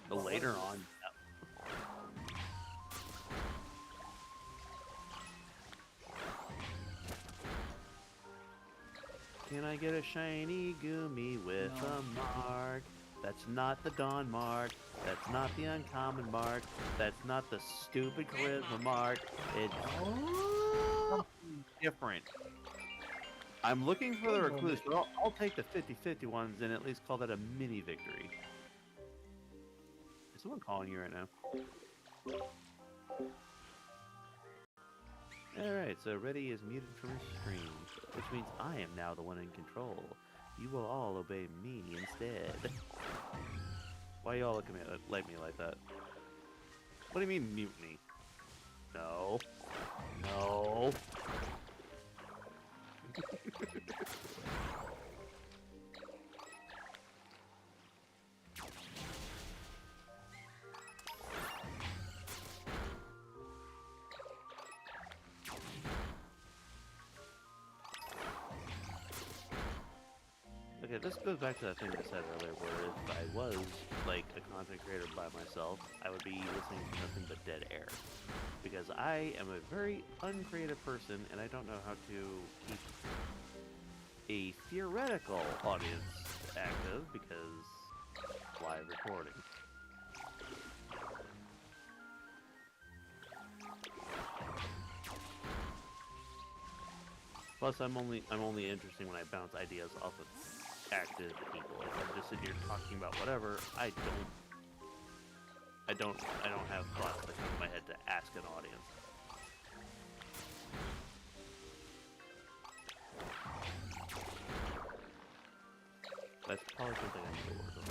But later on. Can I get a shiny Gumi with No. a mark? That's not the Dawn mark. That's not the uncommon mark. That's not the stupid charisma mark. It's something different. I'm looking for the recluse, but I'll take the 50-50 ones and at least call that a mini victory. Is someone calling you right now? Alright, so Reddy is muted from his stream, which means I am now the one in control. You will all obey me instead. Why y'all looking at me like that? What do you mean mutiny? No. No. Okay, this goes back to that thing I said earlier, where if I was like a content creator by myself, I would be listening to nothing but dead air. Because I am a very uncreative person, and I don't know how to keep a theoretical audience active because live recording. Plus, I'm only interesting when I bounce ideas off of active people. If I'm just sitting here talking about whatever, I don't have thoughts that come to my head to ask an audience. That's probably something I need to work on.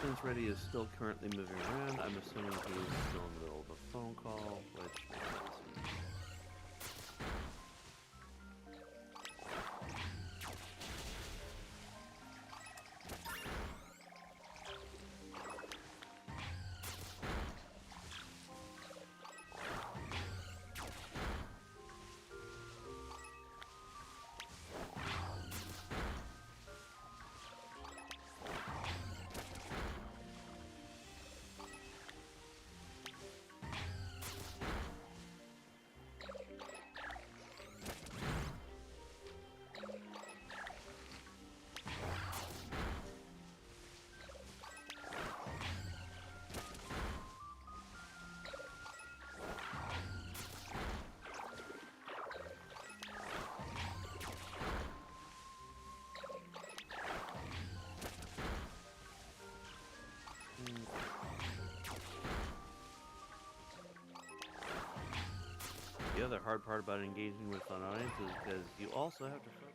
Since Reddy is still currently moving around, I'm assuming he's still in the middle of a phone call, which makes sense. The other hard part about engaging with an audience is because you also have to focus.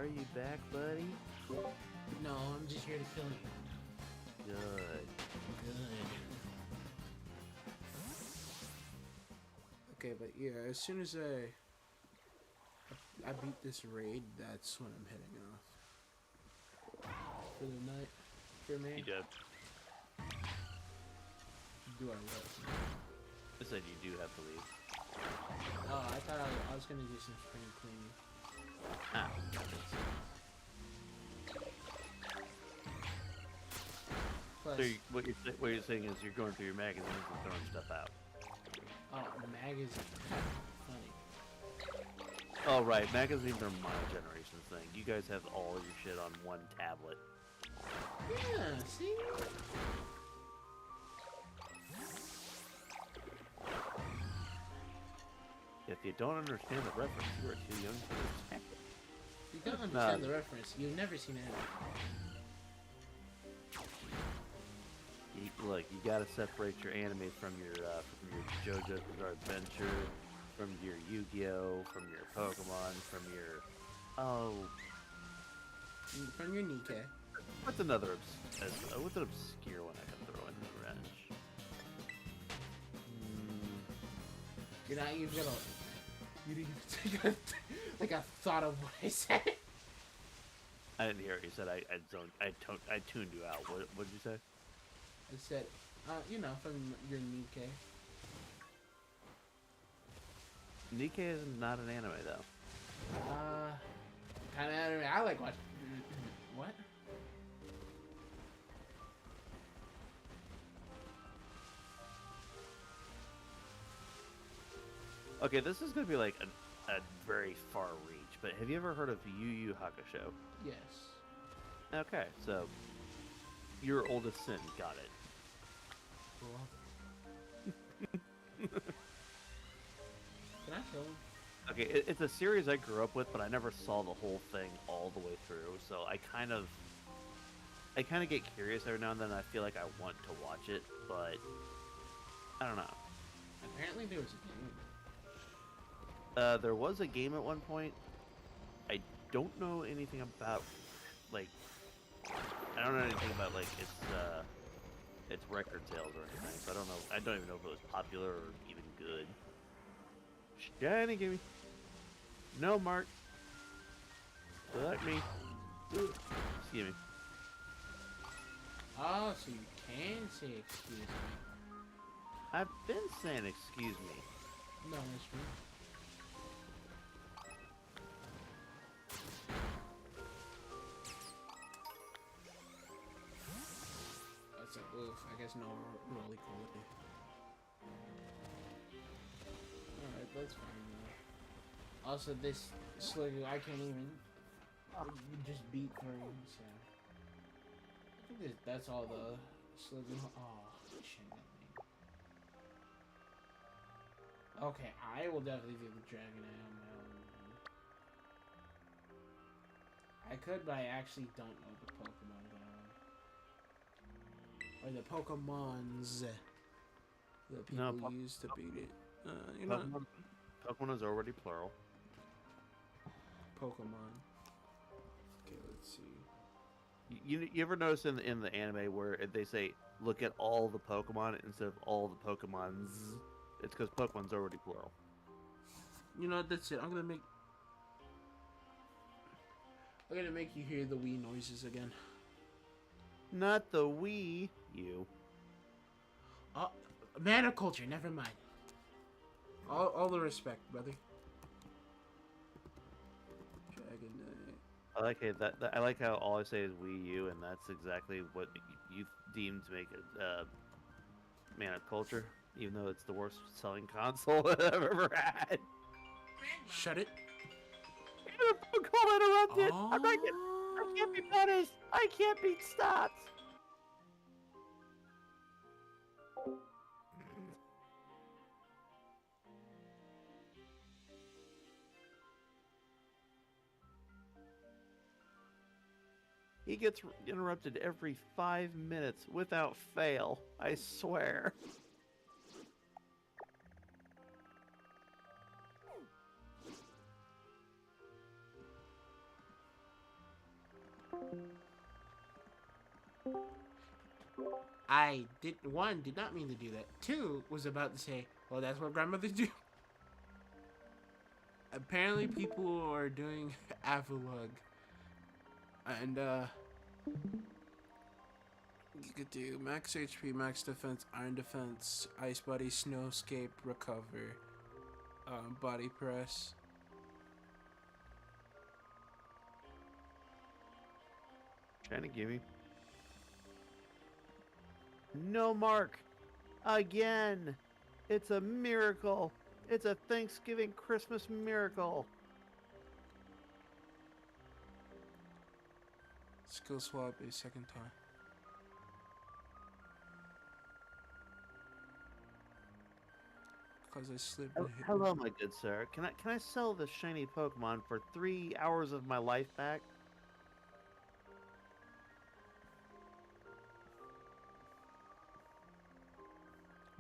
Are you back, buddy? No, I'm just here to kill you. Good. Good. Okay, but yeah, as soon as I beat this raid, that's when I'm heading off For the night. For me. You did. Do I what? I said you do have to leave. Oh, I thought I was gonna do some spring cleaning. Ah. Plus, So what you're saying is you're going through your magazines and throwing stuff out. oh, magazine. Funny. Oh right, magazines are my generation's thing. You guys have all your shit on one tablet. Yeah, see? If you don't understand the reference, you are too young for this tablet. You don't understand the reference. You've never seen anime. Look, you gotta separate your anime from your JoJo's Bizarre Adventure, from your Yu-Gi-Oh, from your Pokemon, from your From your Nikkei. what's an obscure one I can throw in the wrench? You're not even gonna. You didn't even take like a thought of what I said. I didn't hear what you said. I tuned you out. What did you say? I said, you know, from your Nikkei. Nikkei is not an anime though. Kind of anime I like watching. What? Okay, this is gonna be like a very far reach, but have you ever heard of Yu Yu Hakusho? Yes. Okay, so your oldest sin got it. Can I kill him? Okay, it's a series I grew up with, but I never saw the whole thing all the way through. So I kind of get curious every now and then. I feel like I want to watch it, but I don't know. Apparently there was a game. There was a game at one point. I don't know anything about I don't know anything about its record sales or anything. So I don't know. I don't even know if it was popular or even good. Shiny gimme. No, Mark. Select me. Excuse me. Oh, so you can say excuse me. I've been saying excuse me. No, that's true. That's a oof. I guess no roly quality. Alright, that's fine though. Also, this Sliggo, I can't even just beat through, so. I think that's all the Sliggo. Oh, shit, that thing. Okay, I will definitely do the Dragonite on my own. I could, but I actually don't know the Pokemon though. Or the Pokemons that people use to beat it. You know, Pokemon is already plural. Pokemon. Okay, let's see. You ever notice in the anime where they say look at all the Pokemon instead of all the Pokemons? It's because Pokemon's already plural. You know, that's it. I'm gonna make you hear the Wii noises again. Not the Wii U. Oh, mana culture. Never mind. All the respect, brother. Dragonite. I like how all I say is Wii U, and that's exactly what you deem to make it mana culture, even though it's the worst selling console I've ever had. Shut it. Phone call interrupted. Oh. I can't be punished. I can't be stopped. He gets interrupted every 5 minutes without fail. I swear. I did did not mean to do that. Two was about to say, well, that's what grandmothers do. Apparently, people are doing Avalug, and you could do max HP, max defense, iron defense, ice body, snowscape, recover, body press. Trying to give me. No mark. Again. It's a miracle. It's a Thanksgiving Christmas miracle. Skill swap a second time. Because I slipped and hit. Hello, my good sir. Can I sell this shiny Pokemon for 3 hours of my life back?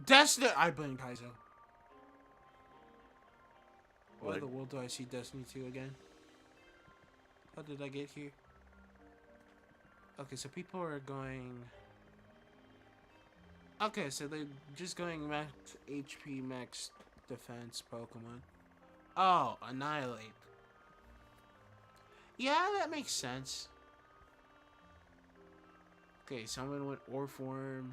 Destiny! I blame Kaizo. Why What? in the world do I see Destiny 2 again? How did I get here? Okay, so people are going... Okay, so they're just going max HP, max defense Pokemon. Oh, Annihilate. Yeah, that makes sense. Okay, someone went Orform.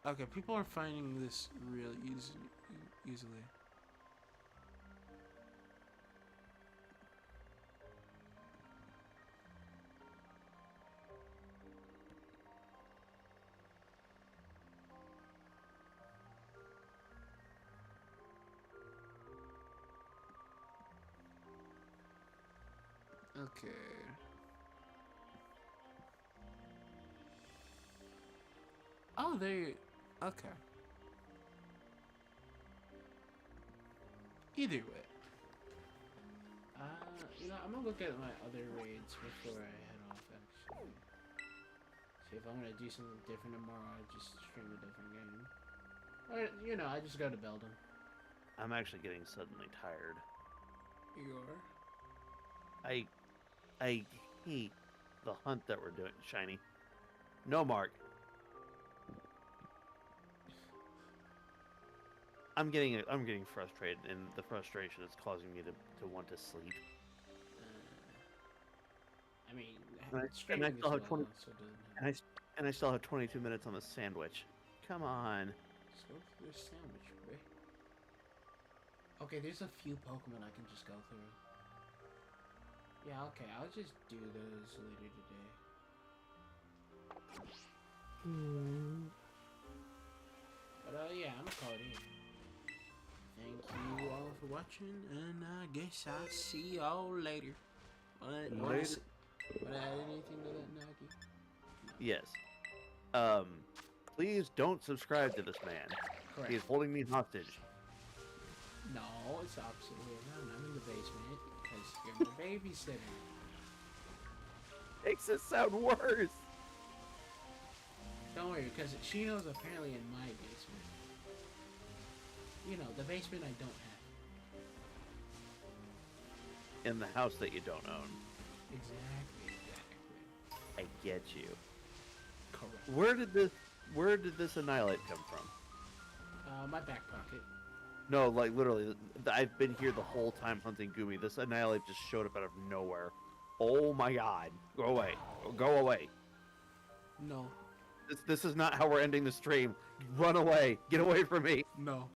Okay, people are finding this real easily. Okay. Oh, they... Okay. Either way. You know, I'm gonna look at my other raids before I head off, actually. See if I'm gonna do something different tomorrow, I'll just stream a different game. Or, you know, I just go to Beldum. I'm actually getting suddenly tired. You are? I hate the hunt that we're doing, Shiny. No mark. I'm getting frustrated, and the frustration is causing me to want to sleep. I mean, And I streaming still have as 20 well, so it doesn't matter. And I still have 22 minutes on the sandwich. Come on. Just go through the sandwich, boy. Okay, there's a few Pokemon I can just go through. Yeah, okay, I'll just do those later today. But yeah, I'm gonna call it here. Thank you all for watching, and I guess I'll see y'all later. Wanna add anything to that, Nagi? Yes. Please don't subscribe to this man. Correct. He is holding me hostage. No, it's opposite way around. I'm in the basement because you're my babysitter. Makes it sound worse. Don't worry, because Shino's apparently in my basement. You know, the basement I don't have. In the house that you don't own. Exactly. I get you. Correct. Where did this Annihilate come from? My back pocket. No, like literally, I've been here the whole time hunting Gumi. This Annihilate just showed up out of nowhere. Oh my god. Go away. Go away. No. This is not how we're ending the stream. Run away. Get away from me. No.